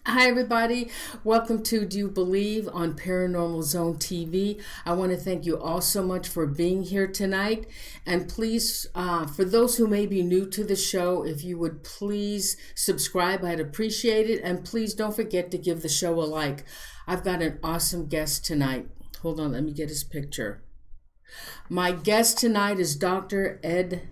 Hi, everybody. Welcome to Do You Believe on Paranormal Zone TV. I want to thank you all so much for being here tonight. And please, for those who may be new to the show, if you would please subscribe, I'd appreciate it. And please don't forget to give the show a like. I've got an awesome guest tonight. Hold on, let me get his picture. My guest tonight is Dr. Ed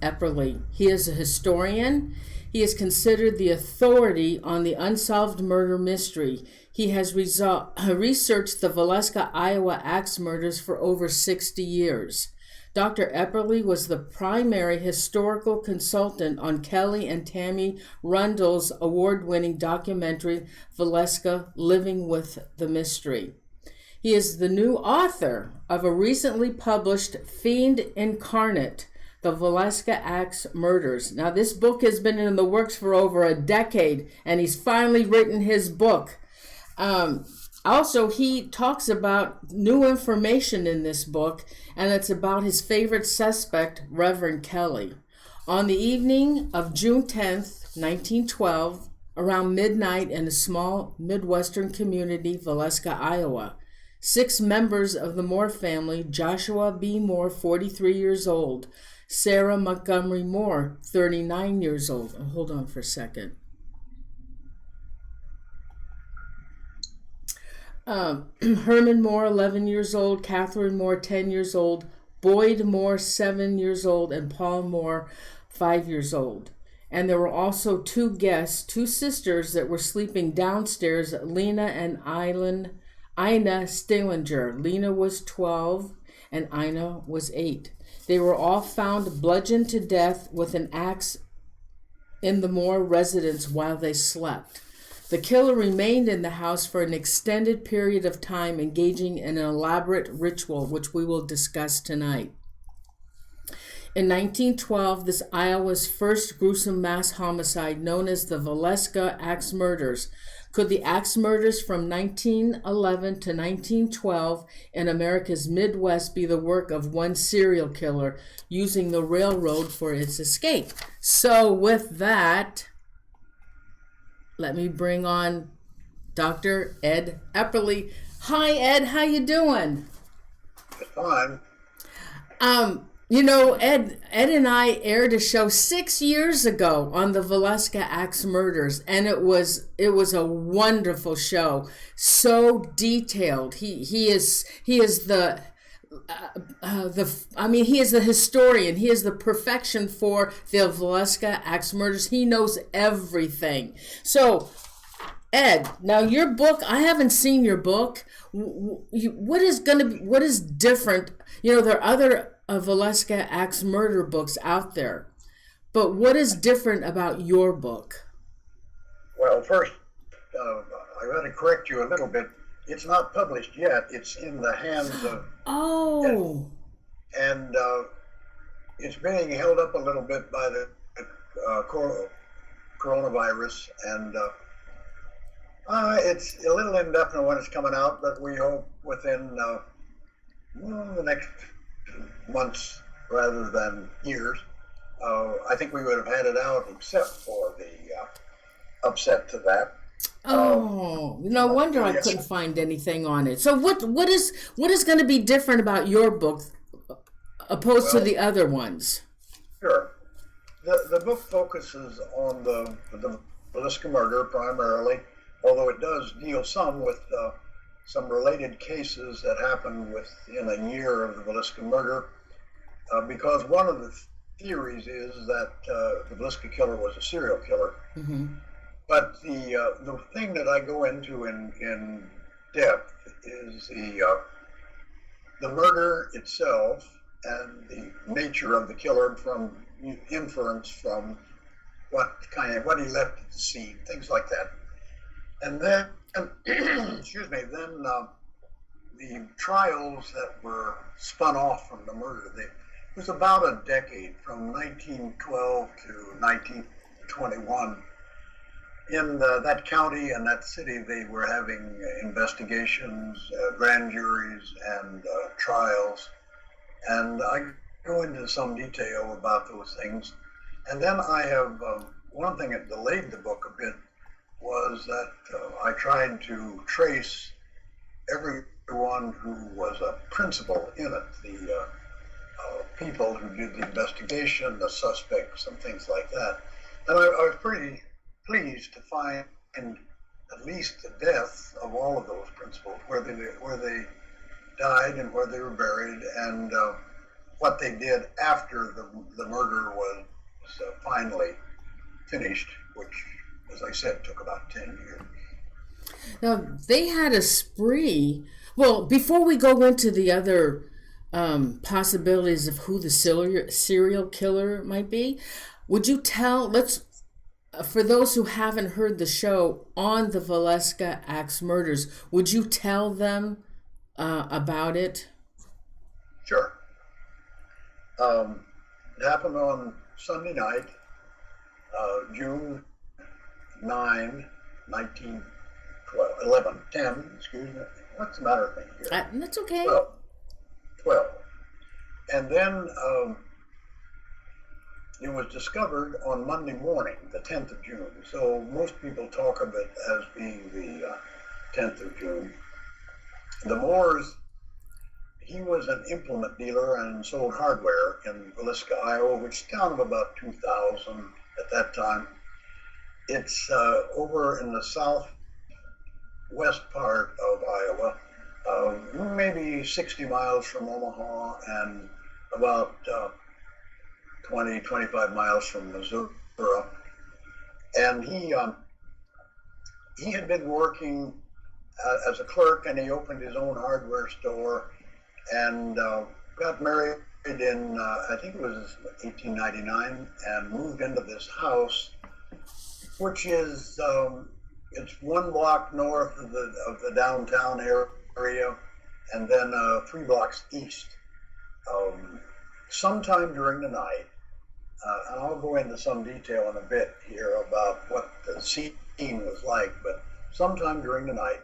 Epperly. He is a historian. He is considered the authority on the unsolved murder mystery. He has researched the Villisca, Iowa axe murders for over 60 years. Dr. Epperly was the primary historical consultant on Kelly and Tammy Rundle's award-winning documentary, Villisca, Living with the Mystery. He is the new author of a recently published Fiend Incarnate, the Villisca Axe Murders. Now, this book has been in the works for over a decade, and he's finally written his book. Also, he talks about new information in this book, and it's about his favorite suspect, Reverend Kelly. On the evening of June 10th, 1912, around midnight in a small Midwestern community, Villisca, Iowa, 6 members of the Moore family, Joshua B. Moore, 43 years old, Sara Montgomery Moore, 39 years old. Oh, hold on for a second. Herman Moore, 11 years old, Katherine Moore, 10 years old, Boyd Moore, 7 years old, and Paul Moore, 5 years old. And there were also 2 guests, 2 sisters that were sleeping downstairs, Lena and Ina Stillinger. Lena was 12 and Ina was 8. They were all found bludgeoned to death with an axe in the Moore residence while they slept. The killer remained in the house for an extended period of time, engaging in an elaborate ritual, which we will discuss tonight. In 1912, this Iowa's first gruesome mass homicide, known as the Villisca Axe Murders. Could the axe murders from 1911 to 1912 in America's Midwest be the work of one serial killer using the railroad for its escape? So with that, let me bring on Dr. Ed Epperly. Hi, Ed. How you doing? Fine. You know, Ed and I aired a show 6 years ago on the Villisca Axe Murders, and it was a wonderful show. So detailed. He is the he is the historian. He is the perfection for the Villisca Axe Murders. He knows everything. So, Ed, now your book, I haven't seen your book. What is different? You know, there are other Villisca Axe murder books out there, but what is different about your book? Well, first, I got to correct you a little bit. It's not published yet. It's in the hands of... Oh. And it's being held up a little bit by the coronavirus, and it's a little indefinite when it's coming out, but we hope within the next months rather than years. I think we would have had it out except for the upset to that. Oh, no wonder I couldn't find anything on it. So what is going to be different about your book opposed to the other ones? Sure. The book focuses on the Villisca murder primarily, although it does deal some with some related cases that happened within a year of the Villisca murder, because one of the theories is that the Villisca killer was a serial killer. Mm-hmm. But the thing that I go into in depth is the murder itself and the nature of the killer from inference from what he left at the scene, things like that. And then, excuse me, then the trials that were spun off from the murder, it was about a decade, from 1912 to 1921. In that county and that city, they were having investigations, grand juries, and trials. And I go into some detail about those things. And then I have, one thing that delayed the book a bit was that I tried to trace everyone who was a principal in it, the people who did the investigation, the suspects, and things like that. And I was pretty pleased to find at least the death of all of those principals, where they died and where they were buried, and what they did after the murder was finally finished, which, as I said, took about 10 years. Now, they had a spree. Well, before we go into the other possibilities of who the serial killer might be, would you tell, for those who haven't heard the show on the Villisca Axe murders, would you tell them about it? Sure. It happened on Sunday night, June 9, 10, excuse me. What's the matter with me here? That's okay. 12. And then it was discovered on Monday morning, the 10th of June. So most people talk of it as being the 10th of June. The Moores, he was an implement dealer and sold hardware in Villisca, Iowa, which is a town of about 2,000 at that time. It's over in the southwest part of Iowa, maybe 60 miles from Omaha and about 20, 25 miles from Missouri. And he had been working as a clerk, and he opened his own hardware store and got married in, I think it was 1899, and moved into this house, which is, it's 1 block north of the downtown area, and then 3 blocks east. Sometime during the night, and I'll go into some detail in a bit here about what the scene was like, but sometime during the night,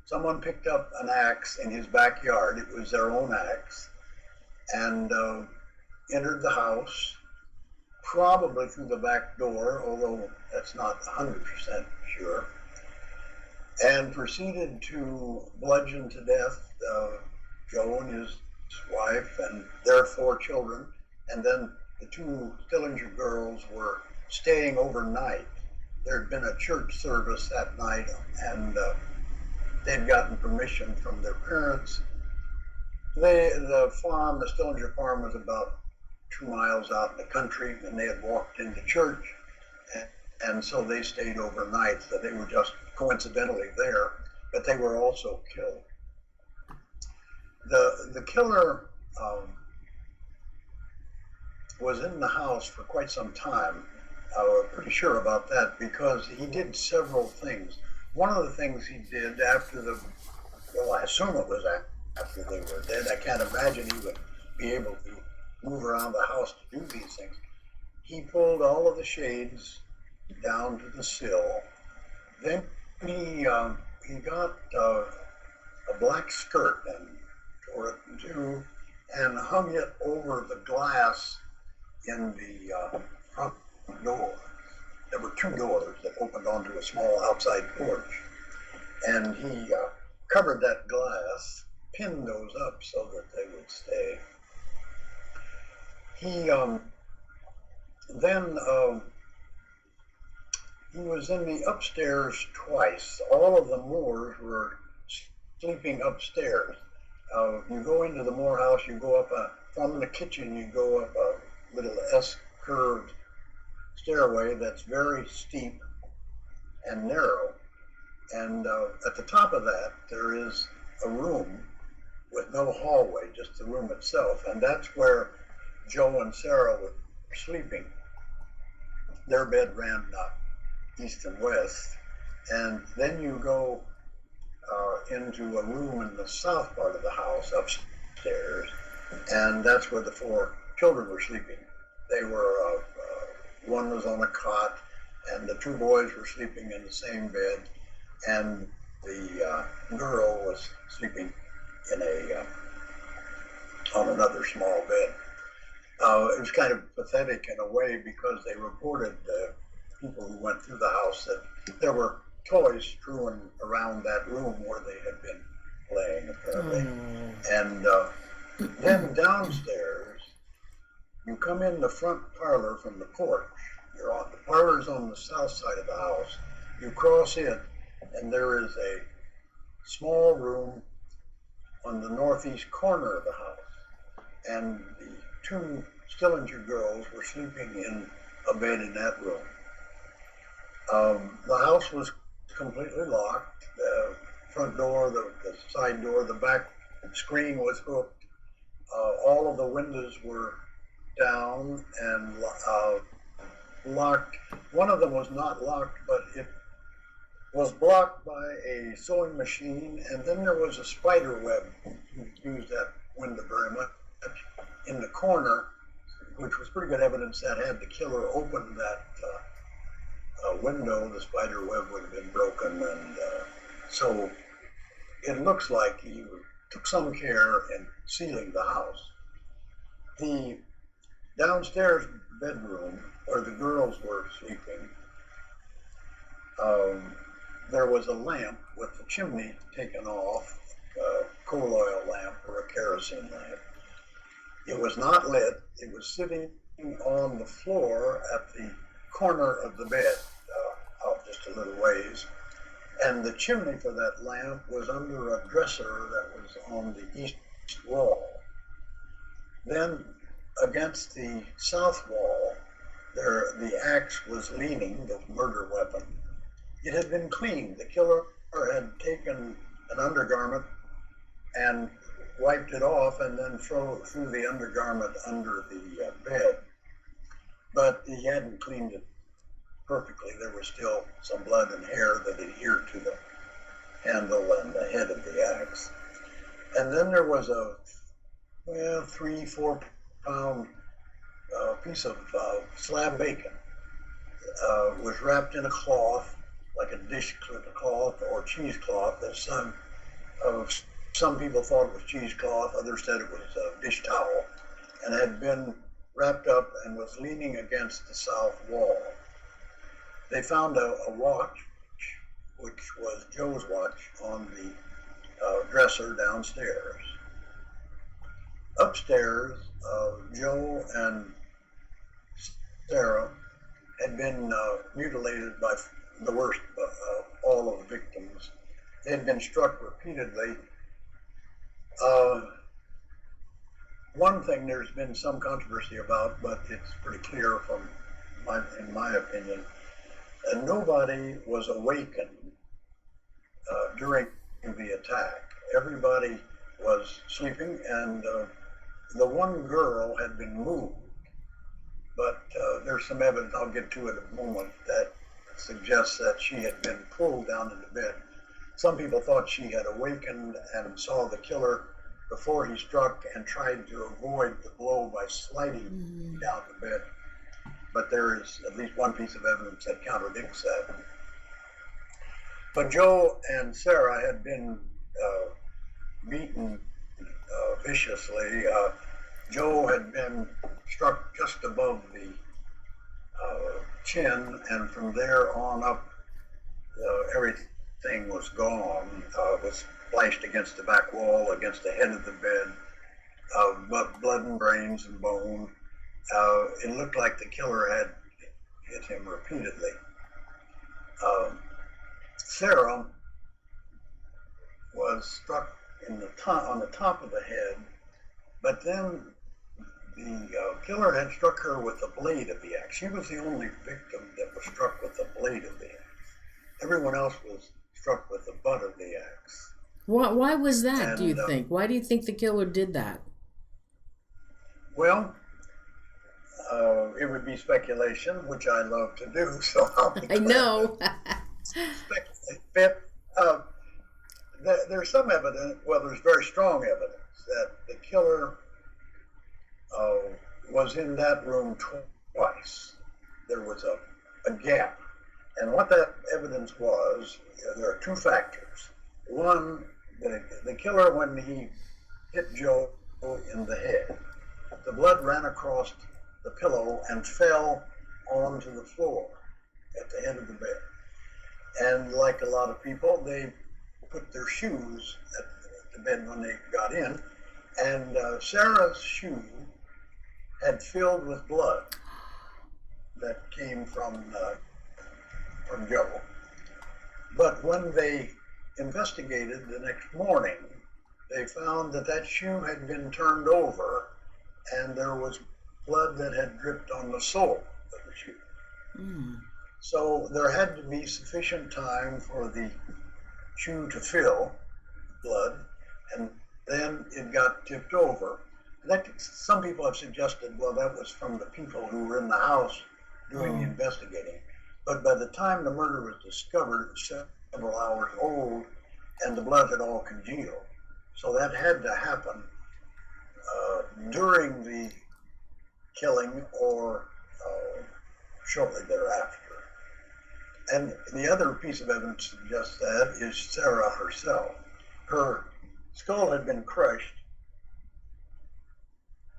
someone picked up an axe in his backyard. It was their own axe, and entered the house, probably through the back door, although that's not 100% sure, and proceeded to bludgeon to death Joe and his wife and their 4 children. And then the 2 Stillinger girls were staying overnight. There had been a church service that night, and they'd gotten permission from their parents. The Stillinger farm was about 2 miles out in the country, and they had walked into church, and so they stayed overnight. So they were just coincidentally there, but they were also killed. The killer was in the house for quite some time. We're pretty sure about that because he did several things. One of the things he did after I assume it was after they were dead. I can't imagine he would be able to move around the house to do these things. He pulled all of the shades down to the sill. Then he got a black skirt and tore it in two and hung it over the glass in the front door. There were 2 doors that opened onto a small outside porch, and he covered that glass, pinned those up so that they would stay. He then he was in the upstairs twice. All of the Moores were sleeping upstairs. You go into the Moore house, you go up from the kitchen, you go up a little S-curved stairway that's very steep and narrow. And at the top of that, there is a room with no hallway, just the room itself. And that's where Joe and Sara would sleeping. Their bed ran east and west, and then you go into a room in the south part of the house upstairs, and that's where the 4 children were sleeping. They were, one was on a cot, and the 2 boys were sleeping in the same bed, and the girl was sleeping in on another small bed. It was kind of pathetic in a way because they reported, people who went through the house, that there were toys strewn around that room where they had been playing, apparently. And then downstairs, you come in the front parlor from the porch. The parlor's on the south side of the house. You cross in, and there is a small room on the northeast corner of the house. And the 2 Stillinger girls were sleeping in a bed in that room. The house was completely locked. The front door, the side door, the back screen was hooked. All of the windows were down and locked. One of them was not locked, but it was blocked by a sewing machine, and then there was a spider web. You used that window very much in the corner, which was pretty good evidence that had the killer opened that window, the spider web would have been broken, and so it looks like he took some care in sealing the house. The downstairs bedroom where the girls were sleeping, there was a lamp with the chimney taken off, a coal oil lamp or a kerosene lamp. It was not lit. It was sitting on the floor at the corner of the bed, out just a little ways. And the chimney for that lamp was under a dresser that was on the east wall. Then against the south wall, the axe was leaning, the murder weapon. It had been cleaned. The killer had taken an undergarment and wiped it off and then threw the undergarment under the bed. But he hadn't cleaned it perfectly. There was still some blood and hair that adhered to the handle and the head of the axe. And then there was a 3-4 pound piece of slab bacon. Was wrapped in a cloth, like a dish cloth or cheesecloth. Some people thought it was cheesecloth, others said it was a dish towel, and had been wrapped up and was leaning against the south wall. They found a watch, which was Joe's watch, on the dresser downstairs. Upstairs, Joe and Sara had been mutilated by the worst of all of the victims. They had been struck repeatedly. One thing there's been some controversy about, but it's pretty clear in my opinion, nobody was awakened during the attack. Everybody was sleeping, and the one girl had been moved. But there's some evidence, I'll get to it in a moment, that suggests that she had been pulled down into bed. Some people thought she had awakened and saw the killer before he struck and tried to avoid the blow by sliding down the bed. But there is at least one piece of evidence that contradicts that. But Joe and Sara had been beaten viciously. Joe had been struck just above the chin, and from there on up, everything was gone. Was splashed against the back wall, against the head of the bed, blood and brains and bone. It looked like the killer had hit him repeatedly. Sara was struck on the top of the head, but then the killer had struck her with the blade of the axe. She was the only victim that was struck with the blade of the axe. Everyone else was struck with the butt of the axe. Why was that, do you think? Why do you think the killer did that? Well, it would be speculation, which I love to do, so I'll be I know. speculate. But there's some evidence, well, there's very strong evidence that the killer was in that room twice. There was a gap. And what that evidence was, there are two factors. One, the killer, when he hit Joe in the head, the blood ran across the pillow and fell onto the floor at the head of the bed. And like a lot of people, they put their shoes at the bed when they got in, and Sarah's shoe had filled with blood that came from Joe. But when they investigated the next morning, they found that that shoe had been turned over and there was blood that had dripped on the sole of the shoe. Mm. So there had to be sufficient time for the shoe to fill blood, and then it got tipped over. That, some people have suggested, well, that was from the people who were in the house doing the investigating. But by the time the murder was discovered, it was several hours old, and the blood had all congealed. So that had to happen during the killing or shortly thereafter. And the other piece of evidence suggests that is Sara herself. Her skull had been crushed,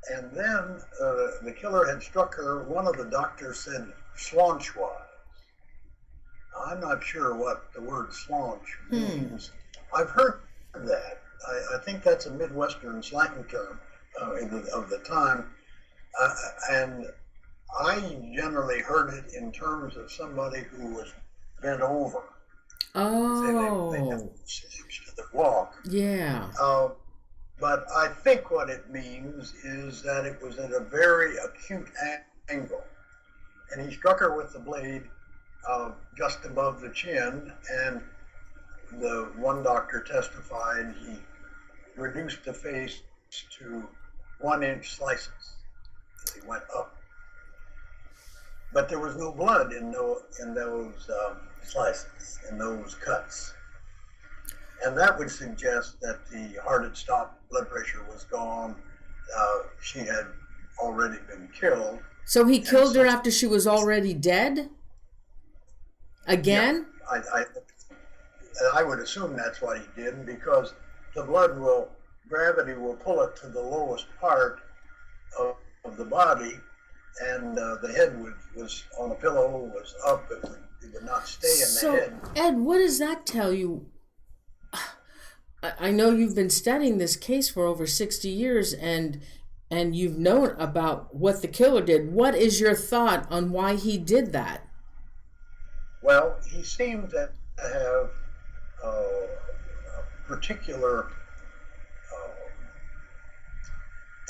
and then the killer had struck her, one of the doctors said, slaunch-wise. I'm not sure what the word slaunch means. I've heard that. I think that's a Midwestern slang term of the time. And I generally heard it in terms of somebody who was bent over. Oh. They never changed to the walk. Yeah. But I think what it means is that it was at a very acute angle. And he struck her with the blade just above the chin, and the one doctor testified he reduced the face to 1-inch slices as he went up. But there was no blood in those slices, in those cuts. And that would suggest that the heart had stopped, blood pressure was gone, she had already been killed. So he killed her after she was already dead? Again? Yeah, I would assume that's what he did, because the gravity will pull it to the lowest part of the body, and the head was on a pillow, was up, it would not stay in the head. Ed, what does that tell you? I know you've been studying this case for over 60 years, and you've known about what the killer did. What is your thought on why he did that? Well, he seemed to have a particular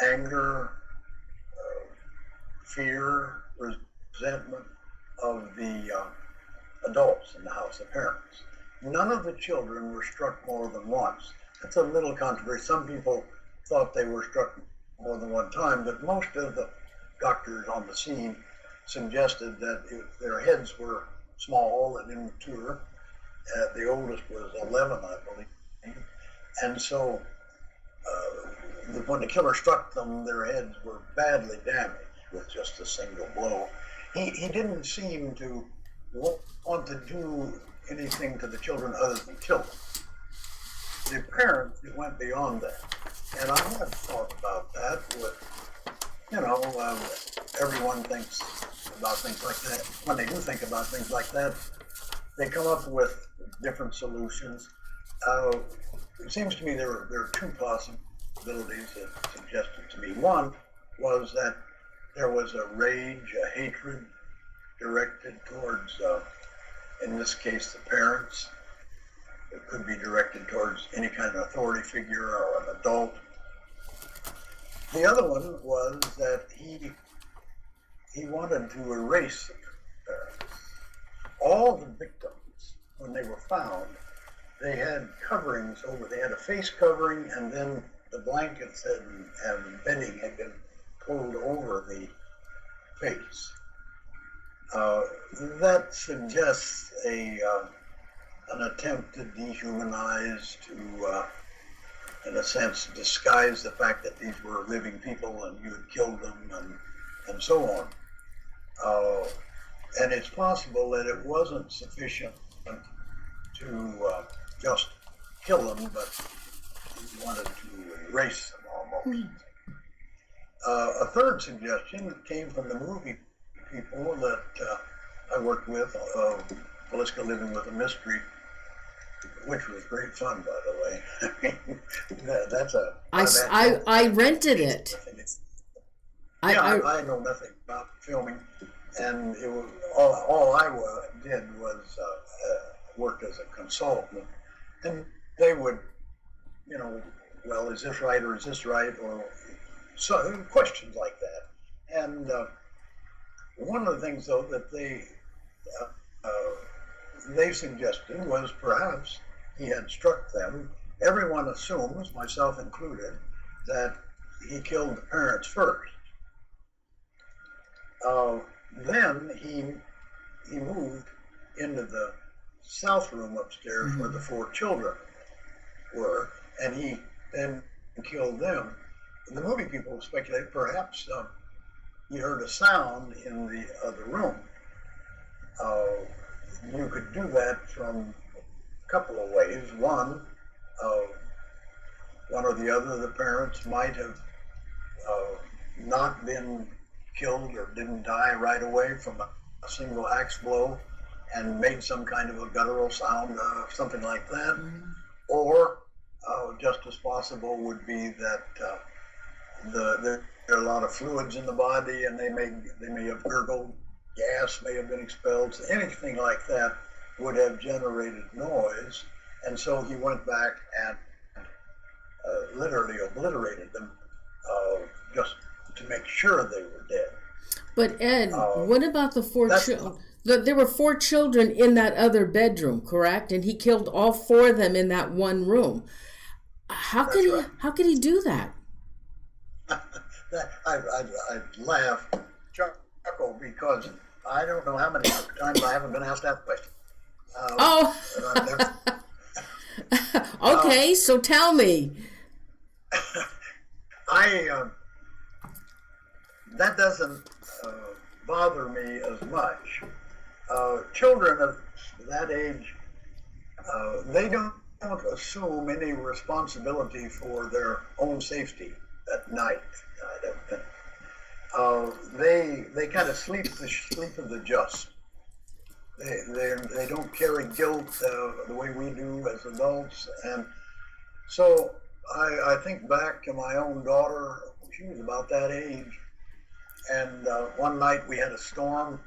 anger, fear, resentment of the adults in the house, the parents. None of the children were struck more than once. That's a little controversial. Some people thought they were struck more than one time, but most of the doctors on the scene suggested that their heads were small and immature. The oldest was 11, I believe. And so when the killer struck them, their heads were badly damaged with just a single blow. He didn't seem to want to do anything to the children other than kill them. The parents, it went beyond that. And I have thought about that with, everyone thinks about things like that. When they do think about things like that, they come up with different solutions. It seems to me there are two possibilities that suggested to me. One was that there was a rage, a hatred directed towards, in this case, the parents. It could be directed towards any kind of authority figure or an adult. The other one was that he wanted to erase the parents. All the victims, when they were found, they had coverings over. They had a face covering, and then the blankets and bedding had been pulled over the face. That suggests an attempt to dehumanize, to, in a sense, disguise the fact that these were living people and you had killed them and so on. And it's possible that it wasn't sufficient to just kill them, but he wanted to erase them almost. A third suggestion came from the movie people that I worked with, Villisca Living with a Mystery, which was great fun, by the way. That's a... I rented it. I know nothing about filming, and it was all I did was worked as a consultant, and they would, well, is this right or is this right, or so questions like that. And one of the things, though, that they suggested was perhaps he had struck them. Everyone assumes, myself included, that he killed the parents first. Then he moved into the south room upstairs where the 4 children were, and he then killed them. The movie people speculate perhaps he heard a sound in the other room. You could do that from a couple of ways. One or the other of the parents might have not been killed or didn't die right away from a single axe blow and made some kind of a guttural sound, something like that. Or just as possible would be that there are a lot of fluids in the body and they may have gurgled, gas may have been expelled, so anything like that would have generated noise, and so he went back and literally obliterated them just to make sure they were dead. But Ed, what about the 4 children? There were 4 children in that other bedroom, correct? And he killed all 4 of them in that one room. How could he do that? I laugh, chuckle, because I don't know how many times I haven't been asked that question. Okay, so tell me. That doesn't bother me as much. Children of that age, they don't assume any responsibility for their own safety at night, I don't think. They kind of sleep the sleep of the just. They don't carry guilt the way we do as adults, and so I think back to my own daughter. She was about that age, and one night we had a storm,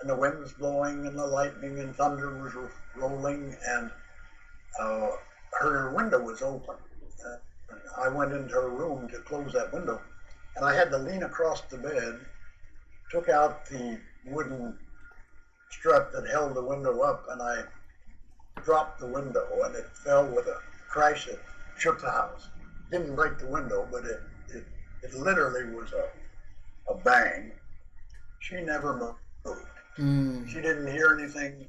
and the wind was blowing, and the lightning and thunder was rolling, and her window was open. I went into her room to close that window, and I had to lean across the bed, took out the wooden strut that held the window up, and I dropped the window, and it fell with a crash that shook the house. Didn't break the window, but it literally was a bang. She never moved. She didn't hear anything.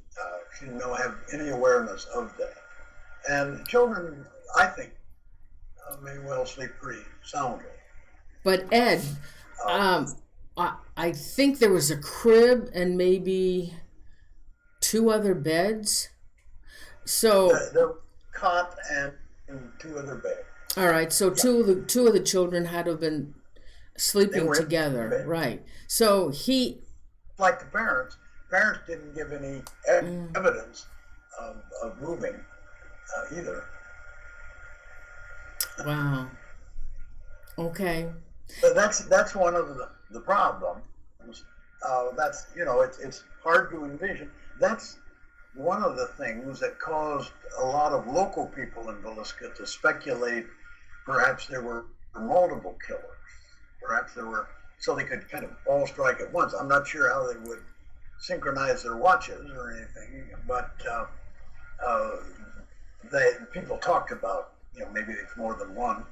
She didn't have any awareness of that. And children, I think, may well sleep pretty soundly. But Ed, I think there was a crib and maybe 2 other beds. So the cot and 2 other beds. All right, so two of the children had to have been sleeping together, right? So he, like the parents didn't give any evidence of moving either. Wow. Okay. But that's one of the problems. That's it's hard to envision. That's one of the things that caused a lot of local people in Villisca to speculate. Perhaps there were multiple killers. Perhaps there were, so they could kind of all strike at once. I'm not sure how they would synchronize their watches or anything, but people talked about, maybe it's more than one.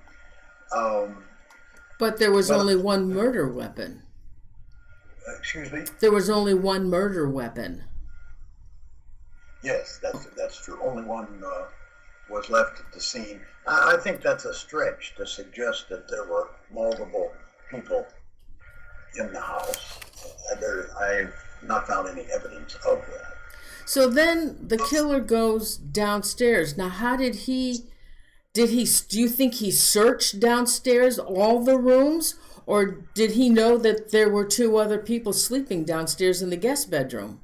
But there was only one murder weapon. Excuse me? There was only one murder weapon. Yes, that's true. Only one was left at the scene. I think that's a stretch to suggest that there were multiple people in the house. I've not found any evidence of that. So then the killer goes downstairs. Now, how did he, do you think he searched downstairs all the rooms? Or did he know that there were two other people sleeping downstairs in the guest bedroom?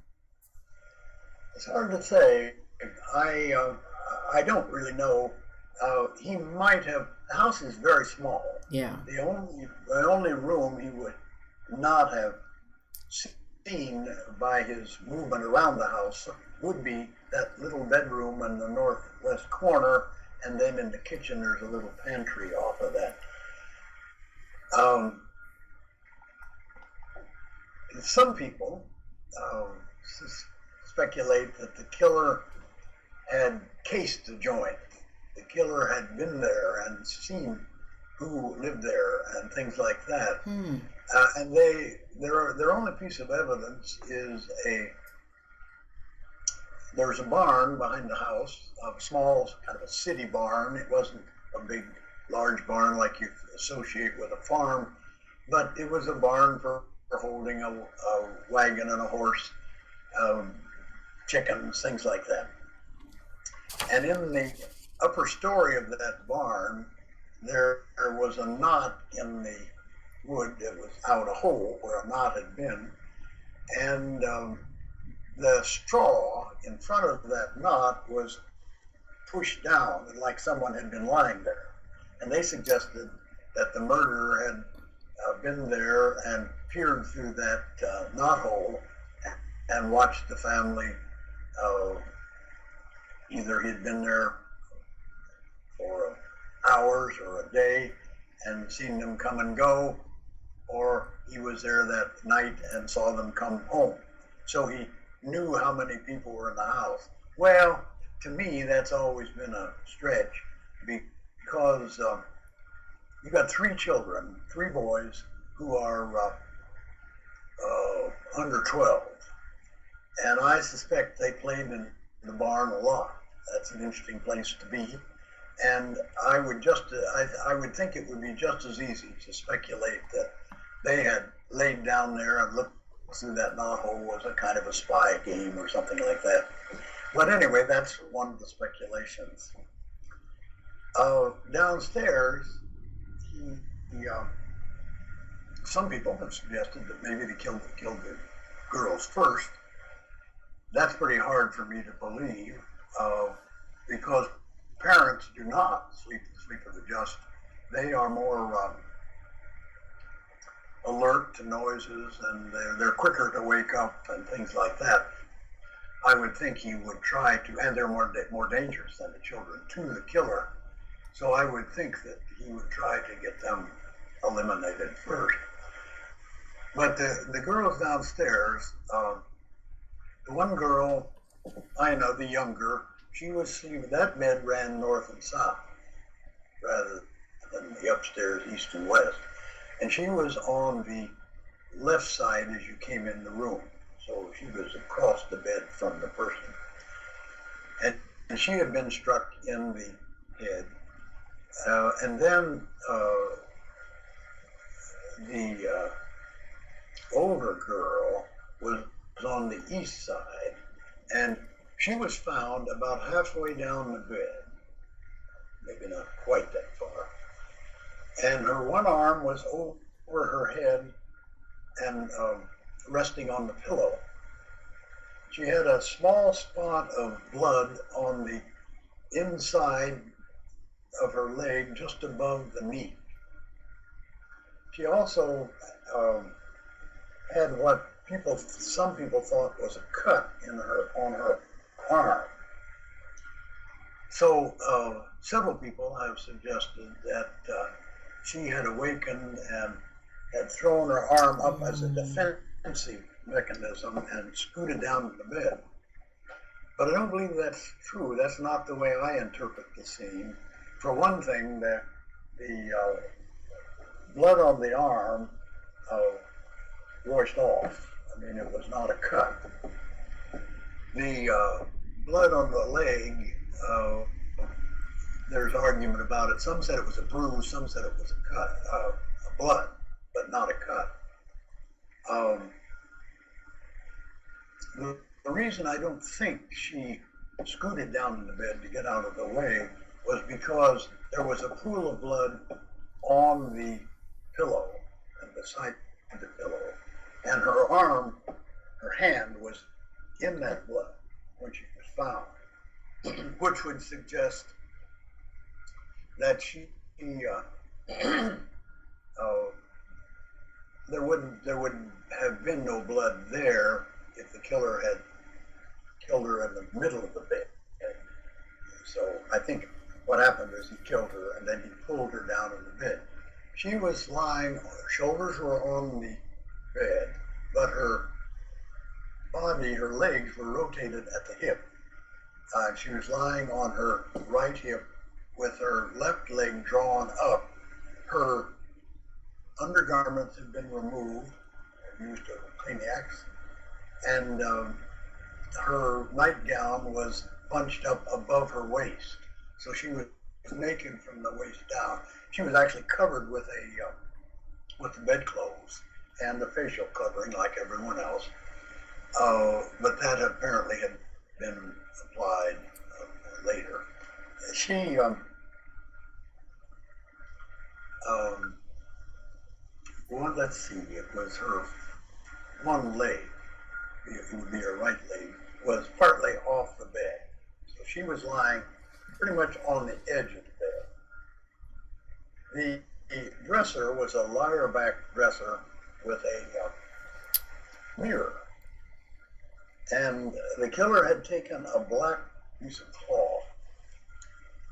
It's hard to say. I don't really know. He might have. The house is very small. Yeah. The only room he would not have seen by his movement around the house would be that little bedroom in the northwest corner, and then in the kitchen there's a little pantry off of that. Some people speculate that the killer had cased the joint. The killer had been there and seen who lived there and things like that. And their only piece of evidence is there's a barn behind the house, a small kind of a city barn. It wasn't a big, large barn like you associate with a farm, but it was a barn for holding a wagon and a horse, chickens, things like that. And in the upper story of that barn, there was a knot in the wood that was out a hole where a knot had been, and the straw in front of that knot was pushed down like someone had been lying there. And they suggested that the murderer had been there and peered through that knot hole and watched the family. Either he'd been there for hours or a day and seen them come and go, or he was there that night and saw them come home. So he knew how many people were in the house. Well, to me, that's always been a stretch, because you've got three children, three boys who are under 12. And I suspect they played in the barn a lot. That's an interesting place to be. And I would think it would be just as easy to speculate that they had laid down there and looked through that knothole was a kind of a spy game or something like that. But anyway, that's one of the speculations. Downstairs, some people have suggested that maybe they killed the girls first. That's pretty hard for me to believe, because parents do not sleep the sleep of the just. They are more alert to noises, and they're quicker to wake up and things like that. I would think he would try to, and they're more dangerous than the children to the killer. So I would think that he would try to get them eliminated first. But the girls downstairs, the one girl, I know, the younger, she was sleeping, that bed ran north and south rather than the upstairs east and west. And she was on the left side as you came in the room. So she was across the bed from the person. And she had been struck in the head. And then the older girl was on the east side, and she was found about halfway down the bed, maybe not quite that far. And her one arm was over her head and resting on the pillow. She had a small spot of blood on the inside of her leg, just above the knee. She also had what some people thought was a cut on her arm. So several people have suggested that she had awakened and had thrown her arm up as a defensive mechanism and scooted down to the bed. But I don't believe that's true. That's not the way I interpret the scene. For one thing, the blood on the arm washed off. I mean, it was not a cut. The blood on the leg, there's argument about it. Some said it was a bruise, some said it was a cut, a blood, but not a cut. The reason I don't think she scooted down in the bed to get out of the way was because there was a pool of blood on the pillow and beside the pillow, and her arm, her hand was in that blood when she was found, which would suggest that there wouldn't have been no blood there if the killer had killed her in the middle of the bed. So I think what happened is he killed her and then he pulled her down in the bed. She was lying, her shoulders were on the bed, but her body, her legs were rotated at the hip. She was lying on her right hip with her left leg drawn up. Her undergarments had been removed, used to clean the axe, and her nightgown was bunched up above her waist. So she was naked from the waist down. She was actually covered with the bedclothes and the facial covering like everyone else. But that apparently had been applied later. She well, let's see, it was her one leg, it would be her right leg, was partly off the bed. So she was lying pretty much on the edge of the bed. The dresser was a lyre-back dresser with a mirror. And the killer had taken a black piece of cloth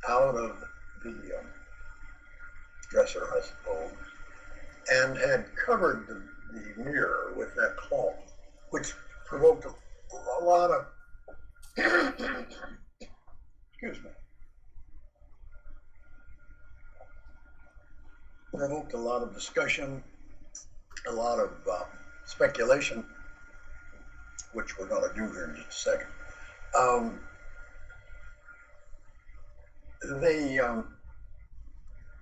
out of the dresser, I suppose, and had covered the mirror with that cloth, which provoked a lot of, excuse me, provoked a lot of discussion, a lot of speculation, which we're going to do here in just a second.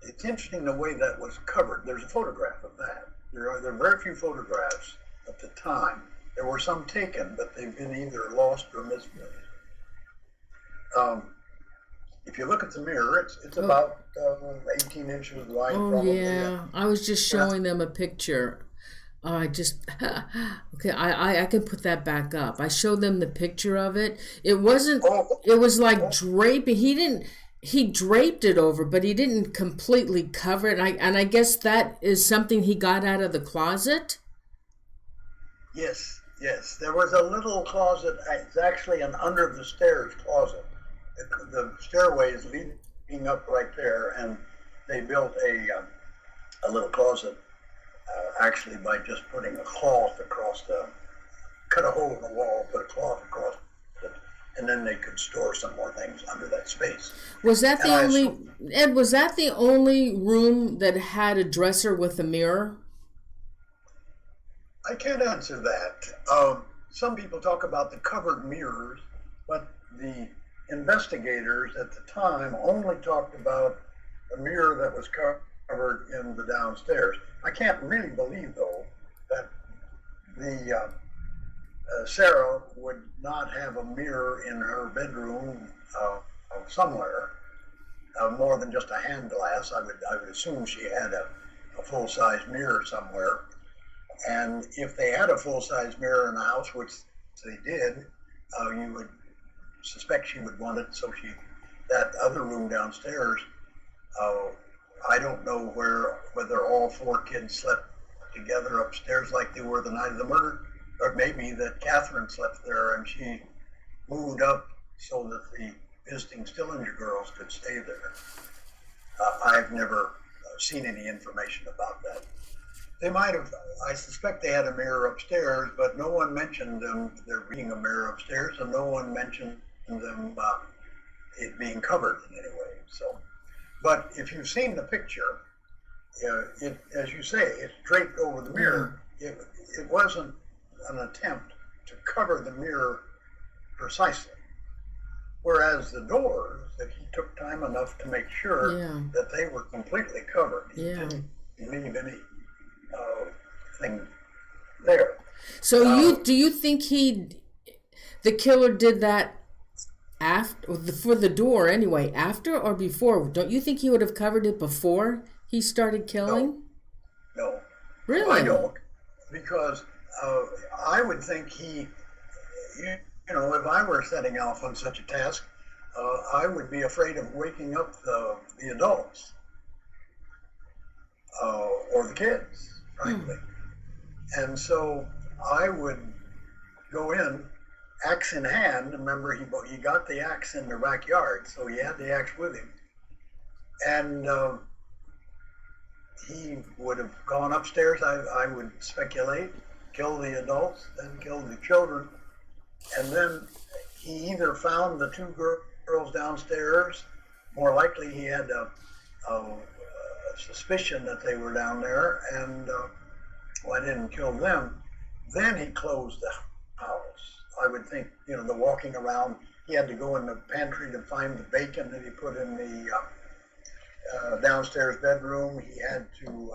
It's interesting the way that was covered. There's a photograph of that. There are very few photographs at the time. There were some taken, but they've been either lost or misplaced. If you look at the mirror, it's about 18 inches wide. Probably. Yeah. I was just showing them a picture. I just okay. I can put that back up. I showed them the picture of it. It wasn't. It was like draping. He draped it over, but he didn't completely cover it. And I guess that is something he got out of the closet. Yes. There was a little closet. It's actually an under the stairs closet. The stairway is leading up right there, and they built a little closet. Actually, by just putting a cloth across cut a hole in the wall, put a cloth across it, and then they could store some more things under that space. Was that the only, Ed, was that the only room that had a dresser with a mirror? I can't answer that. Some people talk about the covered mirrors, but the investigators at the time only talked about a mirror that was covered in the downstairs. I can't really believe, though, that the Sara would not have a mirror in her bedroom somewhere, more than just a hand glass. I would assume she had a full-size mirror somewhere. And if they had a full-size mirror in the house, which they did, you would suspect she would want it. So that other room downstairs, I don't know whether all four kids slept together upstairs like they were the night of the murder, or maybe that Katherine slept there and she moved up so that the visiting Stillinger girls could stay there. I've never seen any information about that. They might have, I suspect they had a mirror upstairs, but no one mentioned there being a mirror upstairs, and no one mentioned them it being covered in any way. So, but if you've seen the picture, as you say, it's draped over the mirror. it, it wasn't an attempt to cover the mirror precisely. Whereas the doors, that he took time enough to make sure that they were completely covered. He didn't leave any thing there. So do you think the killer did that after, for the door anyway, after or before? Don't you think he would have covered it before he started killing? No. Really? I don't, because I would think he, you know, if I were setting off on such a task, I would be afraid of waking up the adults or the kids, frankly. And so I would go in, axe in hand. Remember, he got the axe in the backyard, so he had the axe with him. And he would have gone upstairs, I would speculate, kill the adults, then kill the children. And then he either found the two girls downstairs, more likely he had a suspicion that they were down there, and I didn't kill them. Then he closed the house. I would think, you know, the walking around, he had to go in the pantry to find the bacon that he put in the downstairs bedroom. He had to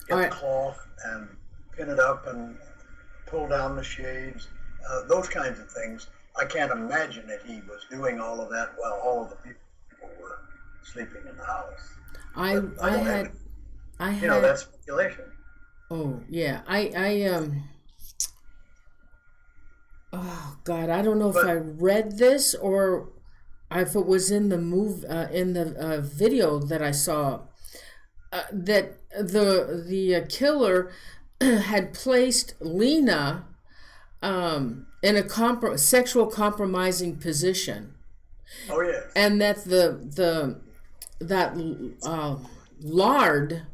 get the cloth and pin it up and pull down the shades, those kinds of things. I can't imagine that he was doing all of that while all of the people were sleeping in the house. I had, that's speculation. Oh yeah, oh God, I don't know if I read this or if it was in the video that I saw, that the killer had placed Lena in a sexual compromising position. Oh yes. And that that lard,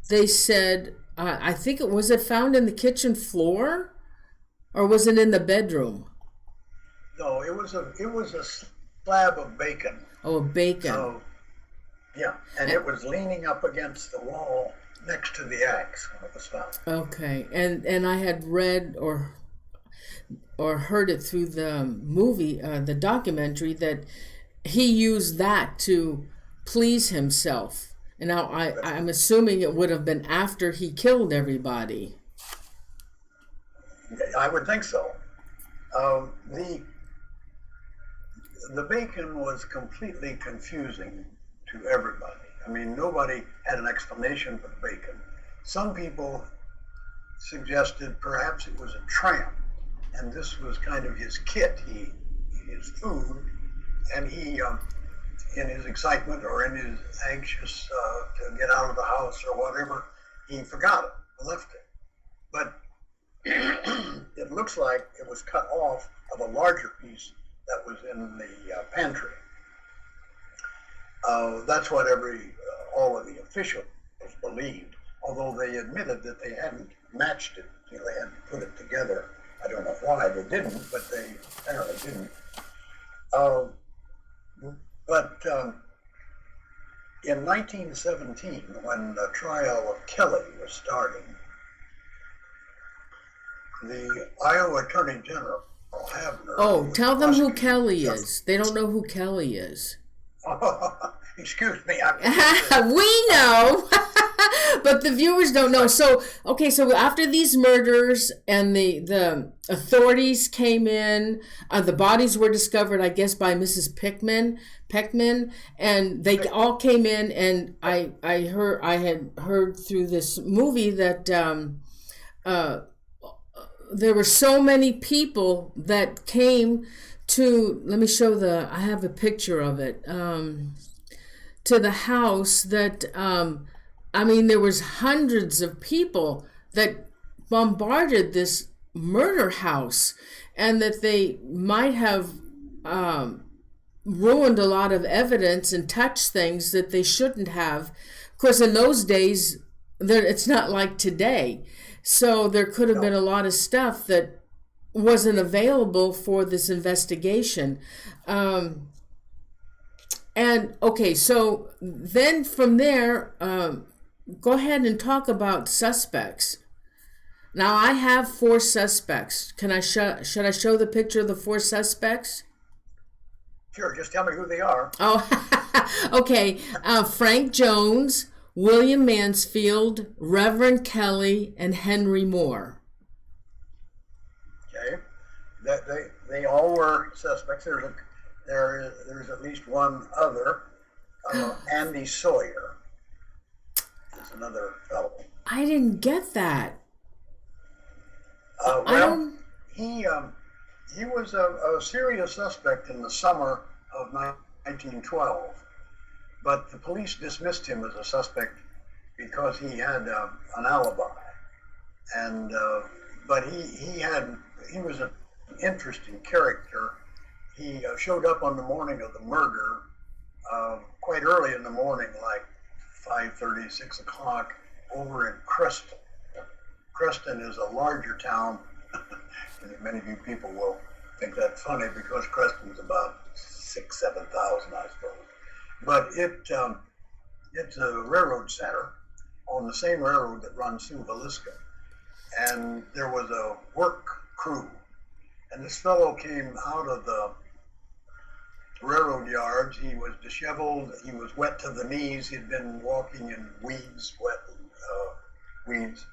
they said, I think it was found in the kitchen floor, or was it in the bedroom? No, it was a slab of bacon. Oh, a bacon. So, yeah, and it was leaning up against the wall next to the axe when it was found. Okay, and I had read or heard it through the movie, the documentary, that he used that to please himself. And now I'm assuming it would have been after he killed everybody. I would think so. The bacon was completely confusing to everybody. I mean, nobody had an explanation for the bacon. Some people suggested perhaps it was a tramp, and this was kind of his kit, his food, and he, in his excitement or in his anxious to get out of the house or whatever, he forgot it, left it. But it looks like it was cut off of a larger piece that was in the pantry. That's what all of the officials believed, although they admitted that they hadn't matched it. You know, they hadn't put it together. I don't know why they didn't, but they apparently didn't. But in 1917, when the trial of Kelly was starting, the Iowa Attorney General, Havner... Oh, tell them who Kelly is. They don't know who Kelly is. Excuse me. We know, but the viewers don't know. So, okay, so after these murders and the authorities came in, the bodies were discovered, I guess, by Mrs. Peckman, and they all came in, and I had heard through this movie that there were so many people that came to, let me show I have a picture of it, to the house that, I mean, there was hundreds of people that bombarded this murder house, and that they might have ruined a lot of evidence and touched things that they shouldn't have. Of course, in those days, it's not like today. So there could have been a lot of stuff that wasn't available for this investigation. And okay, so then from there, go ahead and talk about suspects. Now I have 4 suspects. Should I show the picture of the 4 suspects? Sure, just tell me who they are. Oh, okay. Frank Jones, William Mansfield, Reverend Kelly, and Henry Moore. Okay, they all were suspects. There's at least one other. Andy Sawyer is another fellow. I didn't get that. He was a serious suspect in the summer of 1912, but the police dismissed him as a suspect because he had an alibi, and but he was an interesting character. He showed up on the morning of the murder, quite early in the morning, like 5:30, 6 o'clock, over in Creston. Creston is a larger town. Many of you people will think that's funny because Creston's about 7,000, I suppose. But it's a railroad center on the same railroad that runs through Villisca. And there was a work crew. And this fellow came out of the railroad yards. He was disheveled. He was wet to the knees. He'd been walking in weeds, wet weeds.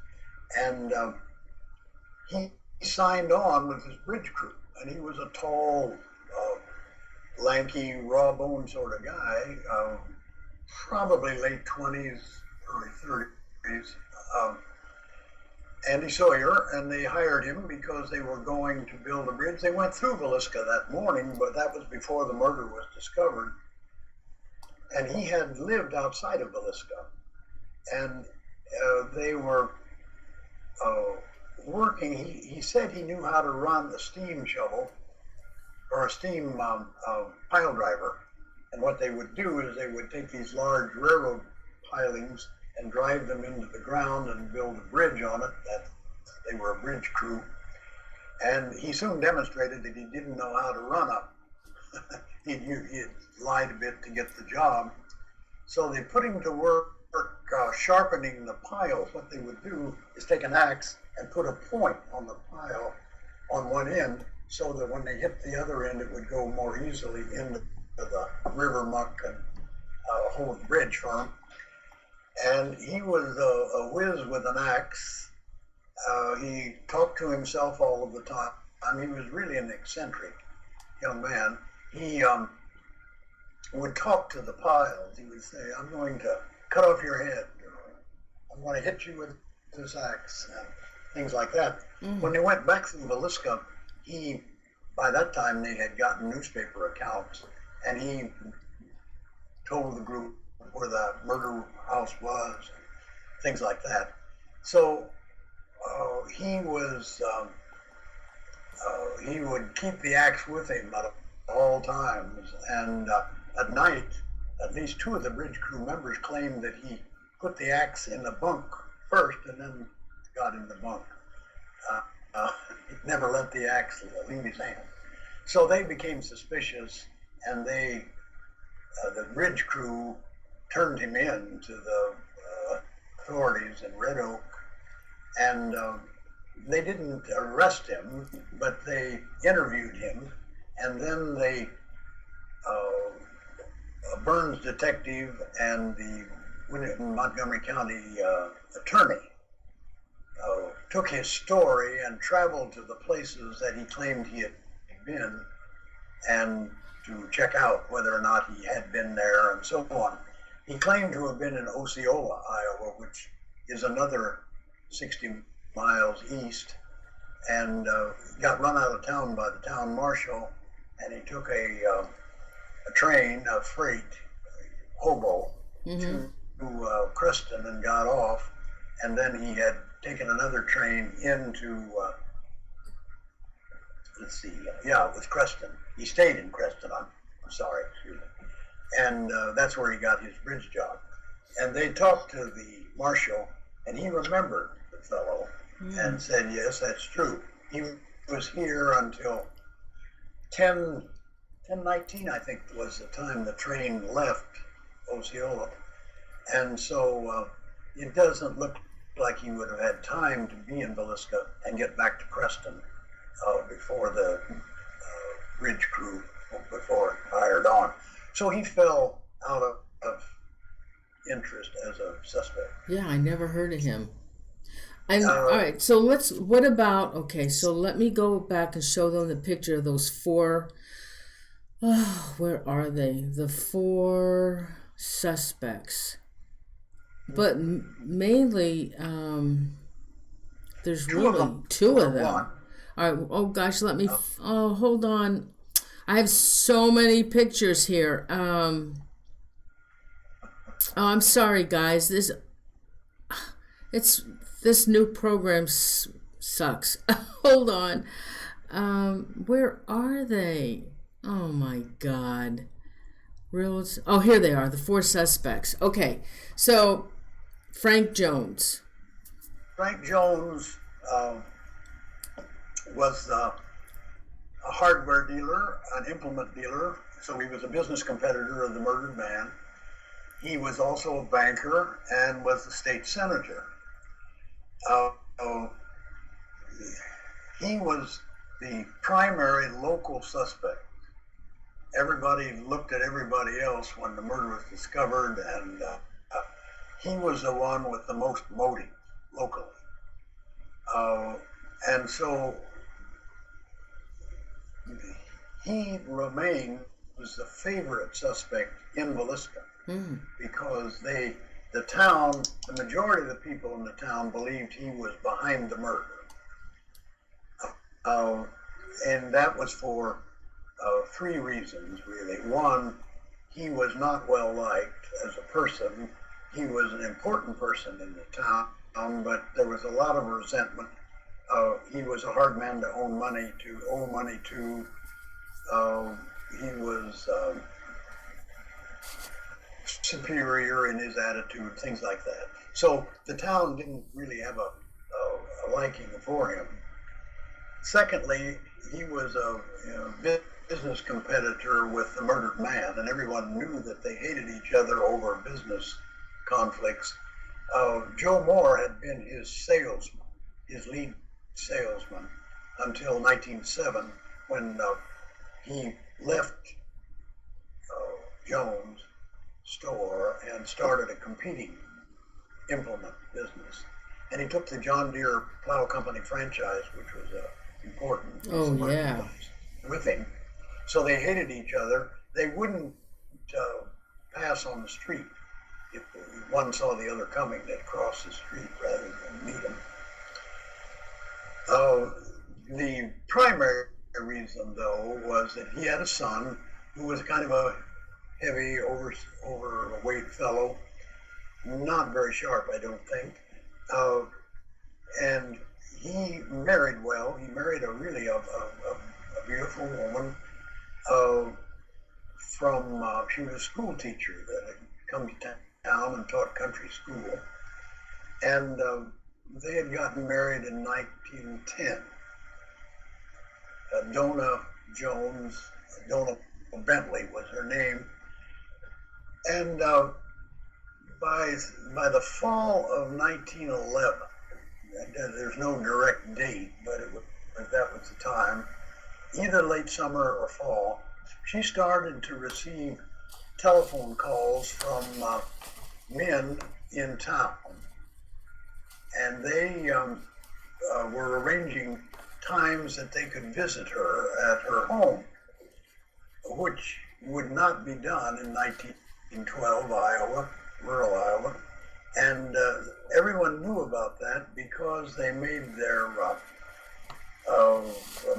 And he signed on with his bridge crew. And he was a tall, lanky, raw-boned sort of guy, probably late 20s, early 30s. Andy Sawyer, and they hired him because they were going to build a bridge. They went through Villisca that morning, but that was before the murder was discovered. And he had lived outside of Villisca. And they were working. He said he knew how to run a steam shovel or a steam pile driver. And what they would do is they would take these large railroad pilings and drive them into the ground and build a bridge on it. They were a bridge crew. And he soon demonstrated that he didn't know how to run up. He'd lied a bit to get the job. So they put him to work sharpening the piles. What they would do is take an axe and put a point on the pile on one end so that when they hit the other end, it would go more easily into the river muck and hold the bridge firm. And he was a whiz with an axe. He talked to himself all of the time. He was really an eccentric young man. He would talk to the piles. He would say, "I'm going to cut off your head," or "I'm going to hit you with this axe," and things like that. Mm. When they went back through Villisca, by that time they had gotten newspaper accounts, and he told the group where the murder house was, things like that. So he would keep the axe with him at all times, and at night, at least 2 of the bridge crew members claimed that he put the axe in the bunk first and then got in the bunk. He never let the axe leave his hand. So they became suspicious, and the bridge crew turned him in to the authorities in Red Oak, and they didn't arrest him, but they interviewed him, and then they a Burns detective and the Montgomery County attorney took his story and traveled to the places that he claimed he had been and to check out whether or not he had been there and so on. He claimed to have been in Osceola, Iowa, which is another 60 miles east, and got run out of town by the town marshal, and he took a train, a freight, hobo, to Creston and got off, and then he had taken another train into, it was Creston. He stayed in Creston, I'm sorry, excuse me. And that's where he got his bridge job. And they talked to the marshal, and he remembered the fellow and said, yes, that's true. He was here until 10:19, I think, was the time the train left Osceola. And so it doesn't look like he would have had time to be in Villisca and get back to Preston before the bridge crew, before it hired on. So he fell out of interest as a suspect. Yeah, I never heard of him. And all right, so what about, okay, so let me go back and show them the picture of those four, where are they? The four suspects. But mainly, there's really two of them. All right, oh gosh, hold on. I have so many pictures here. Oh, I'm sorry, guys. This new program sucks. Hold on. Where are they? Oh my God. Oh, here they are, the four suspects. Okay, so Frank Jones. Frank Jones was a hardware dealer, an implement dealer, so he was a business competitor of the murdered man. He was also a banker and was the state senator. He was the primary local suspect. Everybody looked at everybody else when the murder was discovered, and he was the one with the most motive locally. And so he remained was the favorite suspect in Villisca because the majority of the people in the town believed he was behind the murder. And that was for three reasons, really. One, he was not well liked as a person. He was an important person in the town, but there was a lot of resentment. He was a hard man to owe money to. He was superior in his attitude, things like that. So the town didn't really have a liking for him. Secondly, he was a business competitor with the murdered man, and everyone knew that they hated each other over business conflicts. Joe Moore had been his salesman, his lead salesman, until 1907, when he left Jones' store and started a competing implement business. And he took the John Deere Plow Company franchise, which was important. Oh, yeah. With him. So they hated each other. They wouldn't pass on the street. If one saw the other coming, they'd cross the street rather than meet him. The primary reason, though, was that he had a son who was kind of a heavy, overweight fellow, not very sharp, I don't think. And he married well. He married a really a beautiful woman. She was a school teacher that had come to town and taught country school. And they had gotten married in 1910. Donna Bentley was her name. And by the fall of 1911, there's no direct date, but that was the time, either late summer or fall, she started to receive telephone calls from men in town. And they were arranging times that they could visit her at her home, which would not be done in 1912 Iowa, rural Iowa. And everyone knew about that because they made their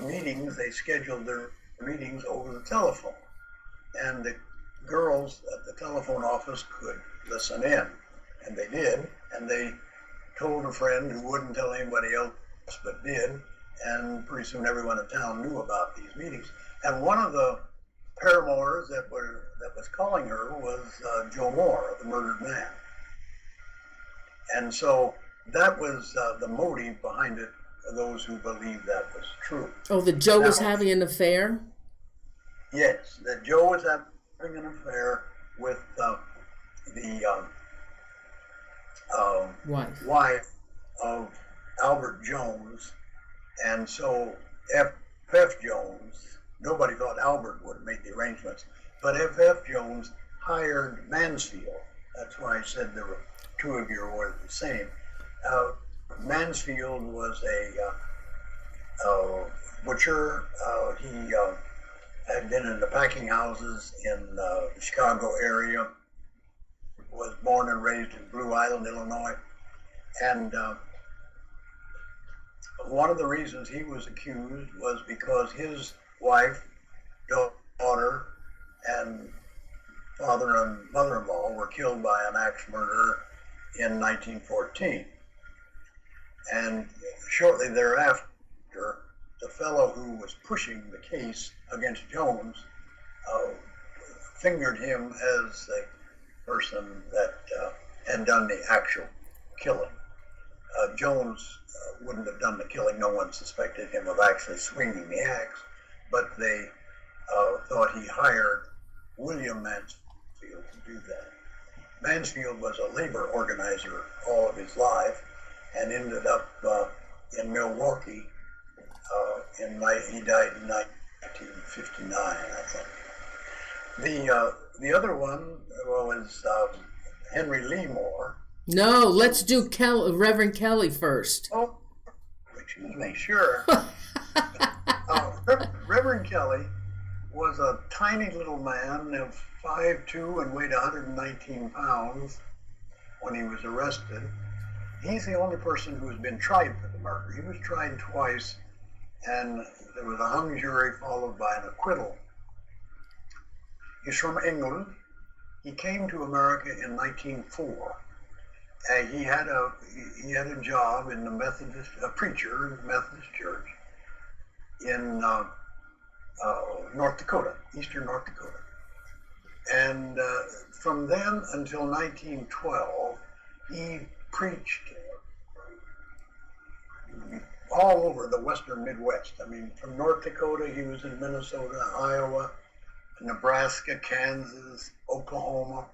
meetings, they scheduled their meetings over the telephone. And the girls at the telephone office could listen in, and they did. And they told a friend who wouldn't tell anybody else but did, and pretty soon everyone in town knew about these meetings. And one of the paramours that was calling her was Joe Moore, the murdered man. And so that was the motive behind it, for those who believed that was true. Oh, that Joe was having an affair? Yes, that Joe was having an affair with wife of Albert Jones. And so F. Jones, nobody thought Albert would have made the arrangements, but F. Jones hired Mansfield. That's why I said there were two of you were the same. Mansfield was a butcher. He had been in the packing houses in the Chicago area, was born and raised in Blue Island, Illinois. And one of the reasons he was accused was because his wife, daughter, and father and mother-in-law were killed by an axe murderer in 1914. And shortly thereafter, the fellow who was pushing the case against Jones fingered him as the person that had done the actual killing. Jones wouldn't have done the killing. No one suspected him of actually swinging the axe, but they thought he hired William Mansfield to do that. Mansfield was a labor organizer all of his life and ended up in Milwaukee. He died in 1959, I think. The other one was Henry Lee Moore. No, let's do Reverend Kelly first. Oh, excuse me, sure. Reverend Kelly was a tiny little man of 5'2" and weighed 119 pounds when he was arrested. He's the only person who has been tried for the murder. He was tried twice, and there was a hung jury followed by an acquittal. He's from England. He came to America in 1904. He had a job in the Methodist, a preacher in the Methodist Church in North Dakota, eastern North Dakota. And from then until 1912, he preached all over the western Midwest. I mean, from North Dakota, he was in Minnesota, Iowa, Nebraska, Kansas, Oklahoma.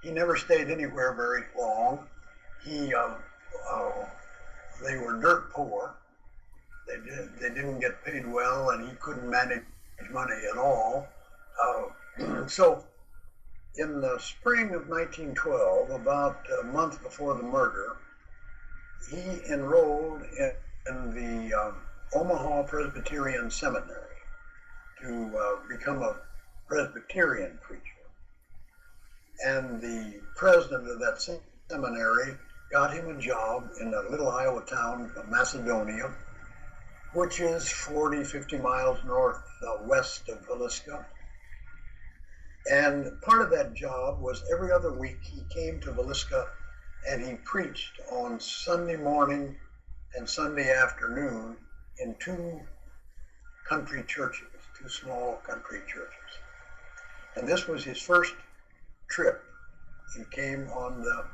He never stayed anywhere very long. They were dirt poor. They didn't get paid well, and he couldn't manage money at all. So in the spring of 1912, about a month before the murder, he enrolled in the Omaha Presbyterian Seminary to become a Presbyterian preacher. And the president of that seminary got him a job in a little Iowa town of Macedonia, which is 50 miles northwest of Villisca. And part of that job was every other week he came to Villisca and he preached on Sunday morning and Sunday afternoon in two country churches, two small country churches. And this was his first trip. He came on the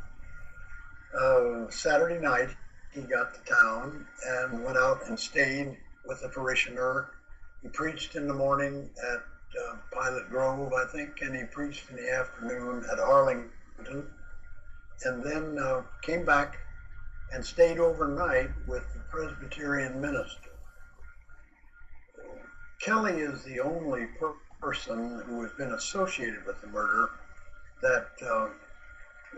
Saturday night. He got to town and went out and stayed with a parishioner. He preached in the morning at Pilot Grove, I think, and he preached in the afternoon at Arlington, and then came back and stayed overnight with the Presbyterian minister. Kelly is the only person who has been associated with the murder that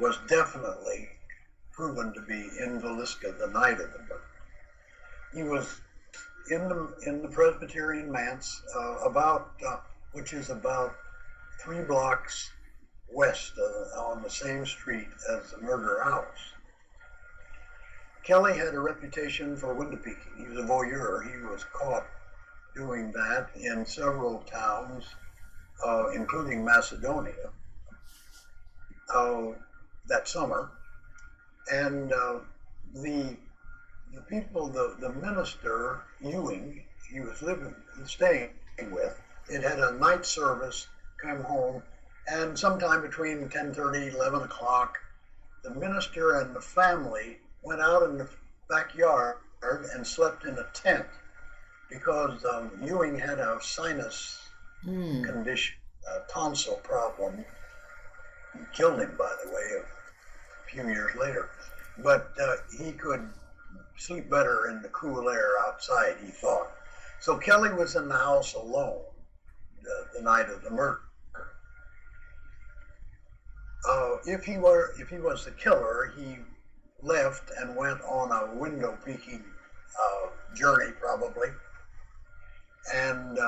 was definitely proven to be in Villisca the night of the murder. He was in the Presbyterian manse, which is about 3 blocks west on the same street as the murder house. Kelly had a reputation for window peeking. He was a voyeur. He was caught doing that in several towns, including Macedonia, that summer. And the minister, Ewing, he was staying with, it had a night service, come home, and sometime between 10:30, 11 o'clock, the minister and the family went out in the backyard and slept in a tent because Ewing had a sinus condition, a tonsil problem. He killed him, by the way, few years later. But he could sleep better in the cool air outside, he thought. So Kelly was in the house alone the night of the murder. If he was the killer, he left and went on a window peeking journey, probably. And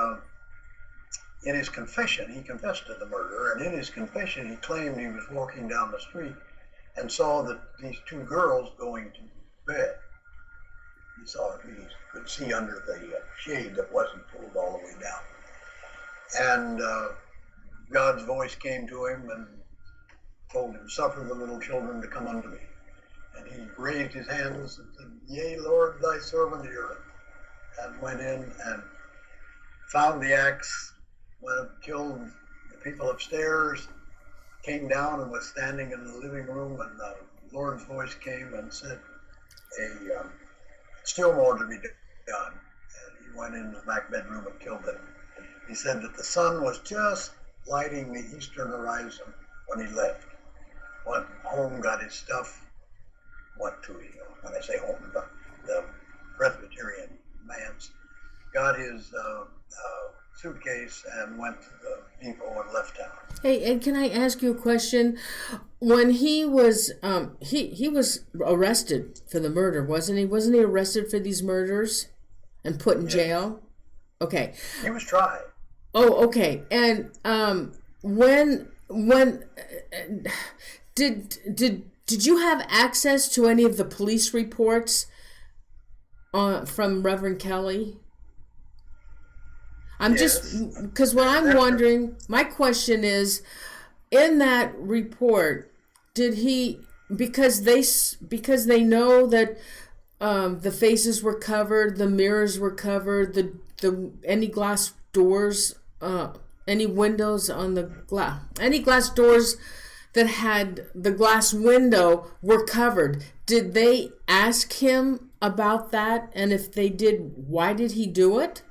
in his confession, he confessed to the murder. And in his confession, he claimed he was walking down the street and saw that these two girls going to bed. He could see under the shade that wasn't pulled all the way down. And God's voice came to him and told him, "Suffer the little children to come unto me." And he raised his hands and said, "Yea, Lord, thy servant heareth," and went in and found the axe, went and killed the people upstairs, came down and was standing in the living room, and the Lord's voice came and said, still more to be done. And he went into the back bedroom and killed them. He said that the sun was just lighting the eastern horizon when he left. Went home, got his stuff, went to, when I say home, the Presbyterian manse, got his suitcase and went to the depot and left town. Hey, and can I ask you a question? When he was he was arrested for the murder, wasn't he? Wasn't he arrested for these murders and put in jail? Okay. He was tried. Oh, okay. And when did you have access to any of the police reports from Reverend Kelly? I'm just, because what I'm wondering, my question is, in that report, did he, because they know that the faces were covered, the mirrors were covered, the any glass doors, any windows on the glass, any glass doors that had the glass window were covered. Did they ask him about that? And if they did, why did he do it?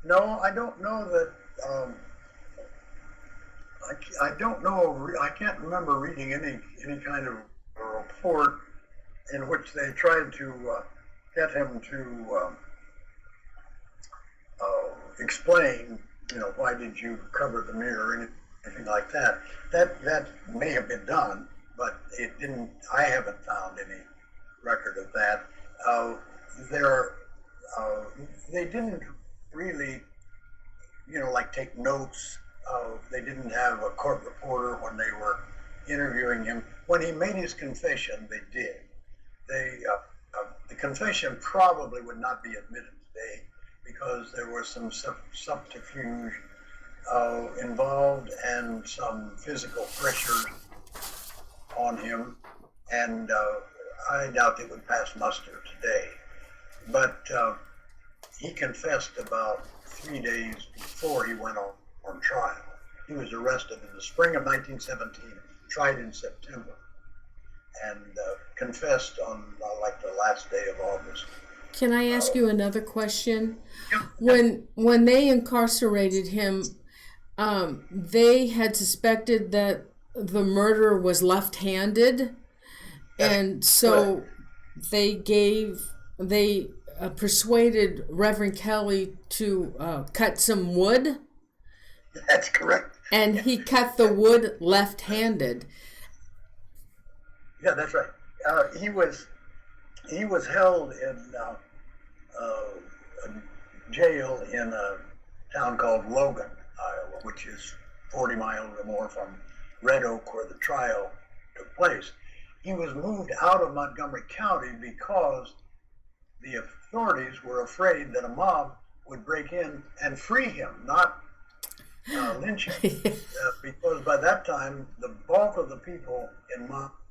No, I don't know that. I don't know. I can't remember reading any kind of a report in which they tried to get him to explain, why did you cover the mirror or anything like that. That may have been done, but it didn't. I haven't found any record of that. They didn't really, like take notes. They didn't have a court reporter when they were interviewing him. When he made his confession, they did. The confession probably would not be admitted today because there was some subterfuge involved and some physical pressure on him, and I doubt they would pass muster today. But he confessed about 3 days before he went on trial. He was arrested in the spring of 1917, tried in September, and confessed on the last day of August. Can I ask you another question? When they incarcerated him, they had suspected that the murderer was left-handed, and so they persuaded Reverend Kelly to cut some wood. That's correct. And he cut the wood left-handed. Yeah, that's right. He was held in a jail in a town called Logan, Iowa, which is 40 miles or more from Red Oak, where the trial took place. He was moved out of Montgomery County because the authorities were afraid that a mob would break in and free him, not lynch him. Because by that time, the bulk of the people in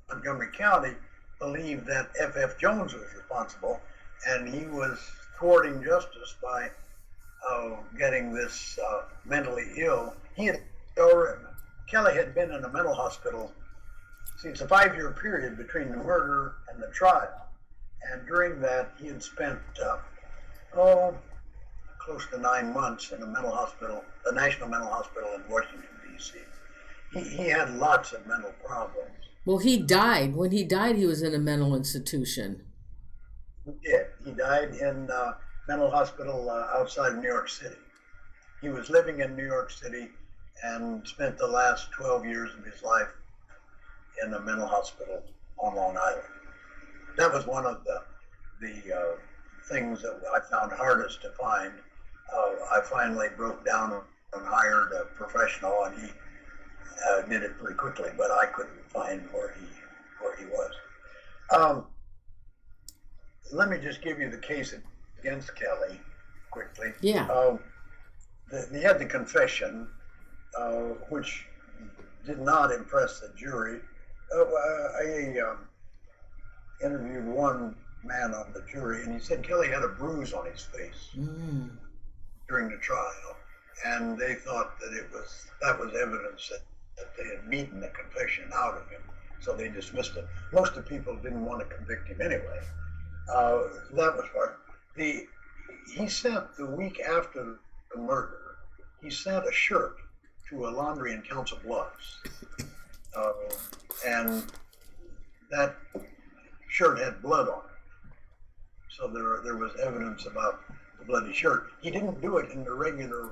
Montgomery County believed that F.F. Jones was responsible, and he was thwarting justice by getting this mentally ill. Kelly had been in a mental hospital. See, it's a 5-year period between the murder and the trial, and during that he had spent close to 9 months in a mental hospital, the National Mental Hospital in Washington, D.C. he had lots of mental problems. Well, he died. When he died, he was in a mental institution. He did. He died in a mental hospital outside of New York City. He was living in New York City and spent the last 12 years of his life in a mental hospital on Long Island. That was one of the things that I found hardest to find. I finally broke down and hired a professional, and he did it pretty quickly, but I couldn't find where he was. Let me just give you the case against Kelly quickly. Yeah. He had the confession, which did not impress the jury. I interviewed one man on the jury, and he said Kelly had a bruise on his face during the trial, and they thought that that was evidence that they had beaten the confession out of him, so they dismissed it. Most of the people didn't want to convict him anyway. That was part. He sent, the week after the murder, he sent a shirt to a laundry in Council Bluffs, and that shirt had blood on it. So there was evidence about the bloody shirt. He didn't do it in the regular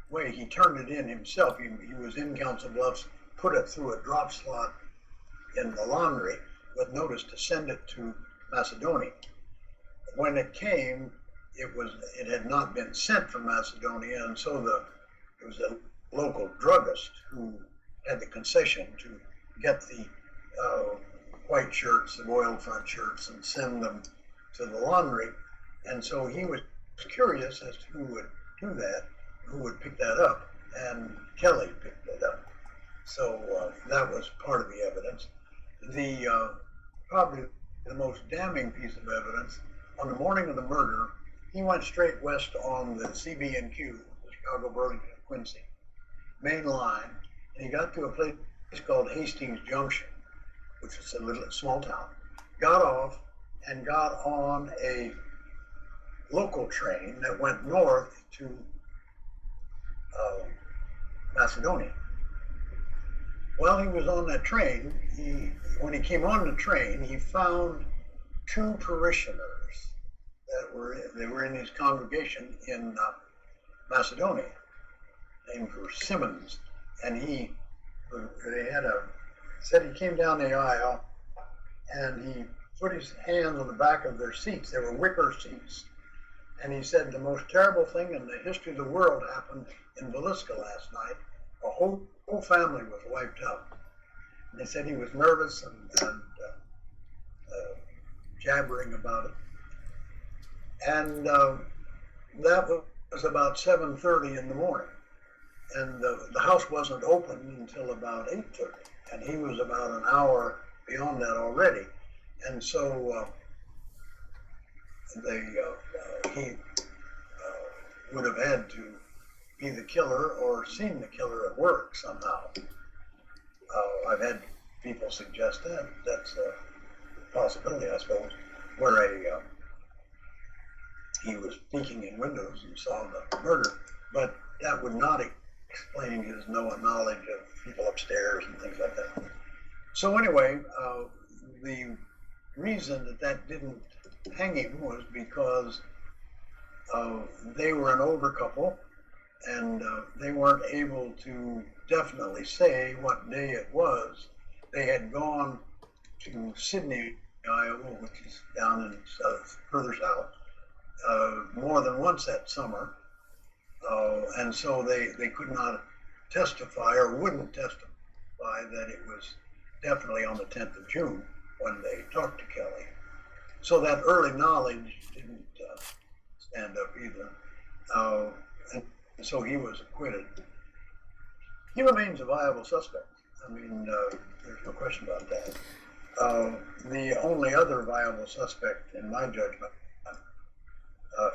way. He turned it in himself. He was in Council Bluffs, put it through a drop slot in the laundry with notice to send it to Macedonia. When it came, it had not been sent from Macedonia, and so it was a local druggist who had the concession to get the white shirts, the oil front shirts, and send them to the laundry. And so he was curious as to who would do that, who would pick that up, and Kelly picked it up. So that was part of the evidence. Probably the most damning piece of evidence, on the morning of the murder, he went straight west on the CB&Q, the Chicago, Burlington, Quincy, main line, and he got to a place called Hastings Junction, which is a small town, got off and got on a local train that went north to Macedonia. While he was on that train, when he came on the train, he found two parishioners they were in his congregation in Macedonia, named for Simmons, and said he came down the aisle and he put his hands on the back of their seats. They were wicker seats, and he said the most terrible thing in the history of the world happened in Villisca last night. A whole family was wiped out. And they said he was nervous and jabbering about it. And that was about 7:30 in the morning. And the house wasn't open until about 8:30. And he was about an hour beyond that already. And so he would have had to be the killer or seen the killer at work somehow. I've had people suggest that. That's a possibility, I suppose, where he was peeking in windows and saw the murder, but that would not explain his knowledge of people upstairs and things like that. So anyway, the reason that didn't hang him was because they were an older couple, and they weren't able to definitely say what day it was. They had gone to Sydney, Iowa, which is down in further south, more than once that summer, and so they could not testify or wouldn't testify that it was definitely on the 10th of June when they talked to Kelly. So that early knowledge didn't stand up either. And so he was acquitted. He remains a viable suspect. I mean, there's no question about that. The only other viable suspect, in my judgment,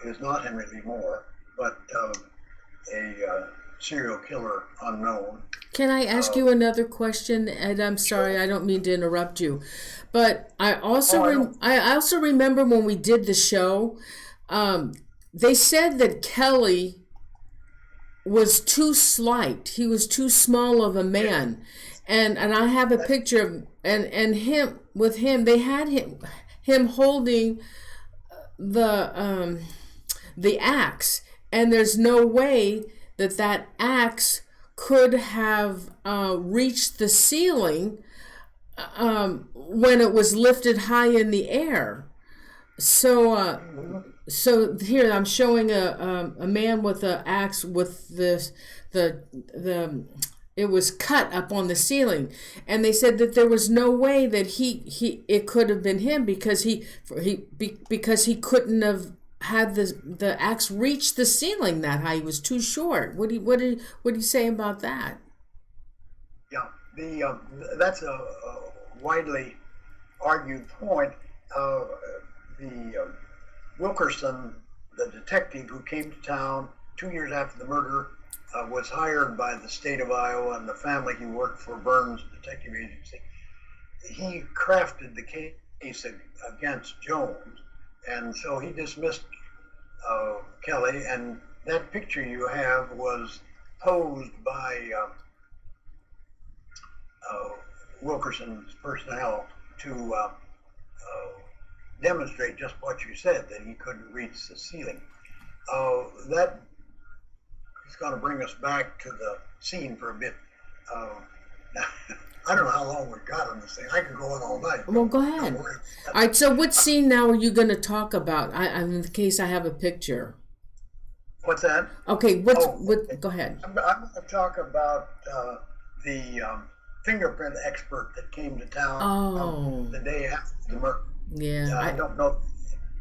is not Henry Lee Moore, but a serial killer unknown. Can I ask you another question, Ed? I'm sorry, I don't mean to interrupt you, but I also remember when we did the show, they said that Kelly was too slight. He was too small of a man. And I have a picture of and him with him. They had him holding the axe, and there's no way that axe could have reached the ceiling when it was lifted high in the air. So so here I'm showing a man with an axe with the it was cut up on the ceiling, and they said that there was no way that it could have been him because he couldn't have had the axe reach the ceiling that high. He was too short. What do you say about that? Yeah, that's a widely argued point. Wilkerson, the detective who came to town 2 years after the murder, was hired by the state of Iowa and the family. He worked for Burns Detective Agency. He crafted the case against Jones, and so he dismissed Kelly. And that picture you have was posed by Wilkerson's personnel to demonstrate just what you said, that he couldn't reach the ceiling. That is going to bring us back to the scene for a bit. I don't know how long we've got on this thing. I can go on all night. Well, go ahead. All right, so what scene now are you going to talk about? In the case I have a picture. What's that? Okay, go ahead. I'm going to talk about the fingerprint expert that came to town the day after the murder. Yeah. I don't know.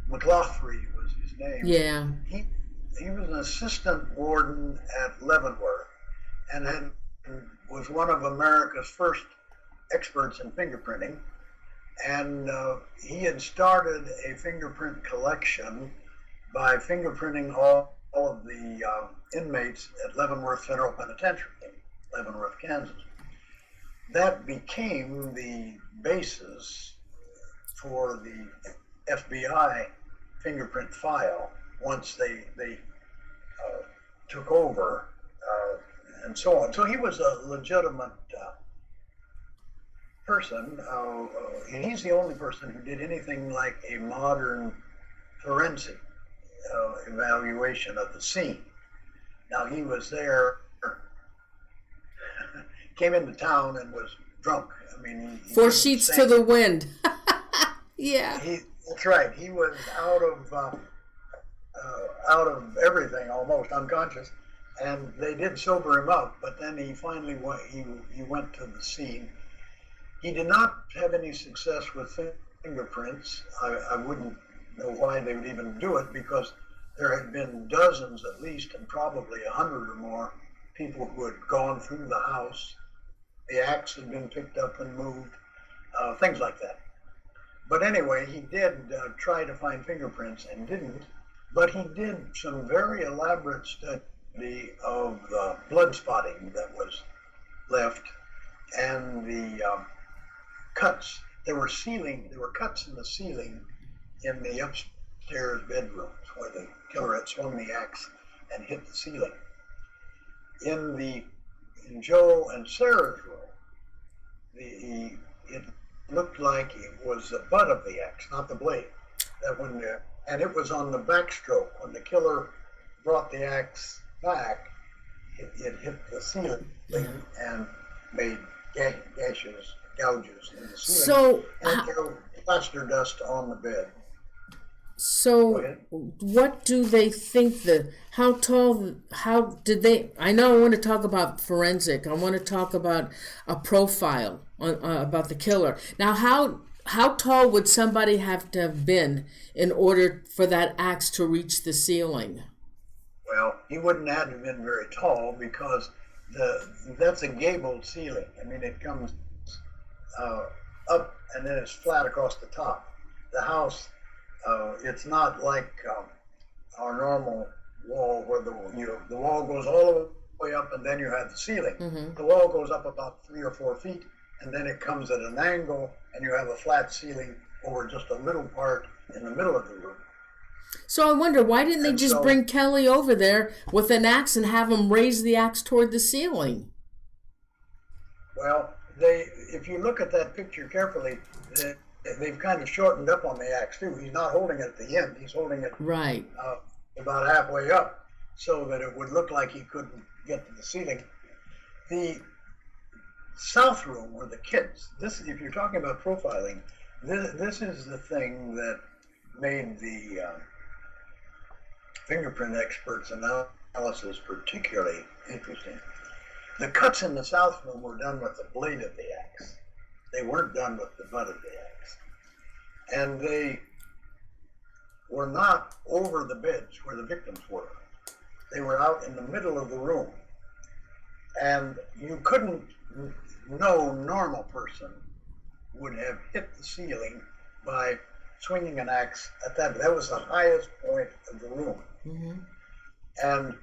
McLaughlin was his name. Yeah. He was an assistant warden at Leavenworth and was one of America's first experts in fingerprinting. And he had started a fingerprint collection by fingerprinting all of the inmates at Leavenworth Federal Penitentiary in Leavenworth, Kansas. That became the basis for the FBI fingerprint file once they took over and so on. So he was a legitimate person. He's the only person who did anything like a modern forensic evaluation of the scene. Now he was there, came into town and was drunk. I mean, he 4 sheets to the wind. Yeah. That's right. He was out of everything, almost unconscious, and they did sober him up. But then he finally went to the scene. He did not have any success with fingerprints. I wouldn't know why they would even do it, because there had been dozens at least, and probably 100 or more people who had gone through the house. The axe had been picked up and moved, things like that. But anyway, he did try to find fingerprints and didn't, but he did some very elaborate study of the blood spotting that was left and the cuts. There were cuts in the ceiling in the upstairs bedrooms where the killer had swung the axe and hit the ceiling. In Joe and Sarah's room, it looked like it was the butt of the axe, not the blade. And it was on the backstroke. When the killer brought the axe back, it hit the ceiling and made gouges in the ceiling. And there was plaster dust on the bed. So what do they think how did they, I know I want to talk about forensic, I want to talk about a profile about the killer. Now how tall would somebody have to have been in order for that axe to reach the ceiling? Well, he wouldn't have been very tall because that's a gabled ceiling. I mean, it comes up and then it's flat across the top. The house, it's not like our normal wall where the wall goes all the way up and then you have the ceiling. Mm-hmm. The wall goes up about 3 or 4 feet and then it comes at an angle and you have a flat ceiling over just a little part in the middle of the room. So I wonder, why didn't they And just so, bring Kelly over there with an axe and have him raise the axe toward the ceiling? well, if you look at that picture carefully, they've kind of shortened up on the axe too. He's not holding it at the end. He's holding it Right. about halfway up so that it would look like he couldn't get to the ceiling. The south room where the kids, if you're talking about profiling, this is the thing that made the fingerprint experts' analysis particularly interesting. The cuts in the south room were done with the blade of the axe. They weren't done with the butt of the axe. And they were not over the beds where the victims were. They were out in the middle of the room. And you couldn't, no normal person would have hit the ceiling by swinging an axe at that. That was the highest point of the room. Mm-hmm. And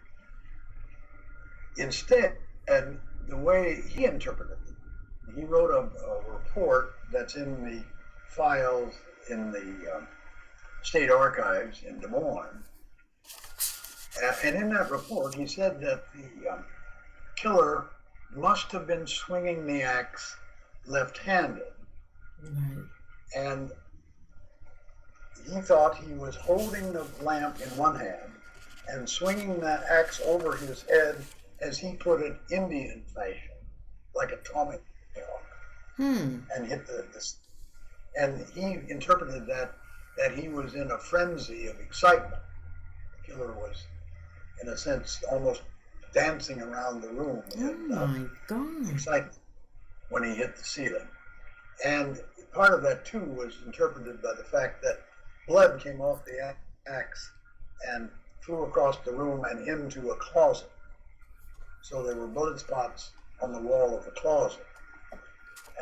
instead, and the way he interpreted it, he wrote a report that's in the files in the state archives in Des Moines. And in that report, he said that the killer must have been swinging the axe left-handed. Right. And he thought he was holding the lamp in one hand and swinging that axe over his head, as he put it, Indian fashion, like a tomahawk, and hit this. And he interpreted that he was in a frenzy of excitement. The killer was, in a sense, almost dancing around the room in excitement when he hit the ceiling. And part of that, too, was interpreted by the fact that blood came off the axe and flew across the room and into a closet. So there were blood spots on the wall of the closet.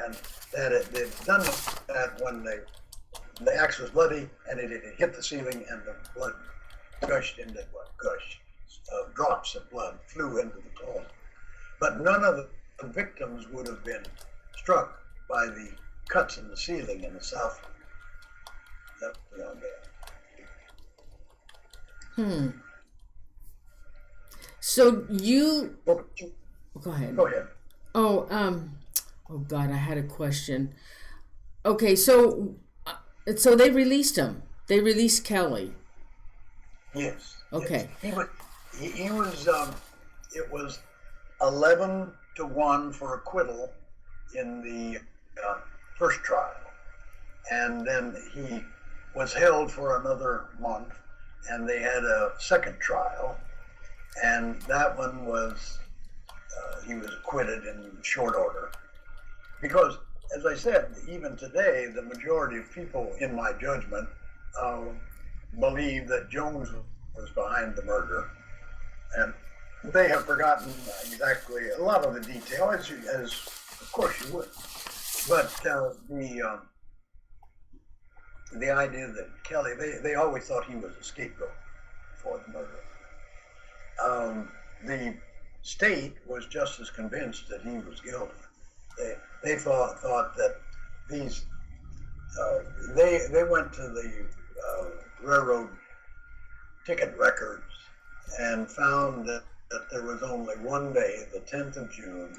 And that they'd done that when the axe was bloody and it hit the ceiling and the blood gushed into drops of blood flew into the closet. But none of the victims would have been struck by the cuts in the ceiling in the south. That was on there. So you go ahead. Go ahead. Oh God, I had a question. Okay, so they released him. They released Kelly. Yes. Okay. Yes. He was. It was 11-1 for acquittal in the first trial, and then he was held for another month, and they had a second trial, and that one was he was acquitted in short order, because, as I said, even today, the majority of people, in my judgment, believe that Jones was behind the murder, and they have forgotten exactly a lot of the detail, as of course you would. But the idea that Kelly, they always thought he was a scapegoat for the murder. The state was just as convinced that he was guilty. They thought that these they went to the railroad ticket records and found that there was only one day, the 10th of June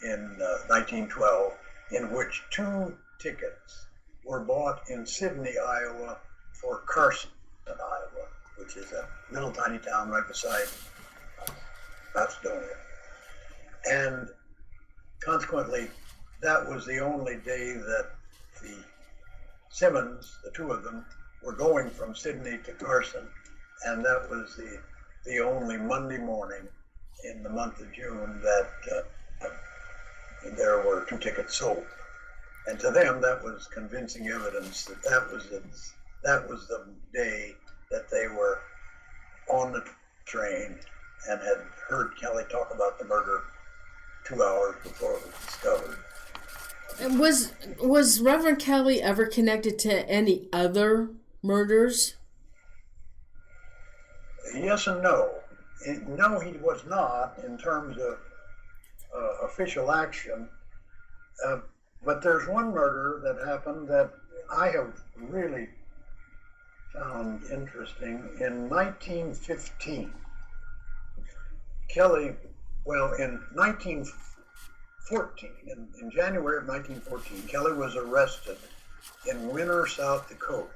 in 1912, in which 2 tickets were bought in Sidney, Iowa for Carson, Iowa, which is a little tiny town right beside Macedonia. And consequently, that was the only day that the Simmons, the 2 of them, were going from Sidney to Carson, and that was the only Monday morning in the month of June that there were 2 tickets sold. And to them, that was convincing evidence that that was the day that they were on the train and had heard Kelly talk about the murder 2 hours before it was discovered. And was Reverend Kelly ever connected to any other murders? Yes and no. No, he was not in terms of official action. But there's one murder that happened that I have really found interesting. In 1915, Kelly, well, in 1914, in January of 1914, Kelly was arrested in Winter, South Dakota,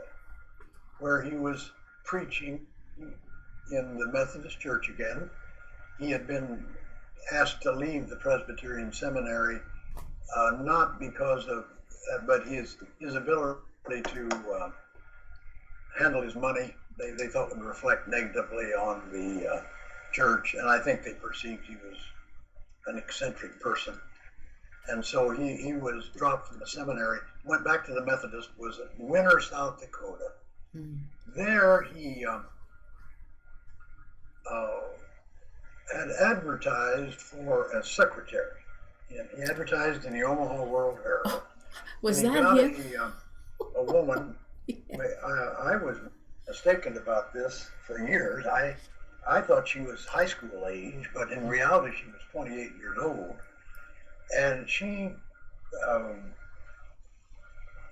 where he was preaching in the Methodist Church again. He had been asked to leave the Presbyterian Seminary, not because of, but his ability to handle his money, they thought would reflect negatively on the church, and I think they perceived he was an eccentric person. And so he was dropped from the seminary, went back to the Methodist, was in Winter, South Dakota. There he had advertised for a secretary. He advertised in the Omaha World Herald. Was that him? A woman. I was mistaken about this for years. I thought she was high school age, but in reality she was 28 years old. And she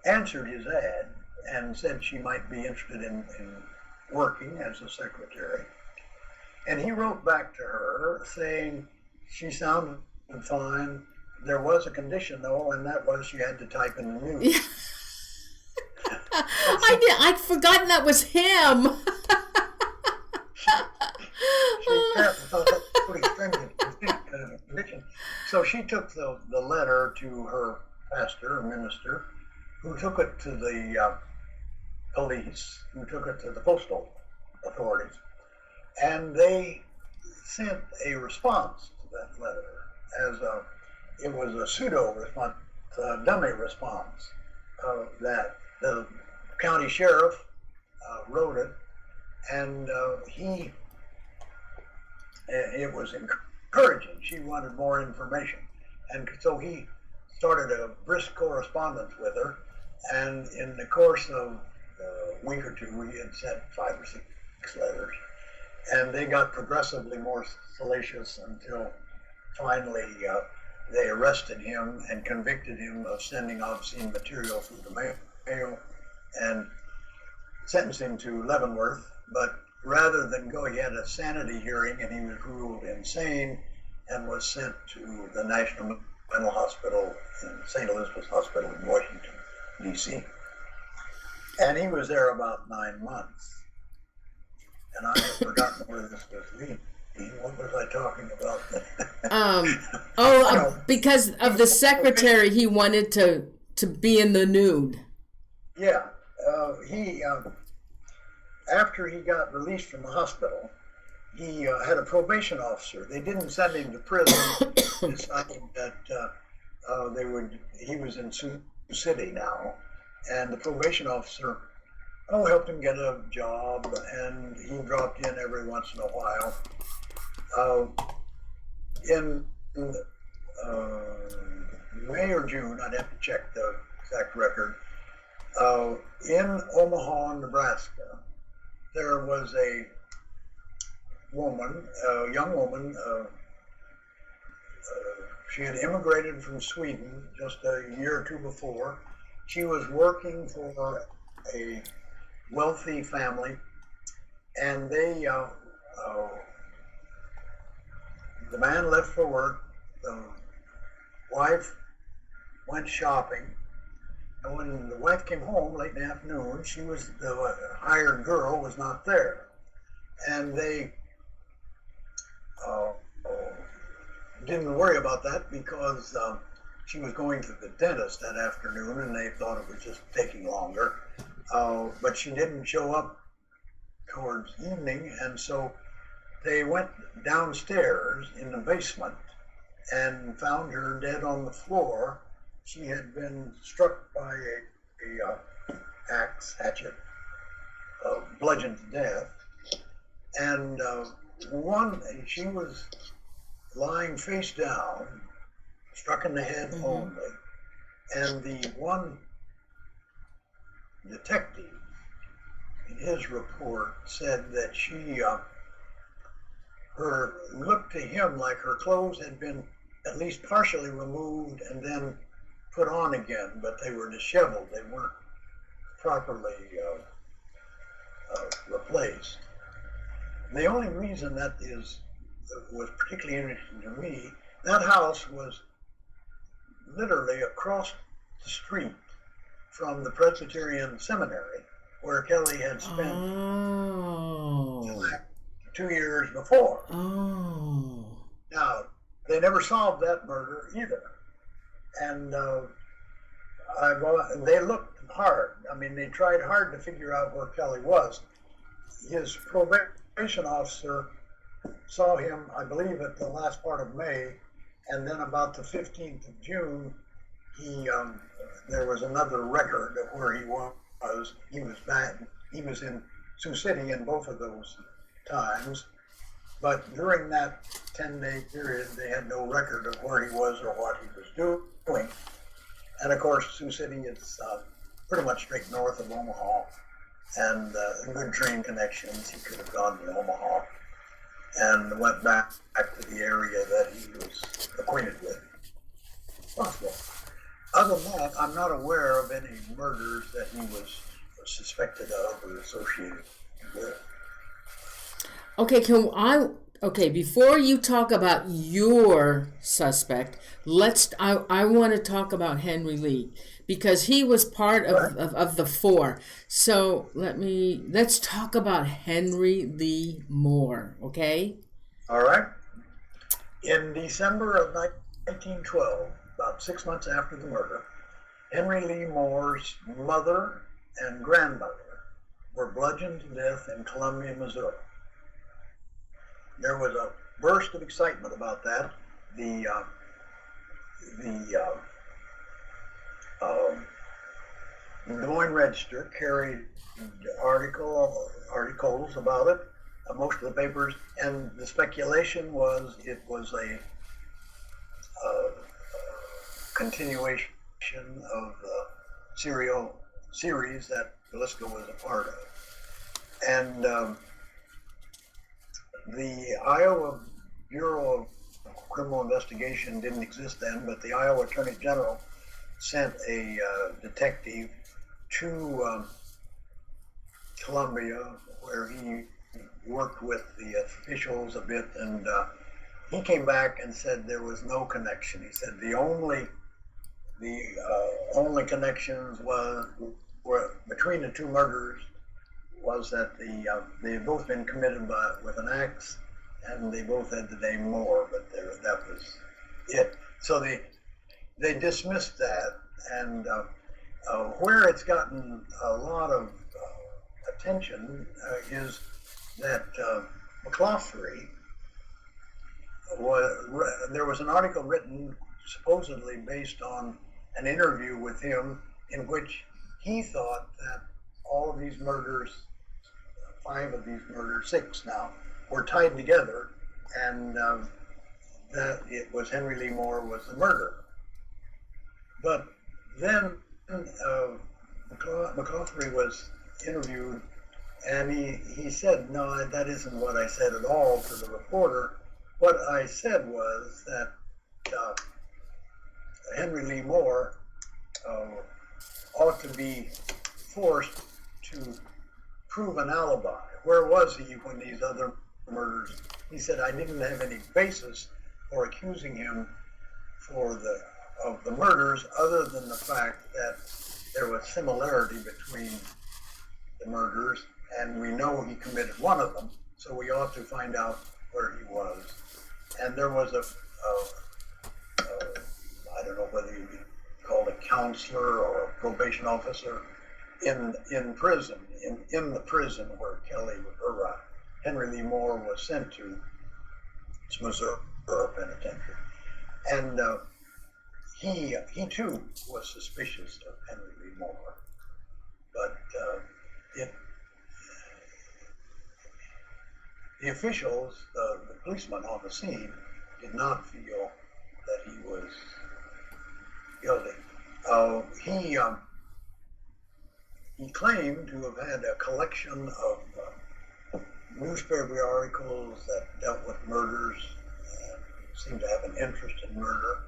answered his ad and said she might be interested in working as a secretary. And he wrote back to her saying she sounded fine. There was a condition though, and that was she had to type in the news. I'd forgotten that was him. She apparently thought that was pretty stringent condition. So she took the letter to her pastor or minister, who took it to the police, who took it to the postal authorities, and they sent a response to that letter it was a pseudo response, a dummy response that the county sheriff wrote it, and it was encouraging. She wanted more information, and so he started a brisk correspondence with her, and in the course of a week or two he had sent 5 or 6 letters, and they got progressively more salacious until finally they arrested him and convicted him of sending obscene material through the mail and sentenced him to Leavenworth. But rather than go, he had a sanity hearing and he was ruled insane and was sent to the National Mental Hospital in St. Elizabeth's Hospital in Washington, D.C. And he was there about 9 months. And I have forgotten where this was leading. What was I talking about? Because of the secretary, he wanted to be in the nude. Yeah. After he got released from the hospital, he had a probation officer. They didn't send him to prison, deciding that he was in Sioux City now, and the probation officer helped him get a job, and he dropped in every once in a while. In May or June, I'd have to check the exact record, in Omaha, Nebraska, there was a young woman, she had immigrated from Sweden just a year or two before. She was working for a wealthy family, and the man left for work, the wife went shopping, and when the wife came home late in the afternoon, the hired girl was not there. And they didn't worry about that because she was going to the dentist that afternoon and they thought it was just taking longer. But she didn't show up towards evening, and so they went downstairs in the basement and found her dead on the floor. She had been struck by a hatchet, bludgeoned to death, and she was lying face down, struck in the head only, and the one detective in his report said that she looked to him like her clothes had been at least partially removed and then put on again, but they were disheveled. They weren't properly replaced. The only reason that was particularly interesting to me, that house was literally across the street from the Presbyterian Seminary where Kelly had spent 2 years before. Oh. Now, they never solved that murder either. And they looked hard. I mean, they tried hard to figure out where Kelly was. His probation officer saw him, I believe, at the last part of May, and then about the 15th of June, there was another record of where he was. He was back. He was in Sioux City in both of those times, but during that 10-day period, they had no record of where he was or what he was doing. And of course, Sioux City is pretty much straight north of Omaha, and good train connections. He could have gone to Omaha and went back to the area that he was acquainted with. Possible. Other than that, I'm not aware of any murders that he was suspected of or associated with. Okay, before you talk about your suspect, I want to talk about Henry Lee, because he was part of the four. So let's talk about Henry Lee Moore, okay? All right. In December of 1912, about 6 months after the murder, Henry Lee Moore's mother and grandmother were bludgeoned to death in Columbia, Missouri. There was a burst of excitement about that. The Des Moines Register carried articles about it, most of the papers, and the speculation was it was a continuation of the serial series that Villisca was a part of. And the Iowa Bureau of Criminal Investigation didn't exist then, but the Iowa Attorney General sent a detective to Columbia, where he worked with the officials a bit, and he came back and said there was no connection. He said the only connections were between the two murders was that they had both been committed with an axe, and they both had the name Moore, but that was it. So they dismissed that, and where it's gotten a lot of attention is that McCloughery there was an article written supposedly based on an interview with him in which he thought that all of these murders, 5 of these murders, 6 now, were tied together, and that it was Henry Lee Moore was the murderer. But then McCloughery was interviewed, and he said, no, that isn't what I said at all to the reporter. What I said was that Henry Lee Moore ought to be forced to prove an alibi. Where was he when these other murders? He said, I didn't have any basis for accusing him of the murders other than the fact that there was similarity between the murders, and we know he committed one of them, so we ought to find out where he was. And there was I don't know whether you'd be called a counselor or a probation officer in prison, in the prison where Henry Lee Moore was sent to. It's Missouri Penitentiary. And he too was suspicious of Henry Lee Moore. But the officials, the policemen on the scene, did not feel that he was guilty. He claimed to have had a collection of newspaper articles that dealt with murders, seemed to have an interest in murder.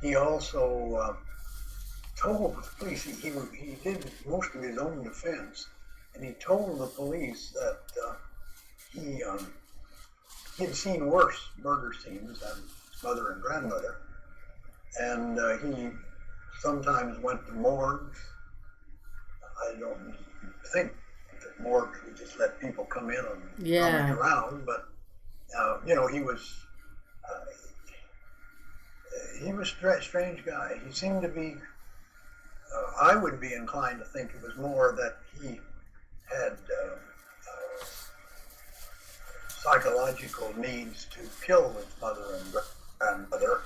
He also told the police he did most of his own defense, and he told the police that he had seen worse murder scenes than his mother and grandmother, and he sometimes went to morgues. I don't think that morgues would just let people come in and come around, but he was a strange guy. He seemed to be. I would be inclined to think it was more that he had psychological needs to kill his mother and grandmother.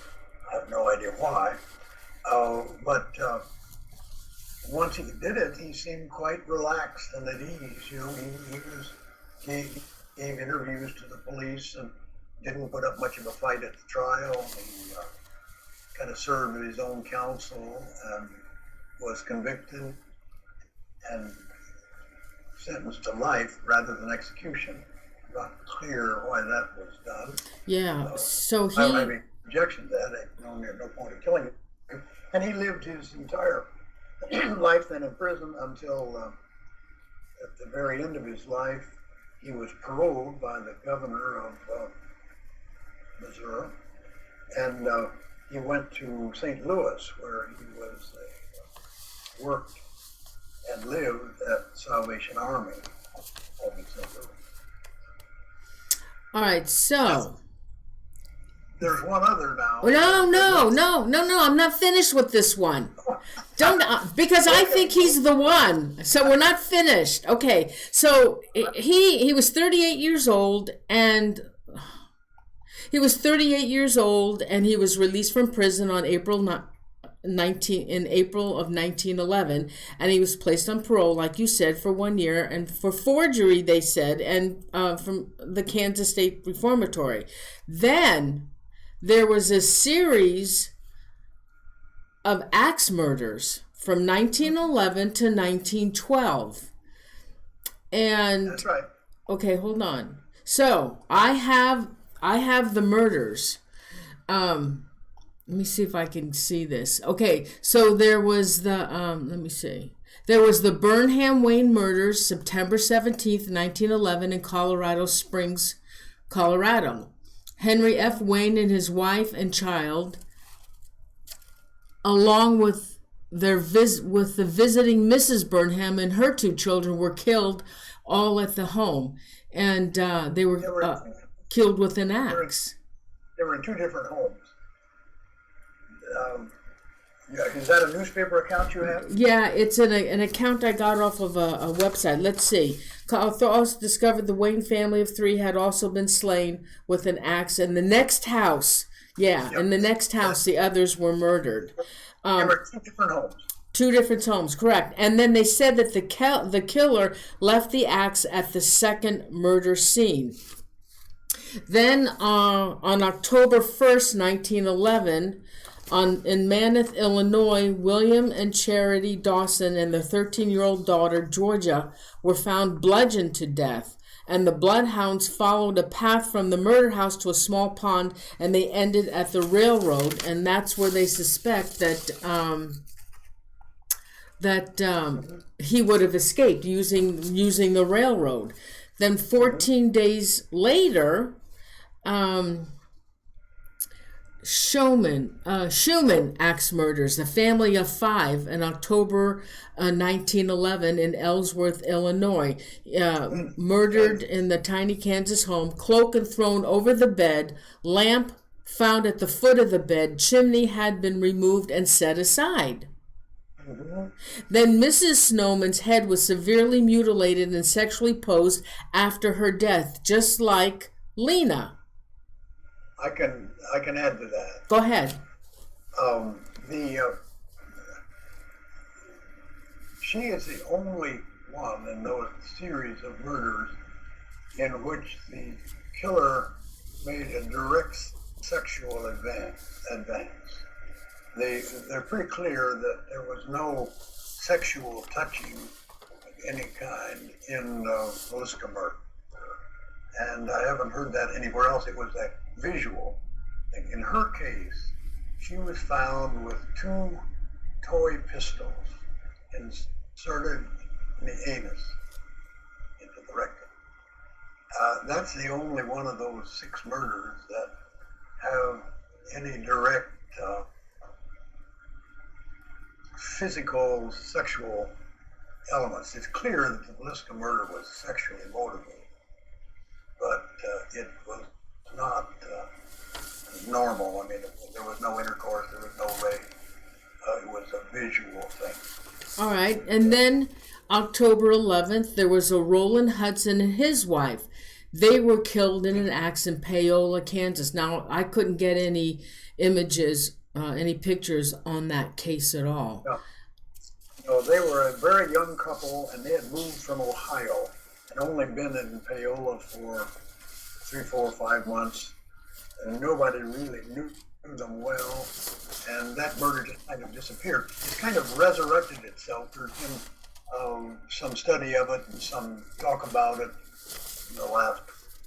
I have no idea why. But once he did it, he seemed quite relaxed and at ease. He gave interviews to the police and didn't put up much of a fight at the trial. He kind of served his own counsel and was convicted and sentenced to life rather than execution. Not clear why that was done. Yeah, so he... I don't have any objection to that. No point of killing him. And he lived his entire life then in prison until at the very end of his life, he was paroled by the governor of Missouri, and he went to St. Louis, where he was worked and lived at Salvation Army home in St. Louis. All right, so there's one other now. No, I'm not finished with this one. Don't, because I think he's the one. So we're not finished. Okay, so he was 38 years old, and he was released from prison on April of 1911, and he was placed on parole, like you said, for 1 year, and for forgery, they said, and from the Kansas State Reformatory. Then there was a series of axe murders from 1911 to 1912. And that's right. Okay, hold on. So I have the murders. Let me see if I can see this. Okay, so there was the, let me see. There was the Burnham Wayne murders, September 17th, 1911 in Colorado Springs, Colorado. Henry F. Wayne and his wife and child, along with the visiting Mrs. Burnham and her 2 children, were killed all at the home. And they were killed with an axe. They were in 2 different homes. Is that a newspaper account you have? Yeah, it's an account I got off of a website. Let's see. Also discovered the Wayne family of 3 had also been slain with an axe. In the next house, in the next house, the others were murdered. There were 2 different homes. 2 different homes, correct. And then they said that the killer left the axe at the second murder scene. Then on October 1st, 1911, in Mammoth, Illinois, William and Charity Dawson and their 13-year-old daughter, Georgia, were found bludgeoned to death. And the bloodhounds followed a path from the murder house to a small pond, and they ended at the railroad. And that's where they suspect that he would have escaped using the railroad. Then 14 days later, Schumann axe murders, a family of 5 in October 1911 in Ellsworth, Illinois. Murdered in the tiny Kansas home, cloak and thrown over the bed, lamp found at the foot of the bed, chimney had been removed and set aside. Then Mrs. Snowman's head was severely mutilated and sexually posed after her death, just like Lena. I can add to that. Go ahead. She is the only one in those series of murders in which the killer made a direct sexual advance. They're pretty clear that there was no sexual touching of any kind in Villisca murder. And I haven't heard that anywhere else. It was that visual. In her case, she was found with 2 toy pistols inserted in the anus. That's the only one of those 6 murders that have any direct physical, sexual elements. It's clear that the Villisca murder was sexually motivated, but it was not normal. I mean, there was no intercourse, there was no rape. It was a visual thing. All right. And then October 11th, there was a Roland Hudson and his wife. They were killed in an axe in Paola, Kansas. Now, I couldn't get any images, any pictures on that case at all. No. No, they were a very young couple, and they had moved from Ohio and only been in Paola for 3, 4, 5 months, and nobody really knew them well, and that murder just kind of disappeared. It kind of resurrected itself. There's been some study of it and some talk about it in the last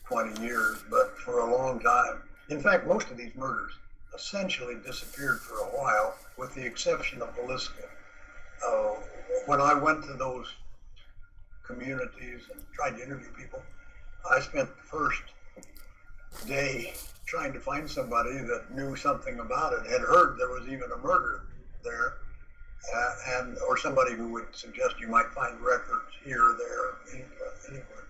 20 years, but for a long time. In fact, most of these murders essentially disappeared for a while, with the exception of Villisca. When I went to those communities and tried to interview people, I spent the first day trying to find somebody that knew something about it, had heard there was even a murder there, and or somebody who would suggest you might find records here or there, anywhere.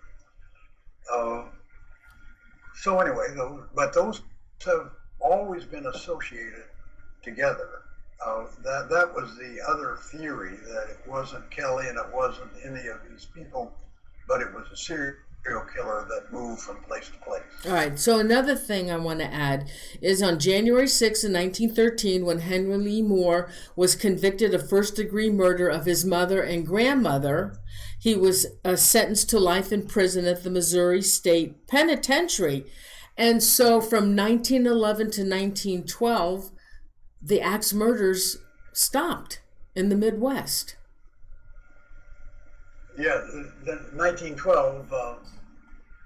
So anyway, those have always been associated together. That was the other theory, that it wasn't Kelly and it wasn't any of these people, but it was a serial killer that moved from place to place. All right, so another thing I want to add is on January 6th, 1913, when Henry Lee Moore was convicted of first-degree murder of his mother and grandmother, he was sentenced to life in prison at the Missouri State Penitentiary. And so from 1911 to 1912, the axe murders stopped in the Midwest. Yeah, the 1912.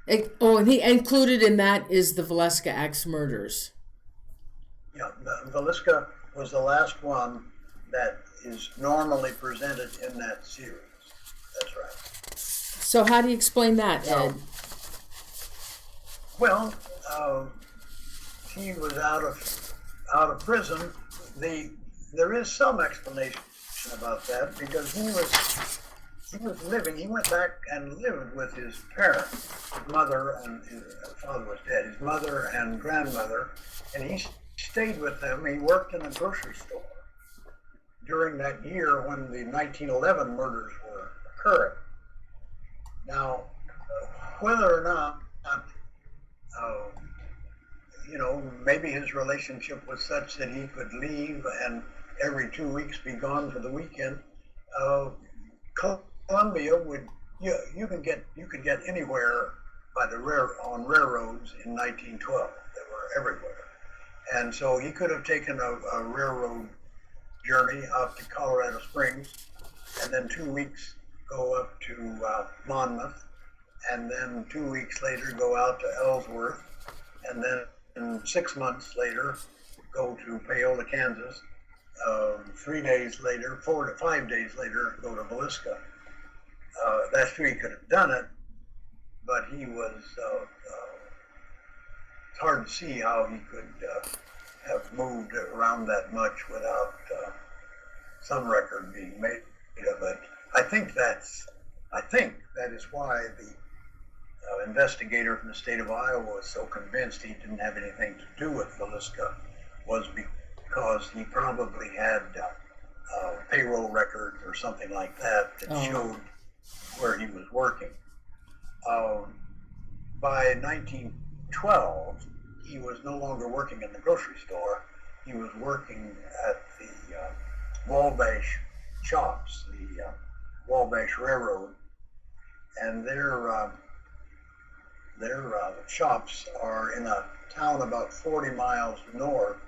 And he included in that is the Villisca axe murders. Yeah, the Villisca was the last one that is normally presented in that series. That's right. So how do you explain that, Ed? Well, he was out of prison. There is some explanation about that, because he was living. He went back and lived with his parents, his mother, and his father was dead. His mother and grandmother, and he stayed with them. He worked in a grocery store during that year when the 1911 murders were occurring. Now, whether or not, maybe his relationship was such that he could leave and every 2 weeks be gone for the weekend. Columbia you could get anywhere on railroads in 1912. They were everywhere, and so he could have taken a railroad journey out to Colorado Springs, and then 2 weeks go up to Monmouth, and then 2 weeks later go out to Ellsworth, and then 6 months later go to Paola, Kansas. 3 days later, 4 to 5 days later, go to Villisca. That's true, he could have done it, but he was, it's hard to see how he could have moved around that much without some record being made of it. I think that is why the investigator from the state of Iowa was so convinced he didn't have anything to do with Villisca, was because he probably had payroll records or something like that showed where he was working. By 1912, he was no longer working in the grocery store. He was working at the Wabash shops, the Wabash Railroad, and their shops are in a town about 40 miles north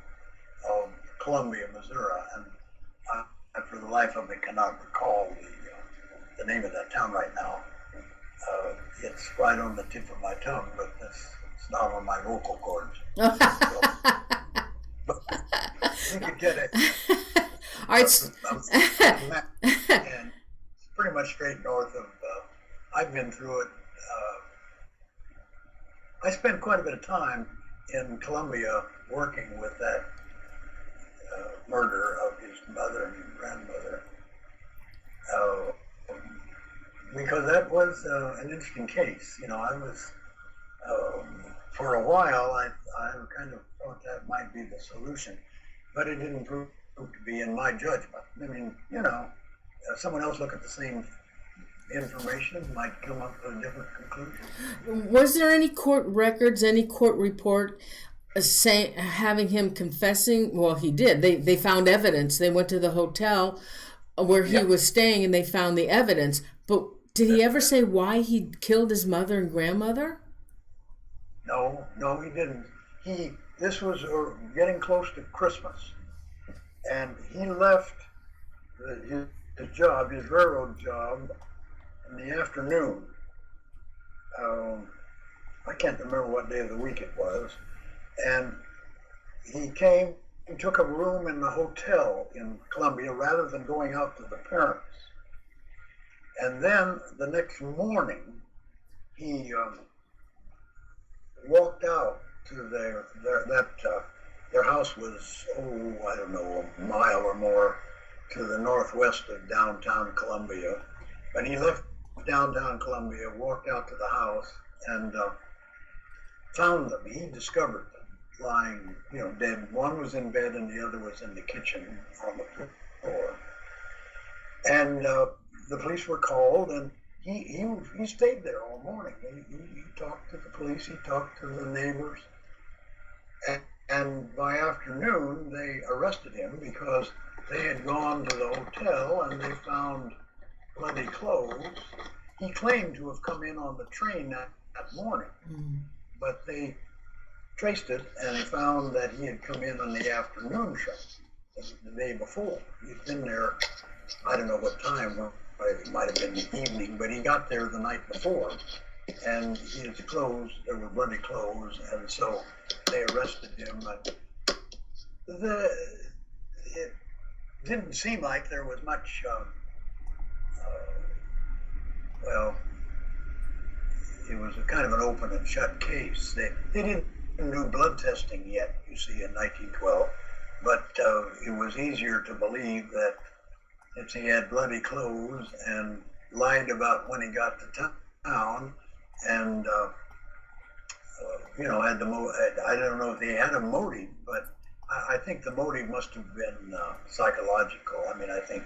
of Columbia, Missouri, and I, for the life of me, cannot recall the name of that town right now. It's right on the tip of my tongue, but it's not on my vocal cords. So, but you could get it. All right. And it's pretty much straight north of. I've been through it bit of time in Colombia working with that murder of his mother and grandmother, because that was an interesting case. You know, I was, for a while, I kind of thought that might be the solution, but it didn't prove to be in my judgment. I mean, you know, someone else look at the same information might come up with a different conclusion. Was there any court records, any court report having him confessing? Well, he did. They found evidence. They went to the hotel where he was staying and they found the evidence. But did he ever say why he killed his mother and grandmother? No, he didn't. This was getting close to Christmas, and he left his job, his railroad job, in the afternoon. I can't remember what day of the week it was, and he came and took a room in the hotel in Columbia rather than going out to the parents. And then the next morning, he walked out to their house was, I don't know, a mile or more to the northwest of downtown Columbia. And he left downtown Columbia, walked out to the house, and found them. He discovered them lying, dead. One was in bed and the other was in the kitchen on the floor. And the police were called, and he stayed there all morning. He talked to the police, he talked to the neighbors, and by afternoon they arrested him because they had gone to the hotel and they found bloody clothes. He claimed to have come in on the train that morning, but they traced it and found that he had come in on the afternoon show the day before. He'd been there, I don't know what time, it might have been the evening, but he got there the night before, and his clothes, there were bloody clothes, and so they arrested him. It didn't seem like there was much, it was a kind of an open and shut case. They didn't do blood testing yet, you see, in 1912, but it was easier to believe that if he had bloody clothes and lied about when he got to town, and had I don't know if he had a motive, but I think the motive must have been psychological. I mean, I think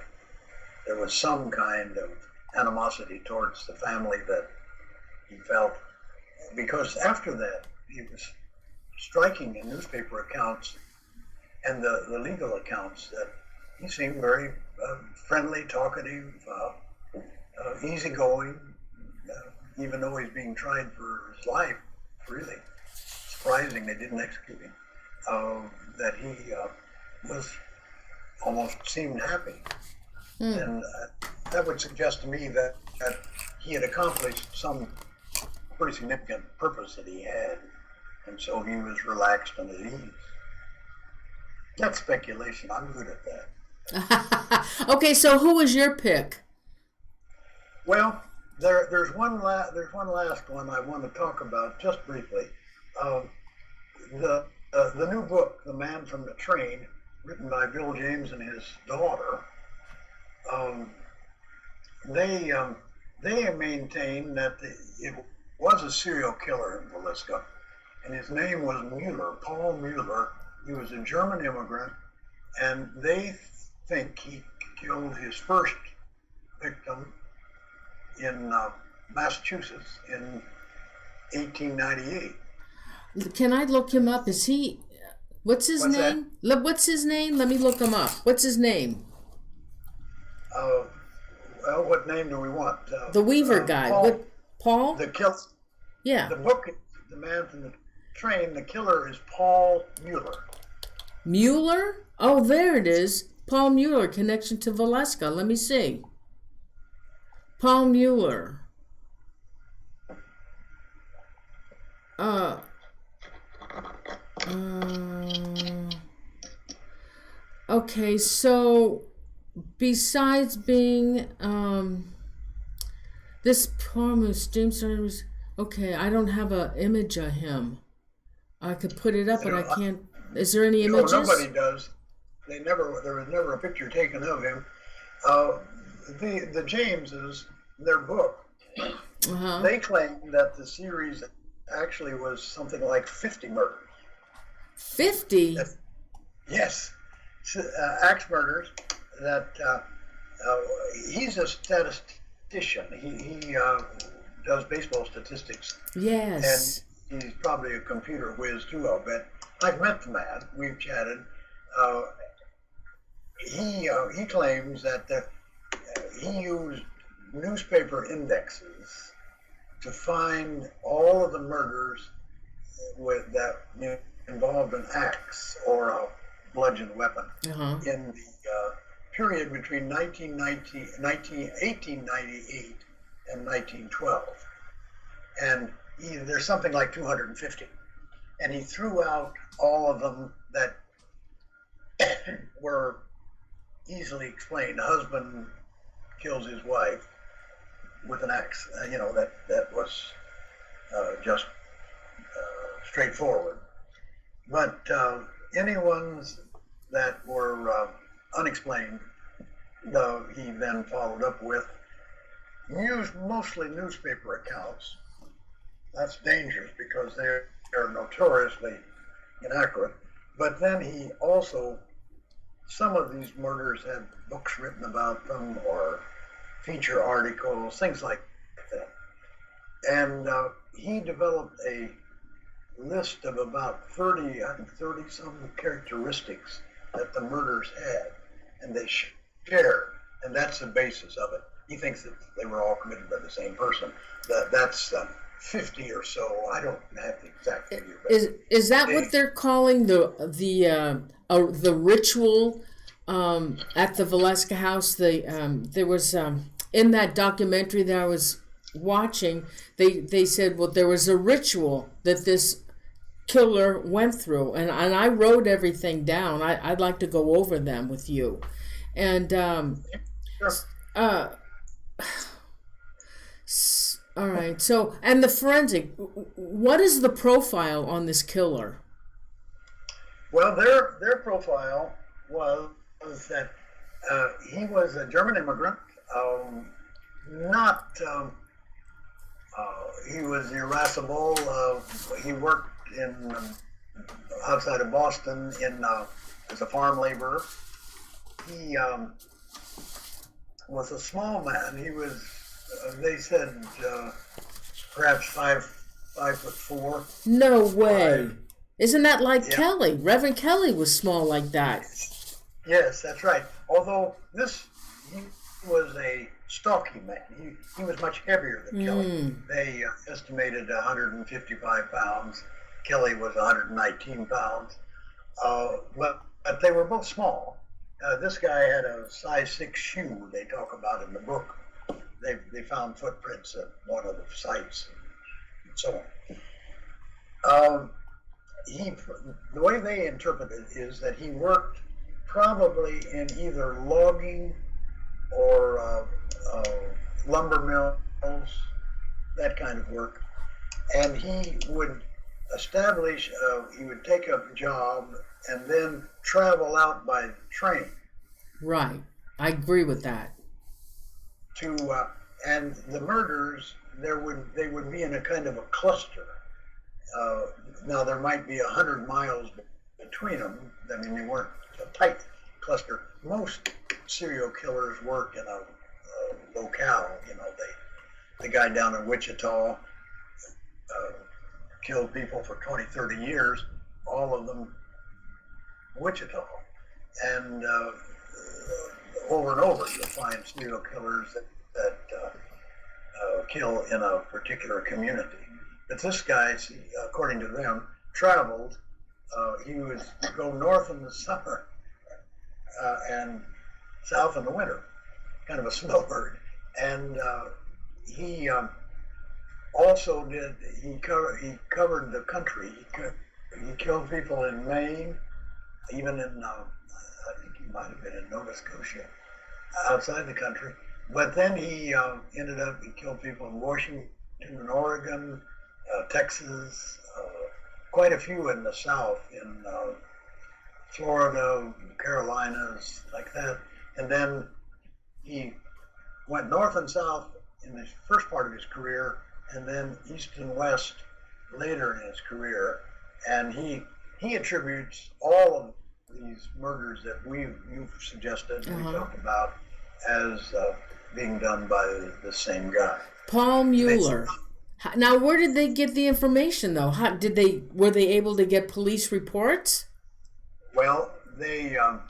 there was some kind of animosity towards the family that he felt, because after that he was striking in newspaper accounts and the legal accounts that he seemed very friendly, talkative, easygoing, even though he's being tried for his life. Really surprising they didn't execute him. That he was almost seemed happy, and that would suggest to me that he had accomplished some pretty significant purpose that he had, and so he was relaxed and at ease. That's speculation. I'm good at that. Okay, so who was your pick? Well, there's one last one I want to talk about just briefly. The new book, The Man from the Train, written by Bill James and his daughter. They maintain that it was a serial killer in Villisca, and his name was Mueller, Paul Mueller. He was a German immigrant, and they think he killed his first victim in Massachusetts in 1898. Can I look him up? Is he? What's his name? What's his name? Let me look him up. What's his name? Well, what name do we want? The Weaver guy. Paul? The kill. Yeah. The book, The Man from the Train. The killer is Paul Mueller. Mueller? Oh, there it is. Paul Mueller, connection to Villisca. Let me see. Paul Mueller. Okay, so besides being this poor James, okay, I don't have an image of him. I could put it up, but I There- can't. Is there any No, images? nobody does. There was never a picture taken of him. Uh, the Jameses, their book, Uh-huh. they claim that the series actually was something like 50 murders. 50? Yes, axe murders. That he's a statistician. He does baseball statistics, Yes. and he's probably a computer whiz too. I'll bet. I've met the man. We've chatted. Uh, he claims that he used newspaper indexes to find all of the murders that involved an axe or a bludgeoned weapon Uh-huh. in the period between 1898 and 1912. And there's something like 250. And he threw out all of them that were easily explained. A husband kills his wife with an axe. That was just straightforward. But any ones that were unexplained, he then followed up with, used mostly newspaper accounts. That's dangerous because they're notoriously inaccurate. But then he also, some of these murders had books written about them or feature articles, things like that. And he developed a list of about 30 some characteristics that the murders had, and they shared, and that's the basis of it. He thinks that they were all committed by the same person. That's 50 or so. I don't have the exact figure. Is that what they're calling the ritual at the Villisca house? There was in that documentary that I was watching, they said, well, there was a ritual that this killer went through, and I wrote everything down. I'd like to go over them with you. And Sure. All right. So, and the forensic, what is the profile on this killer? Well, their profile was that he was a German immigrant. He was irascible. He worked in outside of Boston as a farm laborer. He was a small man. He was, they said, perhaps 5'4". No way. Five. Isn't that like Yeah. Kelly? Reverend Kelly was small like that. Yes, that's right. Although he was a stocky man. He was much heavier than Kelly. They estimated 155 pounds. Kelly was 119 pounds. But they were both small. This guy had a size 6 shoe they talk about in the book. They found footprints at one of the sites and so on. The way they interpret it is that he worked probably in either logging or lumber mills, that kind of work. And he would he would take a job and then travel out by train. Right. I agree with that. And the murders, they would be in a kind of a cluster. Now there might be 100 miles between them. I mean, they weren't a tight cluster. Most serial killers work in a locale. The guy down in Wichita killed people for 20, 30 years, all of them Wichita. And over and over, you'll find serial killers that kill in a particular community. But this guy, according to them, traveled. He would go north in the summer and south in the winter, kind of a snowbird. And he also he covered the country. He killed people in Maine, even in, I think he might have been in Nova Scotia, outside the country. But then he he killed people in Washington and Oregon, Texas, quite a few in the South, in Florida, Carolinas, like that. And then he went north and south in the first part of his career, and then east and west later in his career. And he attributes all of these murders that you've suggested, we talked about, as being done by the same guy. Paul Mueller. Now, where did they get the information, though? Were they able to get police reports? Well, the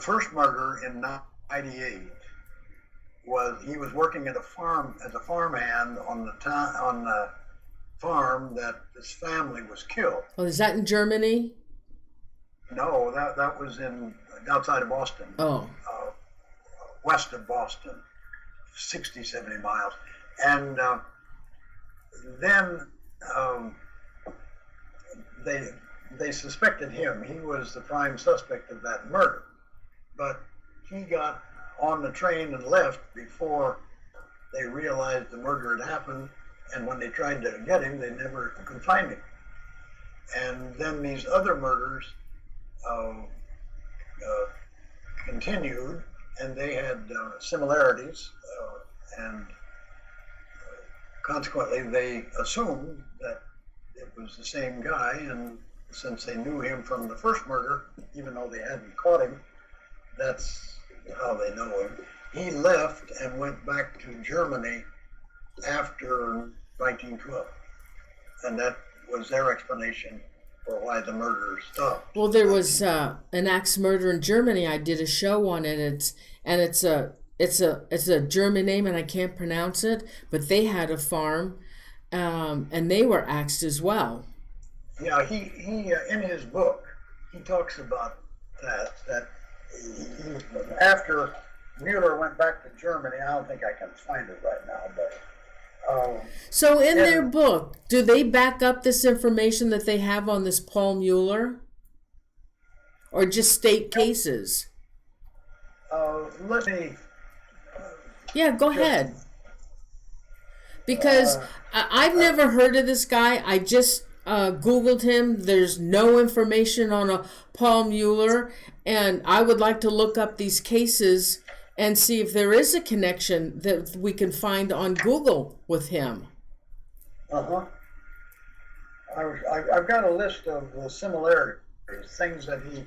first murder in '98 he was working at a farm as a farmhand on the farm that this family was killed. Oh, is that in Germany? No, that was outside of Boston. Oh. West of Boston, 60, 70 miles. And then they suspected him. He was the prime suspect of that murder. But he got on the train and left before they realized the murder had happened. And when they tried to get him, they never could find him. And then these other murders continued, and they had similarities, and consequently they assumed that it was the same guy, and since they knew him from the first murder, even though they hadn't caught him, that's how they know him. He left and went back to Germany after 1912, and that was their explanation for why the murder stopped. Well, there was an axe murder in Germany. I did a show on it. It's a German name, and I can't pronounce it. But they had a farm, and they were axed as well. Yeah, he in his book he talks about that after Mueller went back to Germany. I don't think I can find it right now, but. So in their book, do they back up this information that they have on this Paul Mueller? Or just state cases? Let me... Yeah, go ahead. Because I've never heard of this guy. I just Googled him. There's no information on a Paul Mueller. And I would like to look up these cases and see if there is a connection that we can find on Google with him. Uh-huh. I've got a list of the similarities, things that he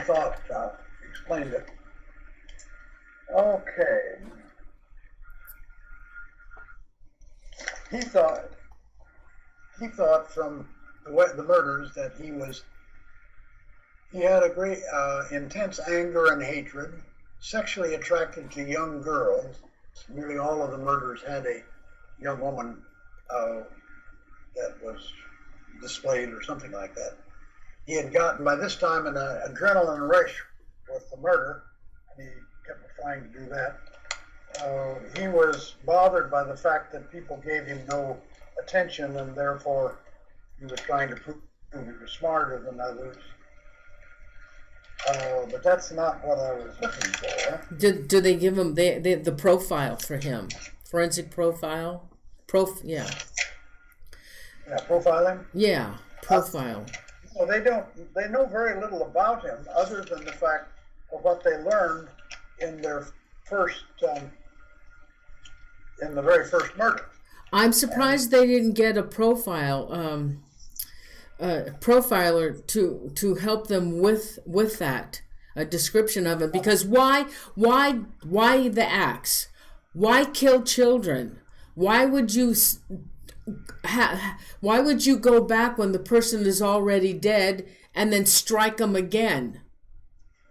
thought explained it. Okay. He thought from the murders that he had a great intense anger and hatred, sexually attracted to young girls. Nearly all of the murders had a young woman that was displayed or something like that. He had gotten, by this time, an adrenaline rush with the murder, and he kept trying to do that. He was bothered by the fact that people gave him no attention, and therefore he was trying to prove he was smarter than others. But that's not what I was looking for. Do they give him the profile for him? Forensic profile? Yeah. Yeah, profiling? Yeah, profile. Well, they know very little about him other than the fact of what they learned in their first, in the very first murder. I'm surprised they didn't get a profiler to help them with that, a description of it. Because why the axe? Why kill children? Why would you go back when the person is already dead and then strike them again?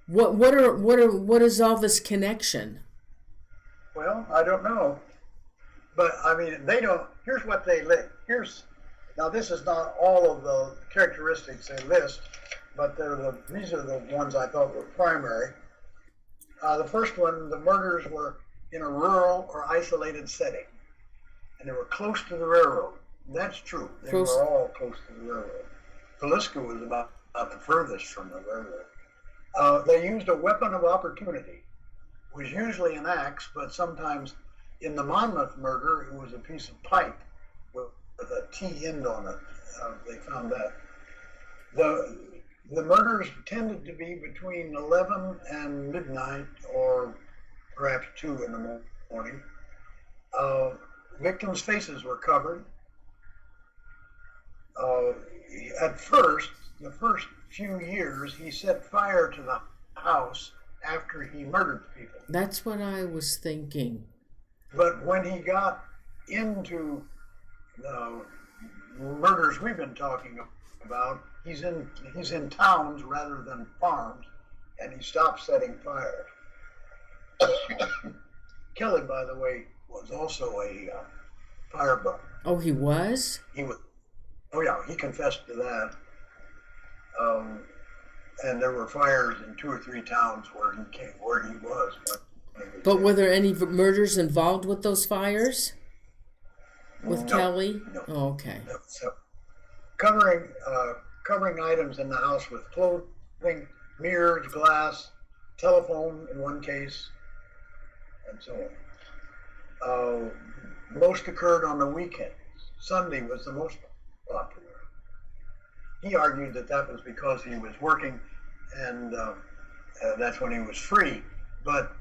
What is all this connection? Well, I don't know, but I mean they don't. Here's what they list. Now, this is not all of the characteristics they list, but these are the ones I thought were primary. The first one, the murders were in a rural or isolated setting, and they were close to the railroad. And that's true. They were all close to the railroad. Villisca was about the furthest from the railroad. They used a weapon of opportunity. It was usually an axe, but sometimes in the Monmouth murder, it was a piece of pipe with a T end on it. They found that. The murders tended to be between 11 and midnight, or perhaps 2 in the morning. Victims' faces were covered. At first, the first few years, he set fire to the house after he murdered people. That's what I was thinking. But when he got into the murders we've been talking about, he's in towns rather than farms, and he stopped setting fires. Kelly, by the way, was also a firebrand. Oh, he was? He was. Oh yeah, he confessed to that. And there were fires in 2 or 3 towns where he was. But were there any murders involved with those fires? With Kelly? No. Oh, okay. No. So, covering items in the house with clothing, mirrors, glass, telephone in one case, and so on. Most occurred on the weekends. Sunday was the most popular. He argued that was because he was working, and that's when he was free. But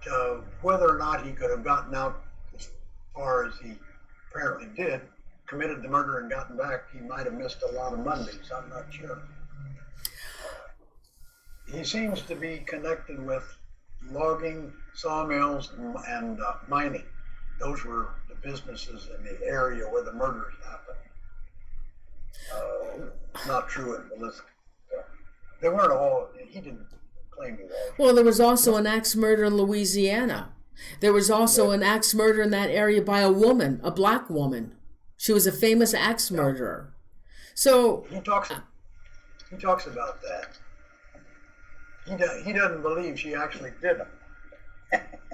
whether or not he could have gotten out as far as he apparently did, committed the murder and gotten back, he might have missed a lot of Mondays. I'm not sure. He seems to be connected with logging, sawmills, and mining. Those were the businesses in the area where the murders happened. Not true in Villisca. They weren't all, he didn't claim to all. Well, there was also an axe murder in Louisiana. There was also an axe murder in that area by a woman, a black woman. She was a famous axe murderer. So he talks about that. He doesn't believe she actually did them.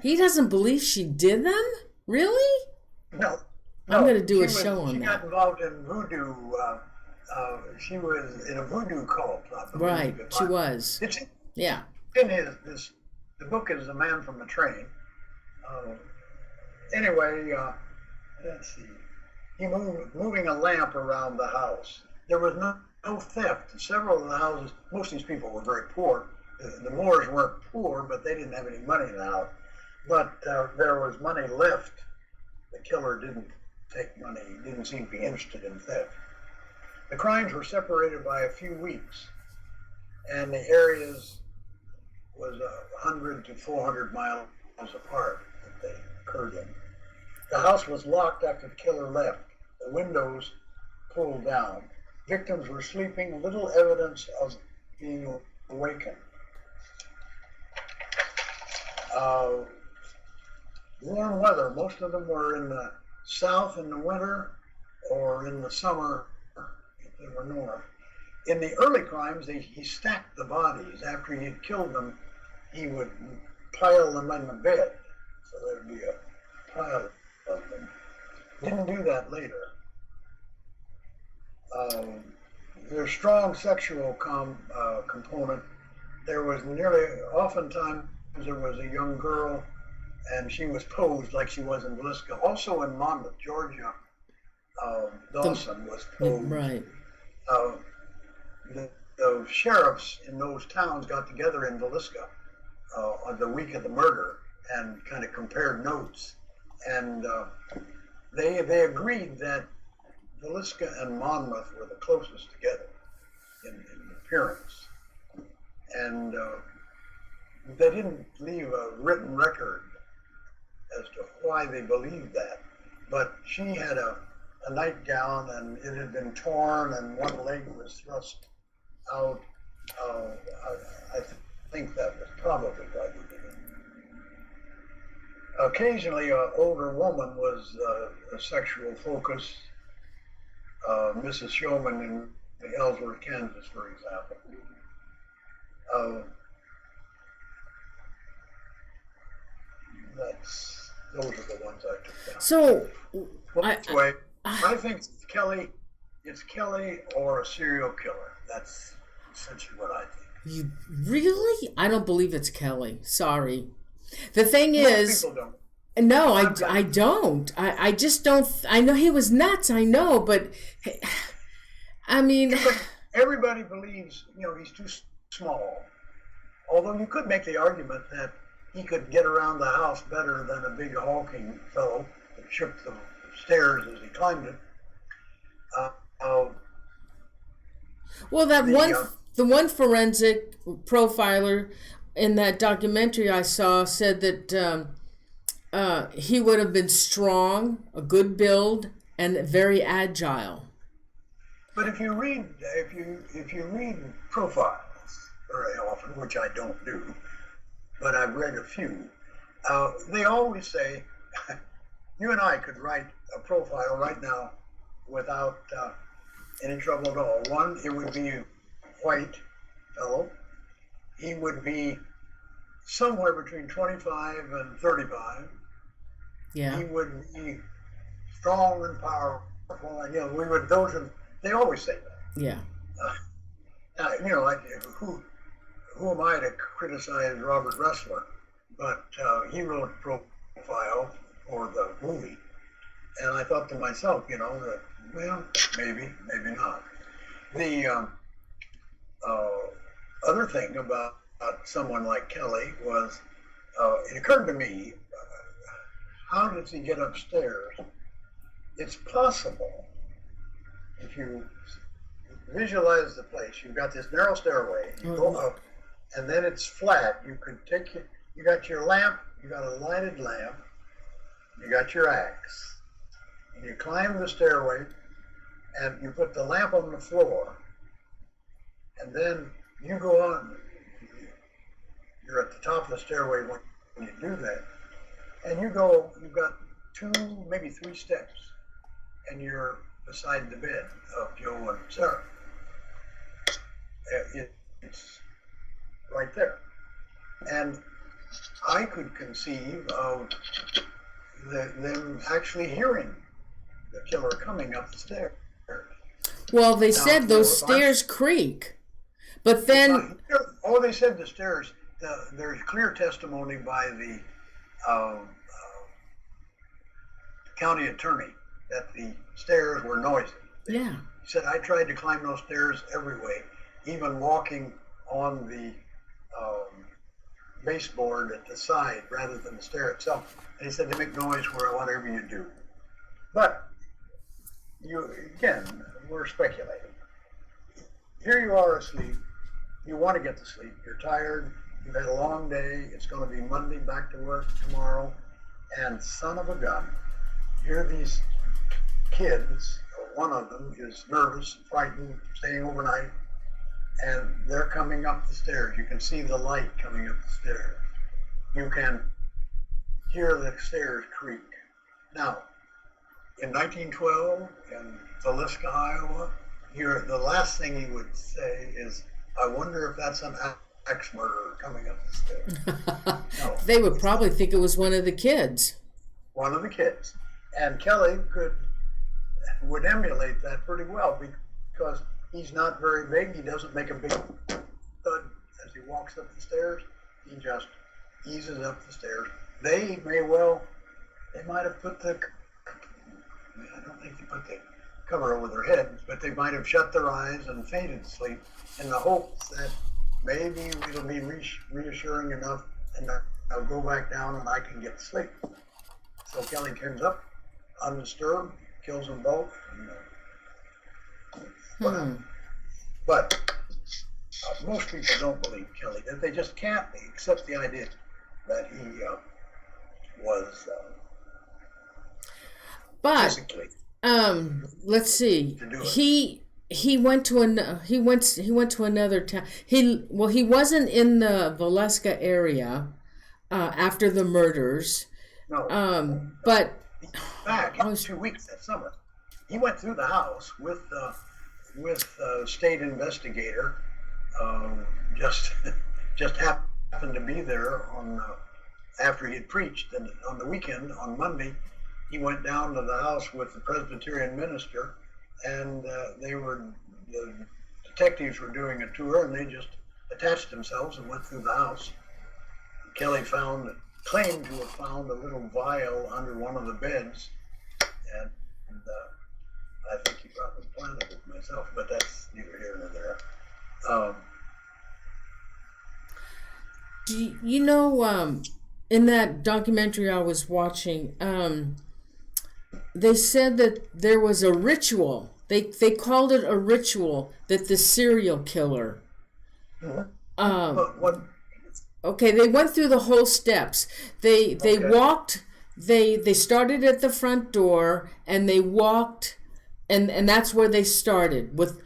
He doesn't believe she did them? Really? No. I'm going to do a show on that. She got involved in voodoo. She was in a voodoo cult. Right, she was. Yeah. In the book is The Man from the Train. Anyway, let's see. He moving a lamp around the house. There was no theft. Several of the houses, most of these people were very poor. The Moors weren't poor, but they didn't have any money in the house. But there was money left. The killer didn't take money. He didn't seem to be interested in theft. The crimes were separated by a few weeks, and the areas was 100 to 400 miles apart that they occurred in. The house was locked after the killer left. The windows pulled down. Victims were sleeping, little evidence of being awakened. Warm weather. Most of them were in the south in the winter or in the summer if they were north. In the early crimes, he stacked the bodies. After he had killed them, he would pile them in the bed. So there would be a pile of them. Didn't do that later. There's strong sexual component. There was oftentimes there was a young girl, and she was posed like she was in Villisca. Also in Monmouth, Georgia, Dawson was posed. Right. The sheriffs in those towns got together in Villisca on the week of the murder and kind of compared notes. And they agreed that Villisca and Monmouth were the closest together in appearance. And they didn't leave a written record as to why they believed that. But she had a nightgown, and it had been torn, and one leg was thrust out. I think that was probably why they did it. Occasionally, an older woman was a sexual focus. Mrs. Showman in Ellsworth, Kansas, for example. Those are the ones I took down. So, anyway, I think it's Kelly or a serial killer. That's essentially what I think. You really? I don't believe it's Kelly. Sorry. The thing Most is, people don't. No, I don't. I just don't. I know he was nuts. I know, but I mean, everybody believes, he's too small. Although you could make the argument that he could get around the house better than a big hulking fellow that shook the stairs as he climbed it. Well, the one forensic profiler in that documentary I saw said that he would have been strong, a good build, and very agile. But if you read profiles very often, which I don't do, but I've read a few, they always say, you and I could write a profile right now without any trouble at all. One, it would be a white fellow. He would be somewhere between 25 and 35. Yeah. He would be strong and powerful. And, they always say that. Yeah. Like who am I to criticize Robert Ressler? But he wrote a profile for the movie. And I thought to myself, that, well, maybe not. The other thing about someone like Kelly was, it occurred to me, how does he get upstairs? It's possible, if you visualize the place, you've got this narrow stairway, you go up, and then it's flat. You got your lamp, you got a lighted lamp, you got your axe. You climb the stairway, and you put the lamp on the floor, and then you go on. You're at the top of the stairway when you do that, and you've got 2, maybe 3 steps, and you're beside the bed of Joe and Sara. It's right there. And I could conceive of them actually hearing the killer coming up the stairs. Well, they said those stairs creak, but then... they said the stairs, there's clear testimony by the county attorney that the stairs were noisy. Yeah. He said, I tried to climb those stairs every way, even walking on the baseboard at the side rather than the stair itself. And he said, they make noise whatever you do. But, we're speculating. Here you are asleep. You want to get to sleep. You're tired. You've had a long day. It's going to be Monday, back to work tomorrow. And son of a gun, here these kids, one of them is nervous, frightened, staying overnight, and they're coming up the stairs. You can see the light coming up the stairs. You can hear the stairs creak. Now, in 1912, in Villisca, Iowa, the last thing he would say is, I wonder if that's an axe murderer coming up the stairs. No. They would probably think it was one of the kids. One of the kids. And Kelly would emulate that pretty well because he's not very big. He doesn't make a big thud as he walks up the stairs. He just eases up the stairs. They might have put I don't think they put the cover over their heads, but they might have shut their eyes and fainted to sleep in the hopes that maybe it'll be reassuring enough and I'll go back down and I can get to sleep. So Kelly comes up, undisturbed, kills them both. But most people don't believe Kelly. They just can't accept the idea that he was physically. Let's see. He went to another town. He wasn't in the Villisca area after the murders. No. But back 2 weeks that summer, he went through the house with a state investigator. Just happened to be there after he had preached, and on the weekend, on Monday, he went down to the house with the Presbyterian minister, and the detectives were doing a tour, and they just attached themselves and went through the house. Kelly found claimed to have found a little vial under one of the beds, and I think he probably planted it myself, but that's neither here nor there. You know, in that documentary I was watching, they said that there was a ritual. They called it a ritual that the serial killer. Okay, they went through the whole steps. They walked. They started at the front door and they walked, and that's where they started with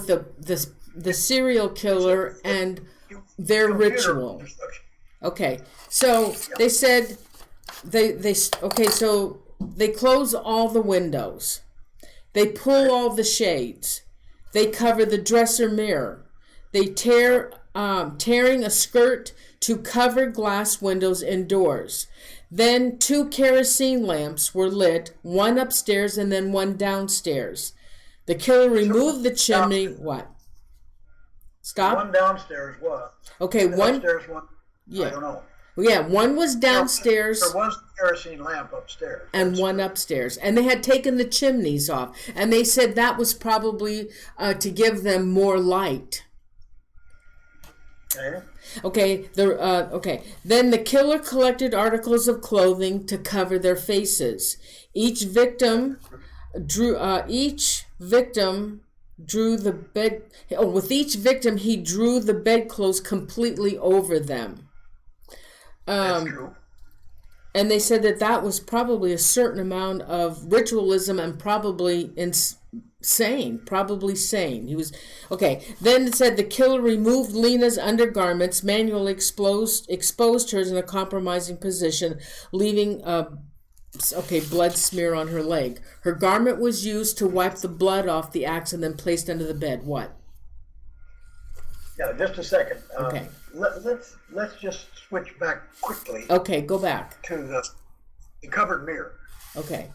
the serial killer and their ritual. Okay, so they said so they close all the windows. They pull all the shades. They cover the dresser mirror. They tearing a skirt to cover glass windows and doors. Then 2 kerosene lamps were lit, one upstairs and then one downstairs. The killer removed the chimney. What? Stop. One downstairs was. Okay, one. Upstairs one. Yeah. I don't know. Yeah, one was downstairs. There was a kerosene lamp upstairs. And one upstairs. And they had taken the chimneys off. And they said that was probably to give them more light. Okay. Okay. Then the killer collected articles of clothing to cover their faces. Each victim drew the bed. With each victim, he drew the bedclothes completely over them. That's true. And they said that was probably a certain amount of ritualism and probably sane. He was okay. Then it said the killer removed Lena's undergarments, manually exposed her in a compromising position, leaving blood smear on her leg. Her garment was used to wipe the blood off the axe and then placed under the bed. What? Yeah, just a second. Okay. Let's just switch back quickly. Okay, go back to the covered mirror. Okay.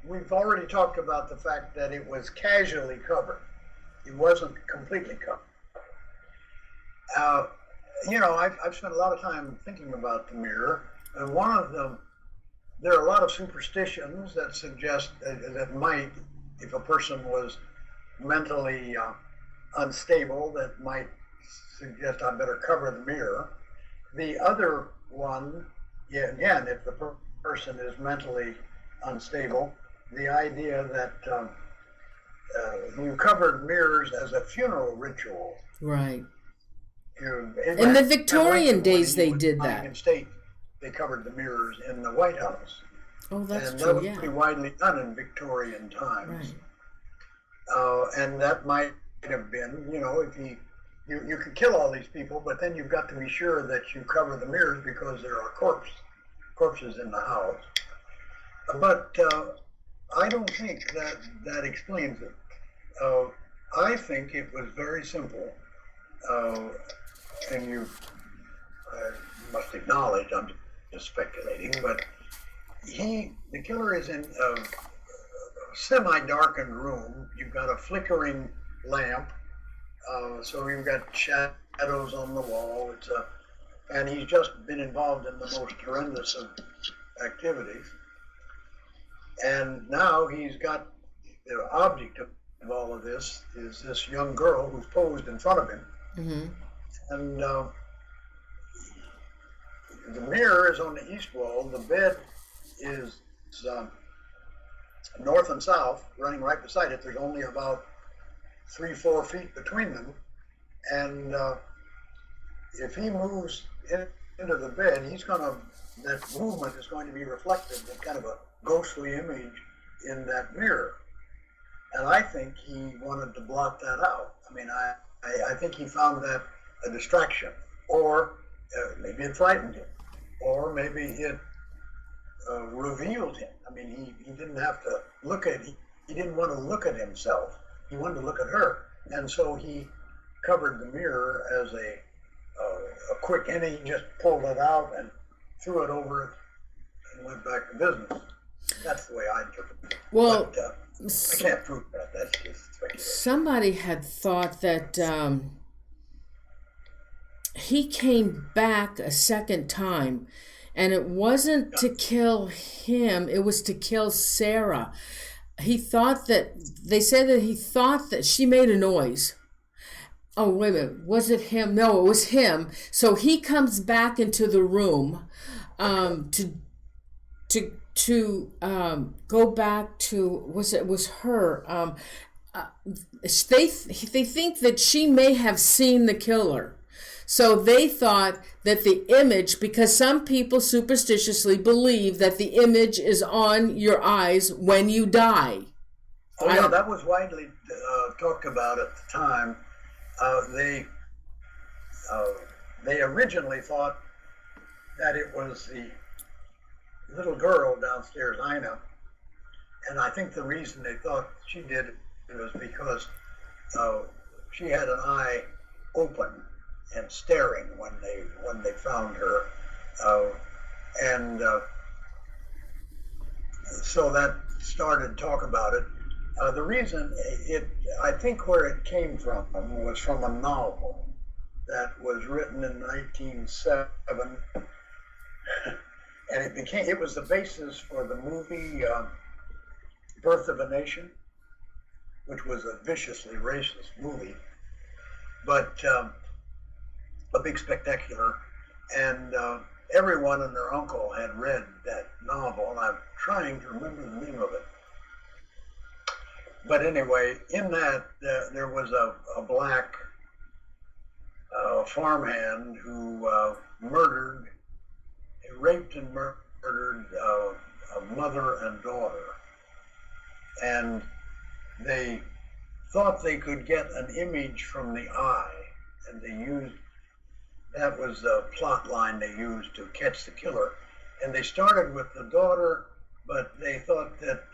We've already talked about the fact that it was casually covered. It wasn't completely covered. I've spent a lot of time thinking about the mirror, and one of them, there are a lot of superstitions that suggest that might, if a person was mentally unstable, that might suggest I better cover the mirror. The other one, again, if the person is mentally unstable, the idea that you covered mirrors as a funeral ritual. Right. In the Victorian days, they did that. In state, they covered the mirrors in the White House. Oh, that's and true. And that was pretty widely done in Victorian times. Right. And that might have been, if you could kill all these people, but then you've got to be sure that you cover the mirrors because there are corpses in the house. But I don't think that explains it. I think it was very simple, and you must acknowledge I'm just speculating, but the killer is in a semi-darkened room. You've got a flickering lamp, so you've got shadows on the wall. And he's just been involved in the most horrendous of activities. And now he's got the object of all of this is this young girl who's posed in front of him. Mm-hmm. And the mirror is on the east wall. The bed is north and south, running right beside it. There's only about 3-4 feet between them. And if he moves into the bed, that movement is going to be reflected in kind of a ghostly image in that mirror. And I think he wanted to blot that out. I mean, I think he found that a distraction, or maybe it frightened him, or maybe it revealed him. I mean, he didn't have to he didn't want to look at himself. He wanted to look at her. And so he covered the mirror as a quick, and he just pulled it out and threw it over it and went back to business. That's the way I interpret it. Well, but, I can't prove that. That's just speculation. Somebody had thought that he came back a second time, and it wasn't to kill him, it was to kill Sara. He thought that, they said that he thought that she made a noise. Oh, wait a minute, was it him? No, it was him. So he comes back into the room to go back to, was her. They think that she may have seen the killer. So they thought that the image, because some people superstitiously believe that the image is on your eyes when you die. Oh, yeah, that was widely talked about at the time. They originally thought that it was the little girl downstairs, Ina, and I think the reason they thought she did it was because she had an eye open and staring when they found her, and so that started talk about it. The reason I think where it came from was from a novel that was written in 1907, and it was the basis for the movie Birth of a Nation, which was a viciously racist movie, but a big spectacular, and everyone and their uncle had read that novel, and I'm trying to remember the name of it. But anyway, in that, there was a black farmhand who raped and murdered a mother and daughter. And they thought they could get an image from the eye, and that was the plot line they used to catch the killer. And they started with the daughter, but they thought that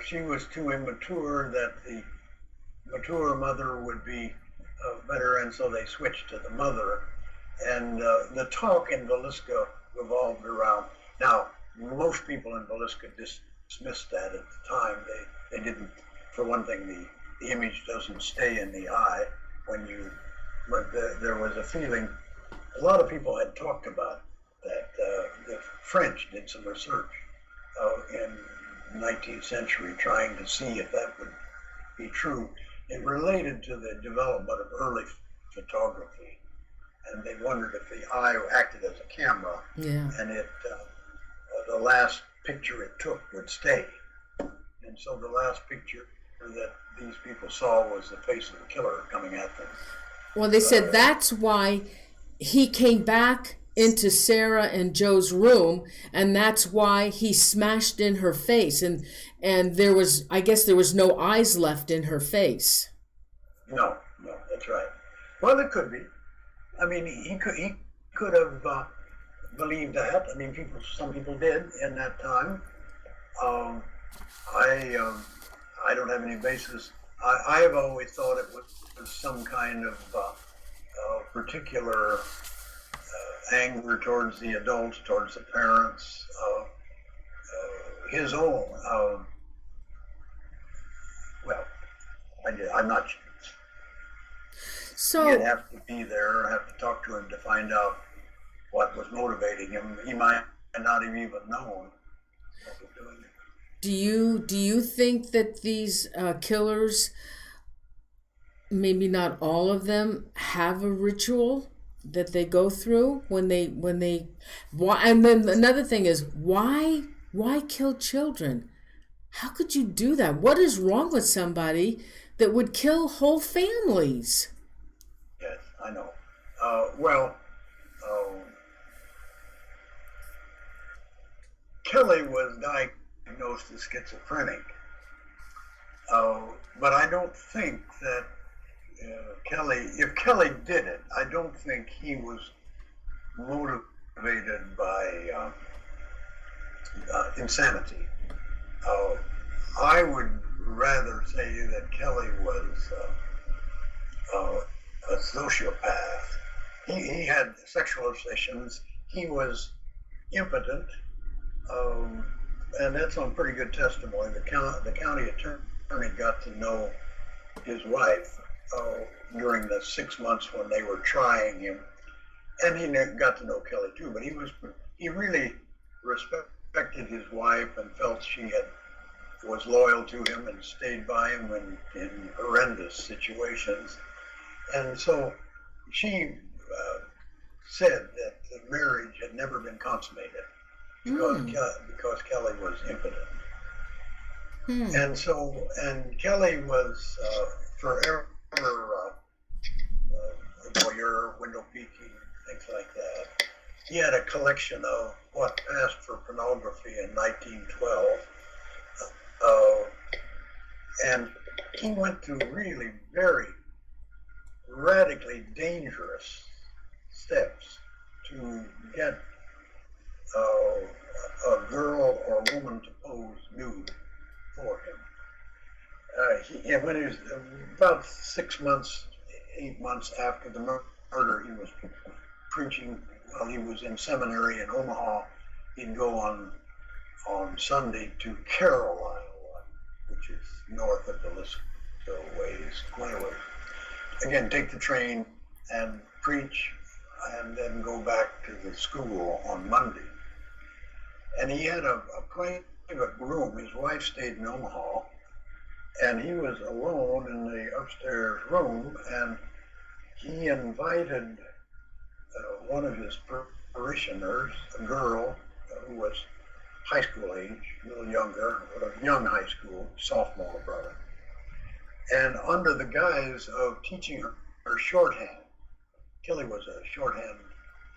she was too immature, that the mature mother would be better, and so they switched to the mother. And the talk in Villisca revolved around, now, most people in Villisca dismissed that at the time. They didn't, for one thing, the image doesn't stay in the eye but there was a feeling, a lot of people had talked about that. The French did some research in the 19th century trying to see if that would be true. It related to the development of early photography, and they wondered if the eye acted as a camera, and the last picture it took would stay. And so the last picture that these people saw was the face of the killer coming at them. Well, they said that's why he came back into Sara and Joe's room, and that's why he smashed in her face, and I guess there was no eyes left in her face. No, that's right. Well, it could be. I mean, he could have believed that. I mean, some people did in that time. I don't have any basis. I have always thought it was some kind of particular anger towards the adults, towards the parents, his own. I'm not sure. So You'd have to be there, or have to talk to him to find out what was motivating him. He might not have even known what was doing it. Do you think that these killers, maybe not all of them, have a ritual that they go through when they and then another thing is why kill children? How could you do that? What is wrong with somebody that would kill whole families? Yes, I know. Kelly was diagnosed as schizophrenic, but I don't think that if Kelly did it, I don't think he was motivated by insanity. I would rather say that Kelly was a sociopath. He had sexual obsessions. He was impotent, and that's on pretty good testimony. The county attorney got to know his wife, during the 6 months when they were trying him. And he got to know Kelly too, but he really respected his wife and felt she was loyal to him and stayed by him in horrendous situations. And so she said that the marriage had never been consummated because Kelly was impotent. And Kelly was forever a voyeur, window peeking, things like that. He had a collection of what passed for pornography in 1912. And he went to really very radically dangerous steps to get a girl or woman to pose nude for him. When he was about 6 months, 8 months after the murder, he was preaching while he was in seminary in Omaha. He'd go on Sunday to Carroll, Iowa, which is north of Villisca ways, quite a ways. Again, take the train and preach, and then go back to the school on Monday. And he had a private room. His wife stayed in Omaha, and he was alone in the upstairs room, and he invited one of his parishioners, a girl who was high school age, a little younger, but a young high school, sophomore brother. And under the guise of teaching her shorthand, Kelly was a shorthand,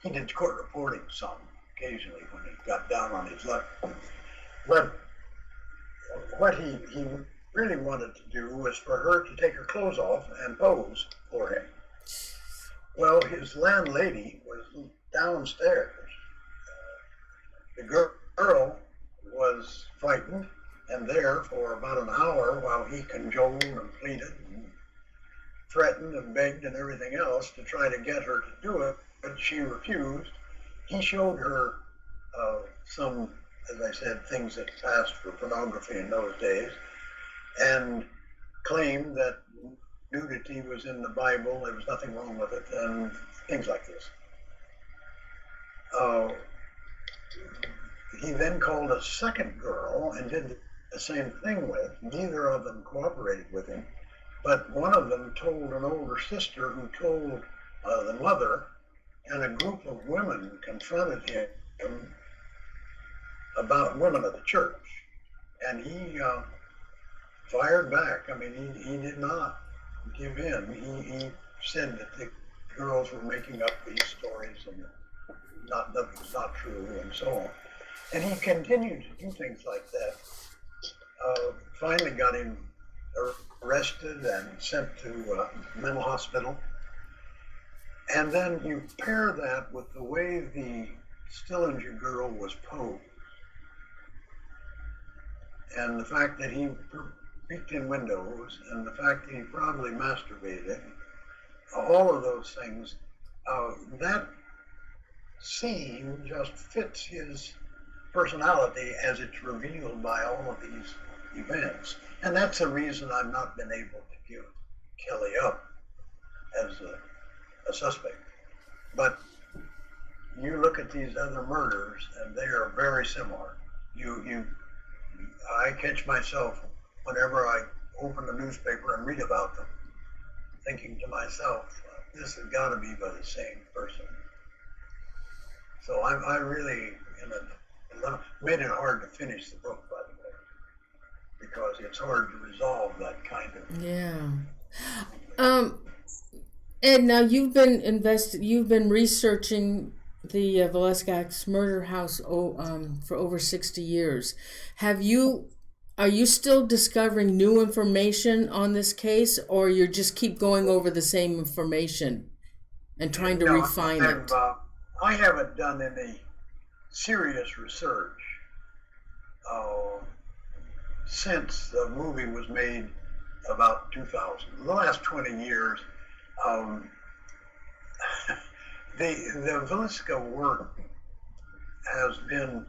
he did court reporting some occasionally when he got down on his luck. But what he really wanted to do was for her to take her clothes off and pose for him. Well, his landlady was downstairs. The girl was frightened and there for about an hour while he cajoled and pleaded and threatened and begged and everything else to try to get her to do it, but she refused. He showed her some, as I said, things that passed for pornography in those days, and claimed that nudity was in the Bible, there was nothing wrong with it, and things like this. He then called a second girl and did the same thing with. Neither of them cooperated with him, but one of them told an older sister who told the mother, and a group of women confronted him about women of the church, and he fired back. I mean, he did not give in. He said that the girls were making up these stories and nothing was not true and so on. And he continued to do things like that. Finally got him arrested and sent to a mental hospital. And then you pair that with the way the Stillinger girl was posed, and the fact that he peeked in windows, and the fact that he probably masturbated, all of those things, that scene just fits his personality as it's revealed by all of these events. And that's the reason I've not been able to give Kelly up as a suspect. But you look at these other murders and they are very similar. I catch myself whenever I open the newspaper and read about them, thinking to myself, this has got to be by the same person. So I really made it hard to finish the book, by the way, because it's hard to resolve that kind of. Yeah. And now you've been researching the Villisca murder house for over 60 years. Are you still discovering new information on this case, or you just keep going over the same information and trying to refine it? I haven't done any serious research since the movie was made about 2000. The last 20 years, the Villisca work has been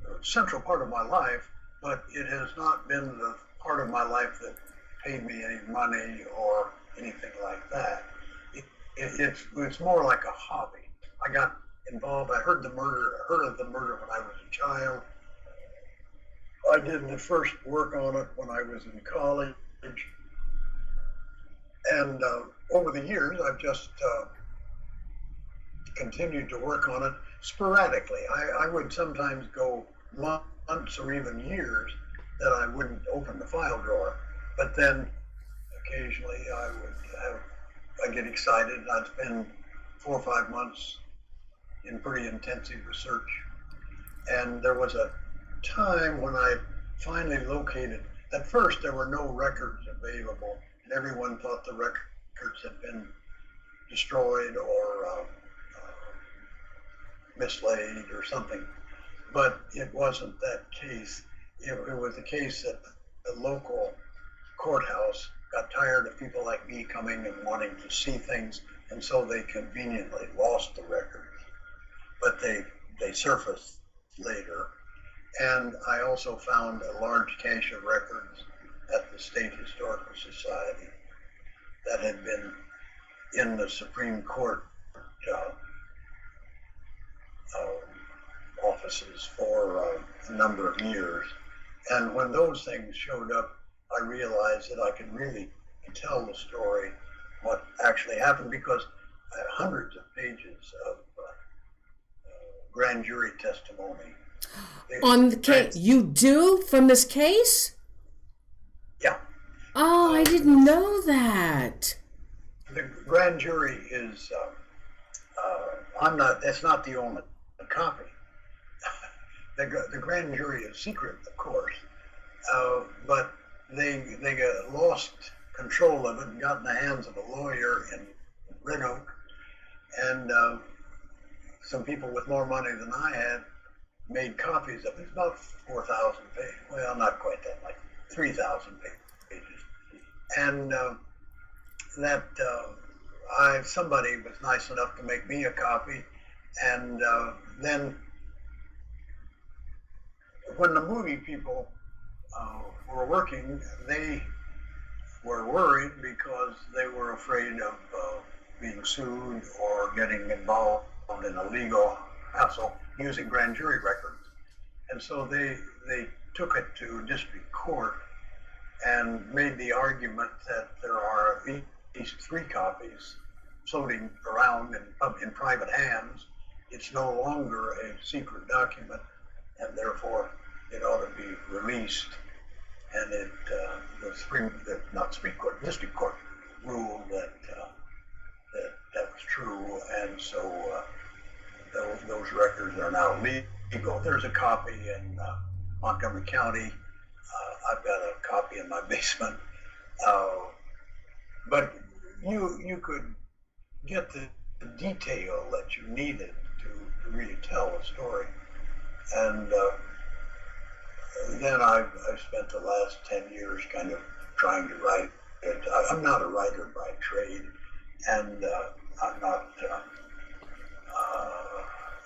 a central part of my life, but it has not been the part of my life that paid me any money or anything like that. It's more like a hobby. I got involved. I heard of the murder when I was a child. I did the first work on it when I was in college, and over the years, I've just continued to work on it sporadically. I would sometimes go months or even years that I wouldn't open the file drawer, but then occasionally I get excited and I'd spend 4 or 5 months in pretty intensive research. And there was a time when I finally located, at first there were no records available, and everyone thought the records had been destroyed or mislaid or something. But it wasn't that case. It was the case that the local courthouse got tired of people like me coming and wanting to see things, and so they conveniently lost the records. But they surfaced later. And I also found a large cache of records at the State Historical Society that had been in the Supreme Court offices for a number of years. And when those things showed up, I realized that I could really tell the story, what actually happened, because I had hundreds of pages of grand jury testimony. On the case, you do from this case? Yeah. Oh, I didn't know that. The grand jury is, that's not the only copy. The grand jury is secret, of course, but they lost control of it and got in the hands of a lawyer in Red Oak, and some people with more money than I had made copies of it. It's about 4,000 pages. Well, not quite that, like 3,000 pages. And somebody was nice enough to make me a copy, and then when the movie people were working, they were worried because they were afraid of being sued or getting involved in a legal hassle using grand jury records. And so they took it to district court and made the argument that there are at least 3 copies floating around in private hands. It's no longer a secret document, and therefore it ought to be released. And district court ruled that that was true, and so those records are now legal. There's a copy in Montgomery County. I've got a copy in my basement. But you could get the detail that you needed to really tell a story. And then I've spent the last 10 years kind of trying to write it. I'm not a writer by trade, and I'm not.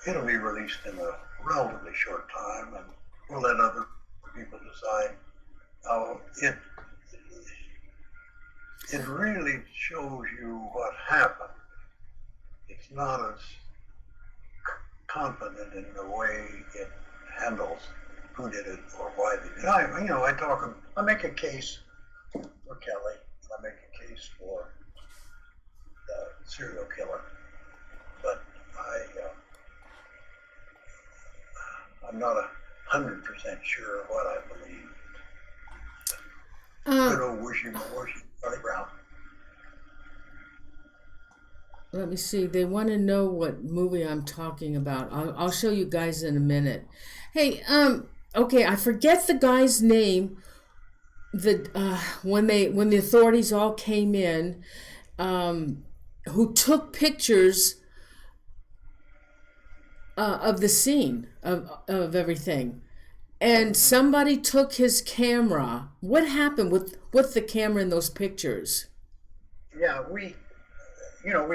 It'll be released in a relatively short time, and we'll let other people decide. It really shows you what happened. It's not as confident in the way it handles who did it or why they did it. I make a case for Kelly. I make a case for the serial killer, but I'm not 100% sure what I believe. Good old wishy-washy Charlie Brown. Let me see. They want to know what movie I'm talking about. I'll show you guys in a minute. Hey, okay, I forget the guy's name. When the authorities all came in, who took pictures of the scene of everything, and somebody took his camera. What happened with the camera in those pictures? Yeah, we've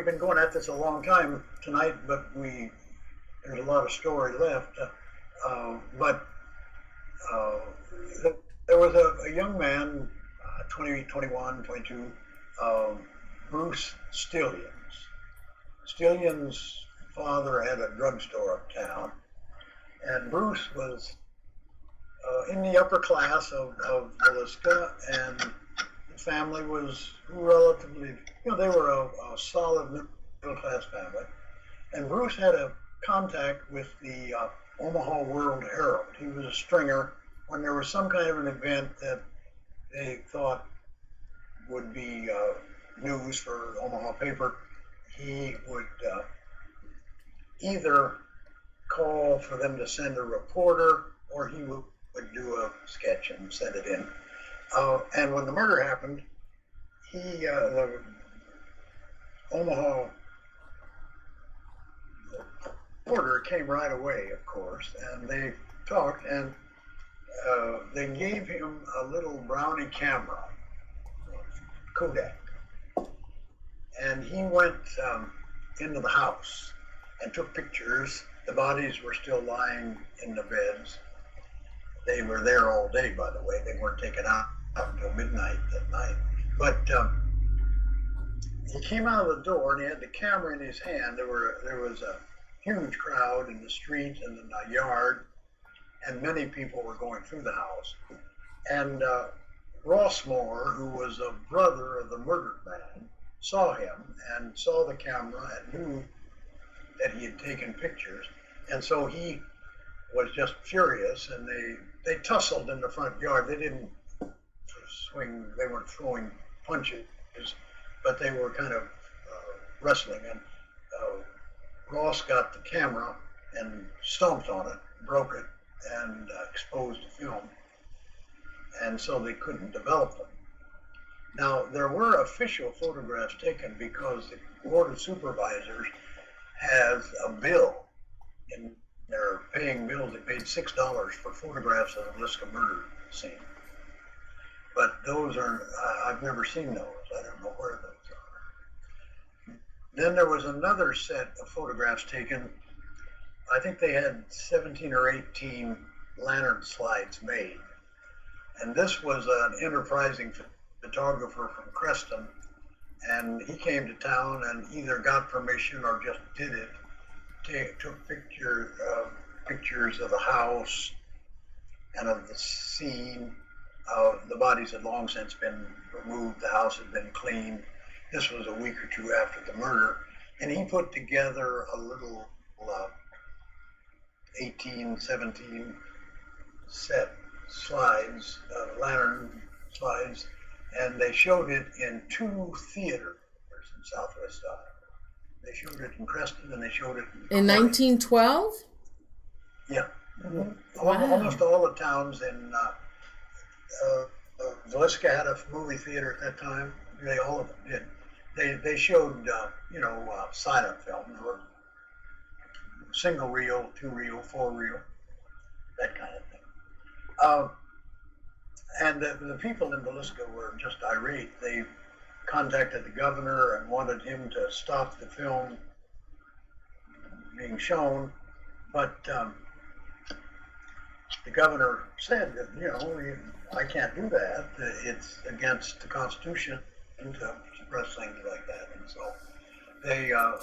been going at this a long time tonight, but there's a lot of story left. But there was a young man, 20, 21, 22, Bruce Stillions. Stillions' father had a drugstore uptown, and Bruce was in the upper class of Villisca, and the family was relatively, they were a solid middle class family. And Bruce had a contact with the Omaha World Herald. He was a stringer. When there was some kind of an event that they thought would be news for Omaha paper, he would either call for them to send a reporter, or he would do a sketch and send it in. And when the murder happened, the Omaha reporter came right away, of course, and they talked, and they gave him a little Brownie camera, Kodak, and he went into the house and took pictures. The bodies were still lying in the beds. They were there all day, by the way. They weren't taken out until midnight that night. But he came out of the door and he had the camera in his hand. There was a huge crowd in the street and in the yard, and many people were going through the house. And Rossmore, who was a brother of the murdered man, saw him and saw the camera and knew that he had taken pictures. And so he was just furious, and they tussled in the front yard. They didn't swing, they weren't throwing punches, but they were kind of wrestling. And Ross got the camera and stomped on it, broke it, and exposed the film. And so they couldn't develop them. Now, there were official photographs taken because the Board of Supervisors has a bill, and they're paying bills. They paid $6 for photographs of the Villisca murder scene. But those are, I've never seen those. I don't know where those are. Then there was another set of photographs taken. I think they had 17 or 18 lantern slides made. And this was an enterprising photographer from Creston, and he came to town and either got permission or just did it. Took pictures of the house and of the scene. The bodies had long since been removed. The house had been cleaned. This was a week or two after the murder, and he put together a little 18, 17 set slides, lantern slides, and they showed it in 2 theaters in Southwest Iowa. They showed it in Creston, and they showed it in 1912. Yeah. Wow. Almost all the towns in Villisca had a movie theater at that time. All of them did. They showed silent films, or single reel, 2 reel, 4 reel, that kind of thing. And the people in Villisca were just irate. They contacted the governor and wanted him to stop the film being shown, but the governor said that, I can't do that. It's against the Constitution to suppress things like that. And so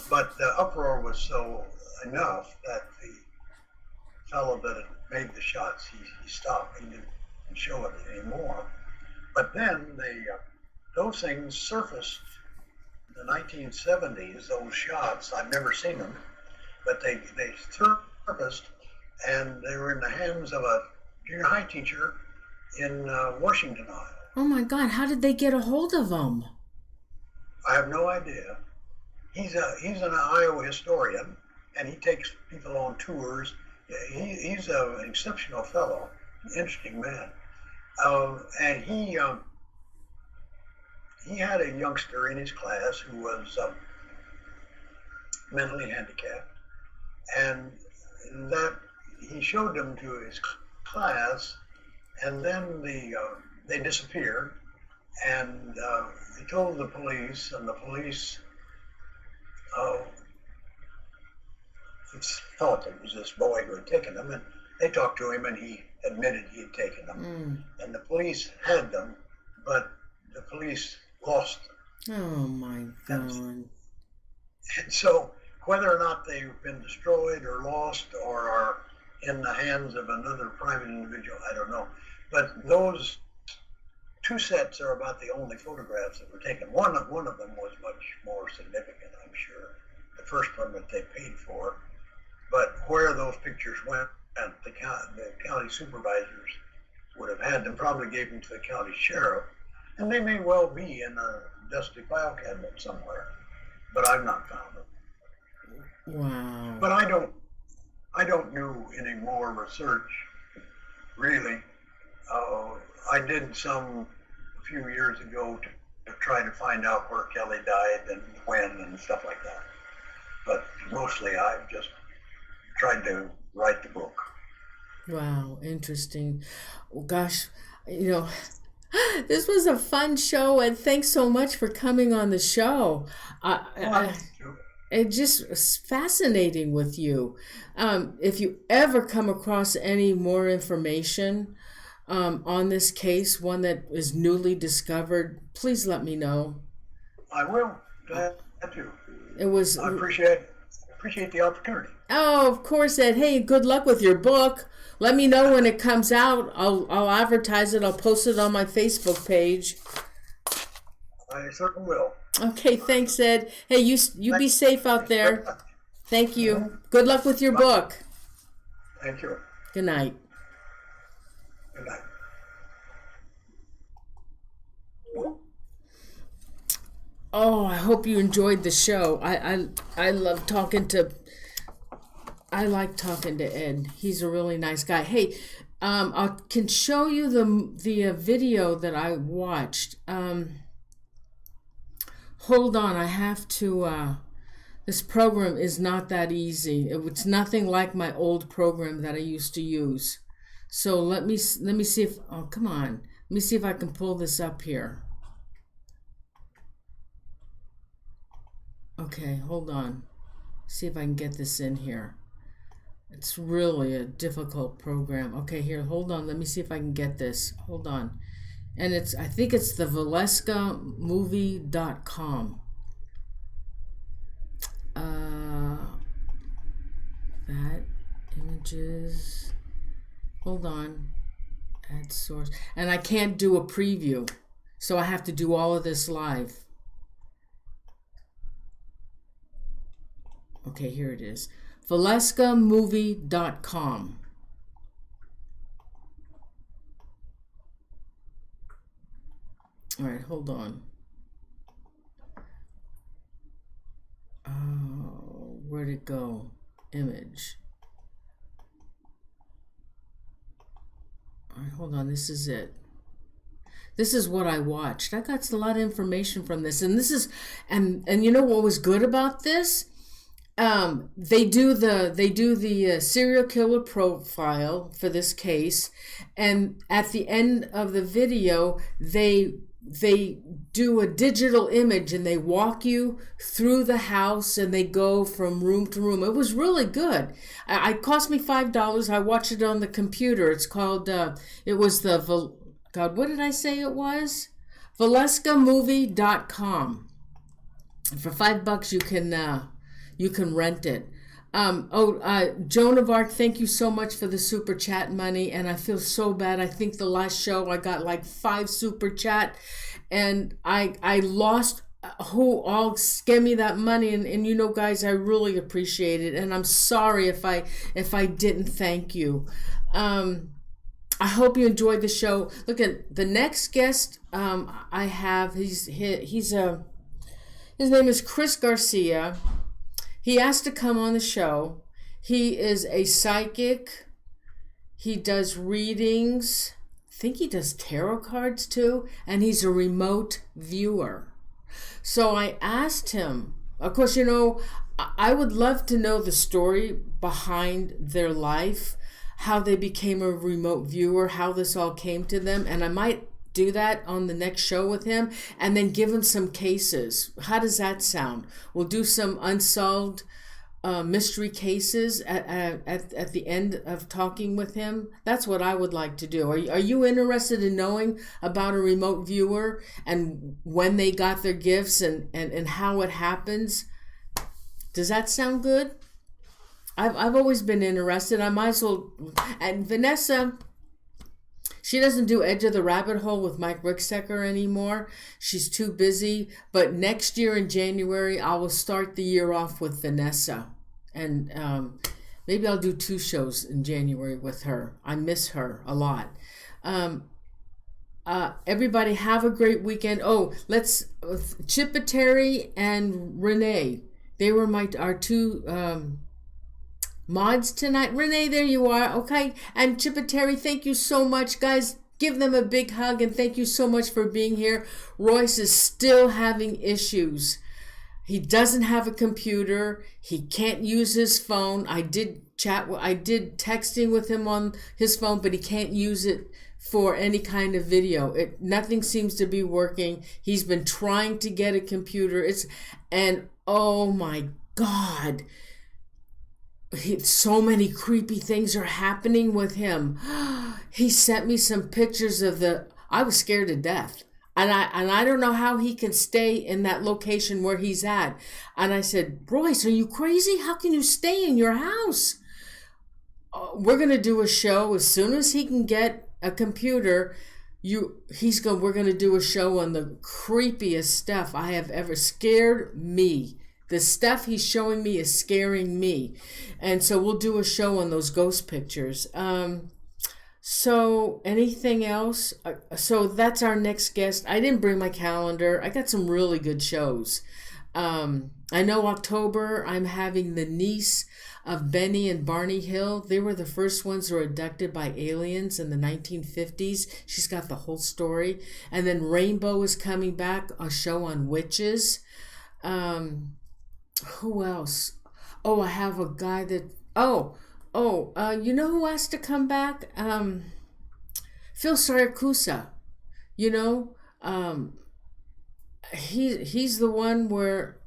but the uproar was so enough that the fellow that had made the shots, he stopped. He didn't show it anymore. But then those things surfaced in the 1970s, those shots. I've never seen them, but they surfaced, and they were in the hands of a junior high teacher in Washington, Iowa. Oh my God, how did they get a hold of them? I have no idea. He's an Iowa historian, and he takes people on tours. He's an exceptional fellow, an interesting man. And he had a youngster in his class who was mentally handicapped, and that he showed them to his class, and then they disappeared, and he told the police, and the police thought it was this boy who had taken them, and they talked to him, and he admitted he had taken them. And the police had them, but the police lost them. Oh my And, God. and so whether or not they've been destroyed or lost or are in the hands of another private individual, I don't know. But those two sets are about the only photographs that were taken. One of them was much more significant, I'm sure. The first one that they paid for. But where those pictures went, the county supervisors would have had them, probably gave them to the county sheriff, and they may well be in a dusty file cabinet somewhere, but I've not found them. Wow. But I don't do any more research, really. I did some a few years ago to try to find out where Kelly died and when and stuff like that. But mostly I've just tried to write the book. Wow, interesting. Oh, gosh, you know, this was a fun show, and thanks so much for coming on the show. It just was fascinating with you. If you ever come across any more information on this case, one that is newly discovered, please let me know. I will. Glad to. It was. I appreciate the opportunity. Oh, of course, Ed. Hey, good luck with your book. Let me know when it comes out. I'll advertise it. I'll post it on my Facebook page. I certainly will. Okay, thanks, Ed. Hey, you be safe out there. Thank you. Good luck with your book. Thank you. Good night. Good night. Oh, I hope you enjoyed the show. I love talking to. I like talking to Ed. He's a really nice guy. Hey, I can show you the video that I watched. Hold on, I have to. This program is not that easy. It's nothing like my old program that I used to use. So let me see if. Oh, come on. Let me see if I can pull this up here. Okay, hold on. See if I can get this in here. It's really a difficult program. Okay, here, hold on. Let me see if I can get this. Hold on. And I think it's the VilliscaMovie.com. That images. Hold on. Add source. And I can't do a preview. So I have to do all of this live. Okay, here it is. VilliscaMovie.com. All right, hold on. Oh, where'd it go? Image. All right, hold on. This is it. This is what I watched. I got a lot of information from this, and this is, and you know what was good about this? They do the serial killer profile for this case, and at the end of the video, they do a digital image and they walk you through the house and they go from room to room. It was really good. It cost me $5. I watched it on the computer. It's called. It was the God. What did I say it was? VilliscaMovie.com. For $5 you can rent it. Joan of Arc, thank you so much for the super chat money, and I feel so bad. I think the last show I got like 5 super chat, and I lost who all scam me that money, and you know, guys, I really appreciate it, and I'm sorry if I didn't thank you. I hope you enjoyed the show. Look at the next guest I have. His name is Chris Garcia. He asked to come on the show. He is a psychic. He does readings. I think he does tarot cards too. And he's a remote viewer. So I asked him, of course, you know, I would love to know the story behind their life, how they became a remote viewer, how this all came to them. And I might do that on the next show with him, and then give him some cases. How does that sound? We'll do some unsolved mystery cases at the end of talking with him. That's what I would like to do. Are you interested in knowing about a remote viewer and when they got their gifts and how it happens? Does that sound good? I've always been interested. I might as well. And Vanessa, she doesn't do Edge of the Rabbit Hole with Mike Ricksecker anymore. She's too busy. But next year in January, I will start the year off with Vanessa. And maybe I'll do 2 shows in January with her. I miss her a lot. Everybody have a great weekend. Oh, let's Chipetary and Renee. They were our 2 mods tonight. Renee, there you are. Okay. And Chipetary, thank you so much, guys. Give them a big hug and thank you so much for being here. Royce is still having issues. He doesn't have a computer. He can't use his phone. I did texting with him on his phone, but he can't use it for any kind of video. Nothing seems to be working. He's been trying to get a computer. And oh my God, so many creepy things are happening with him. He sent me some pictures of I was scared to death. And I don't know how he can stay in that location where he's at. And I said, Royce, are you crazy? How can you stay in your house? We're going to do a show as soon as he can get a computer. We're going to do a show on the creepiest stuff I have ever scared me. The stuff he's showing me is scaring me. And so we'll do a show on those ghost pictures. So anything else? So that's our next guest. I didn't bring my calendar. I got some really good shows. I know October, I'm having the niece of Benny and Barney Hill. They were the first ones who were abducted by aliens in the 1950s. She's got the whole story. And then Rainbow is coming back, a show on witches. Who else? Oh, I have a guy that... you know who has to come back? Phil Saracusa. You know, he's the one where...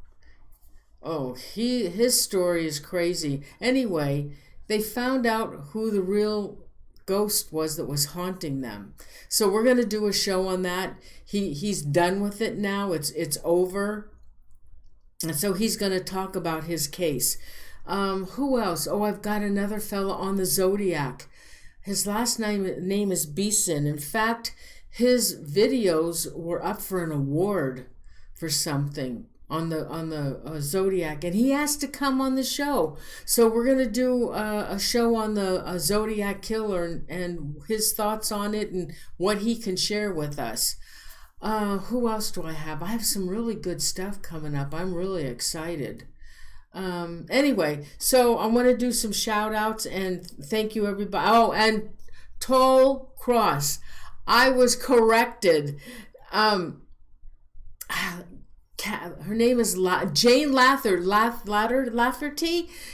his story is crazy. Anyway, they found out who the real ghost was that was haunting them. So we're going to do a show on that. He's done with it now. It's over. And so he's going to talk about his case. Who else? Oh, I've got another fella on the Zodiac. His last name is Beeson. In fact, his videos were up for an award for something on the Zodiac, and he asked to come on the show. So we're going to do a show on the Zodiac Killer and his thoughts on it and what he can share with us. Who else do I have? I have some really good stuff coming up. I'm really excited. Anyway, so I want to do some shout outs and thank you everybody. Oh, and Toll Cross. I was corrected. Her name is Jane Lafferty.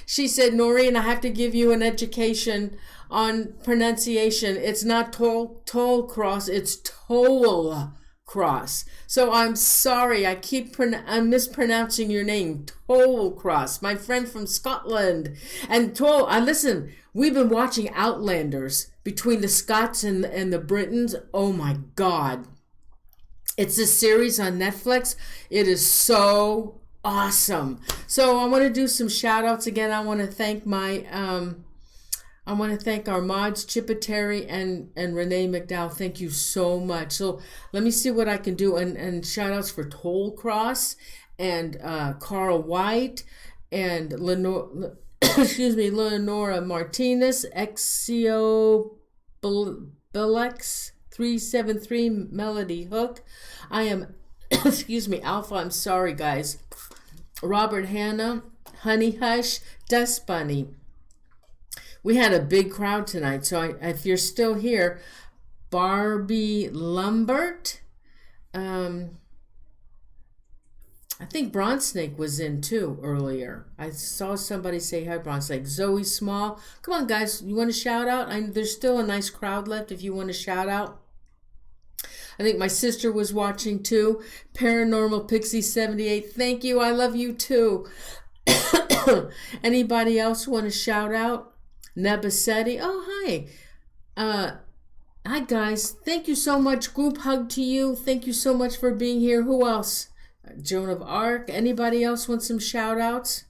She said, Noreen, I have to give you an education on pronunciation. It's not toll cross, it's toll cross. So I'm sorry, I'm mispronouncing your name. Toll Cross, my friend from Scotland. And listen, we've been watching Outlanders between the Scots and the Britons. Oh my God. It's a series on Netflix. It is so awesome. So I want to do some shout outs again. I want to thank our mods, Chipetary and Renee McDowell. Thank you so much. So let me see what I can do. And shout outs for Toll Cross and Carl White and Lenora Martinez, Exio Belex 373 Melody Hook. I am, Alpha, I'm sorry guys. Robert Hanna, Honey Hush, Dust Bunny. We had a big crowd tonight, so if you're still here, Barbie Lumbert, I think Bronze Snake was in too earlier. I saw somebody say hi, Bronze Snake. Zoe Small. Come on, guys. You want to shout out? There's still a nice crowd left if you want to shout out. I think my sister was watching too. Paranormal Pixie 78. Thank you. I love you too. Anybody else want to shout out? Nebasetti. Oh, hi. Hi, guys. Thank you so much. Group hug to you. Thank you so much for being here. Who else? Joan of Arc. Anybody else want some shout outs?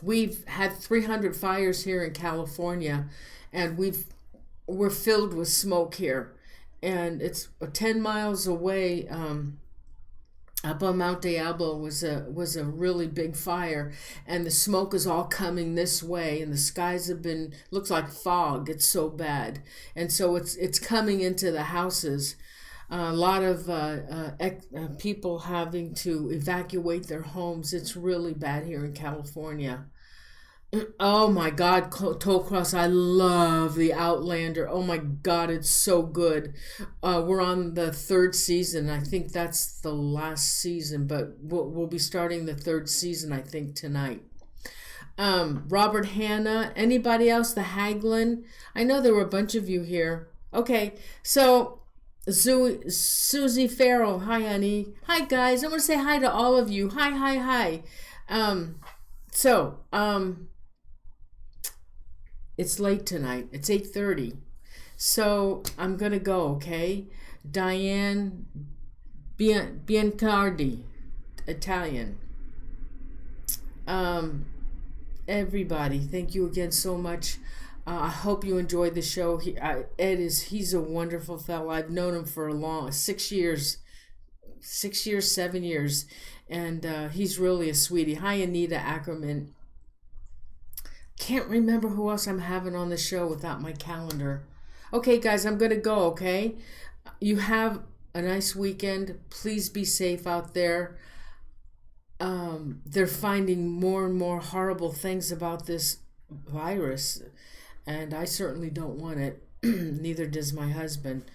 We've had 300 fires here in California, and we're filled with smoke here, and it's 10 miles away. Up on Mount Diablo was a really big fire, and the smoke is all coming this way, and the skies have been, looks like fog. It's so bad, and so it's coming into the houses. A lot of people having to evacuate their homes. It's really bad here in California. Oh my God, Tollcross, I love the Outlander. Oh my God, it's so good. We're on the 3rd season. I think that's the last season, but we'll be starting the 3rd season, I think, tonight. Robert Hanna, anybody else? The Haglin? I know there were a bunch of you here. Okay, so Susie Farrell, hi honey. Hi guys, I want to say hi to all of you. Hi. It's late tonight. It's 8:30. So I'm going to go, okay? Diane Biancardi, Italian. Everybody, thank you again so much. I hope you enjoyed the show. He's a wonderful fellow. I've known him for 6 years, 7 years, and he's really a sweetie. Hi, Anita Ackerman. Can't remember who else I'm having on the show without my calendar. Okay, guys, I'm going to go, okay? You have a nice weekend. Please be safe out there. They're finding more and more horrible things about this virus, and I certainly don't want it. Neither does my husband.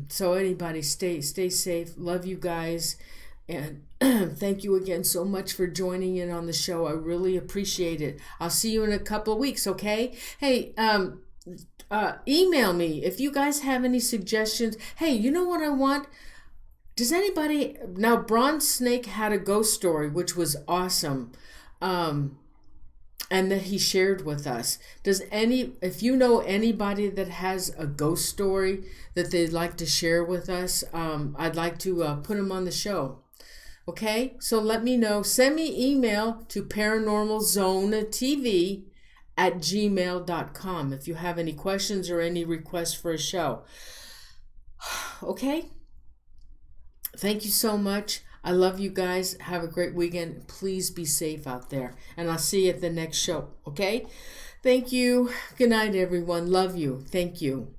So anybody, stay safe. Love you guys. And thank you again so much for joining in on the show. I really appreciate it. I'll see you in a couple of weeks, okay? Hey, email me if you guys have any suggestions. Hey, you know what I want? Does anybody... Now, Bronze Snake had a ghost story, which was awesome. And that he shared with us. If you know anybody that has a ghost story that they'd like to share with us, I'd like to put them on the show. Okay, so let me know. Send me email to ParanormalZoneTV@gmail.com if you have any questions or any requests for a show. Okay? Thank you so much. I love you guys. Have a great weekend. Please be safe out there. And I'll see you at the next show. Okay? Thank you. Good night, everyone. Love you. Thank you.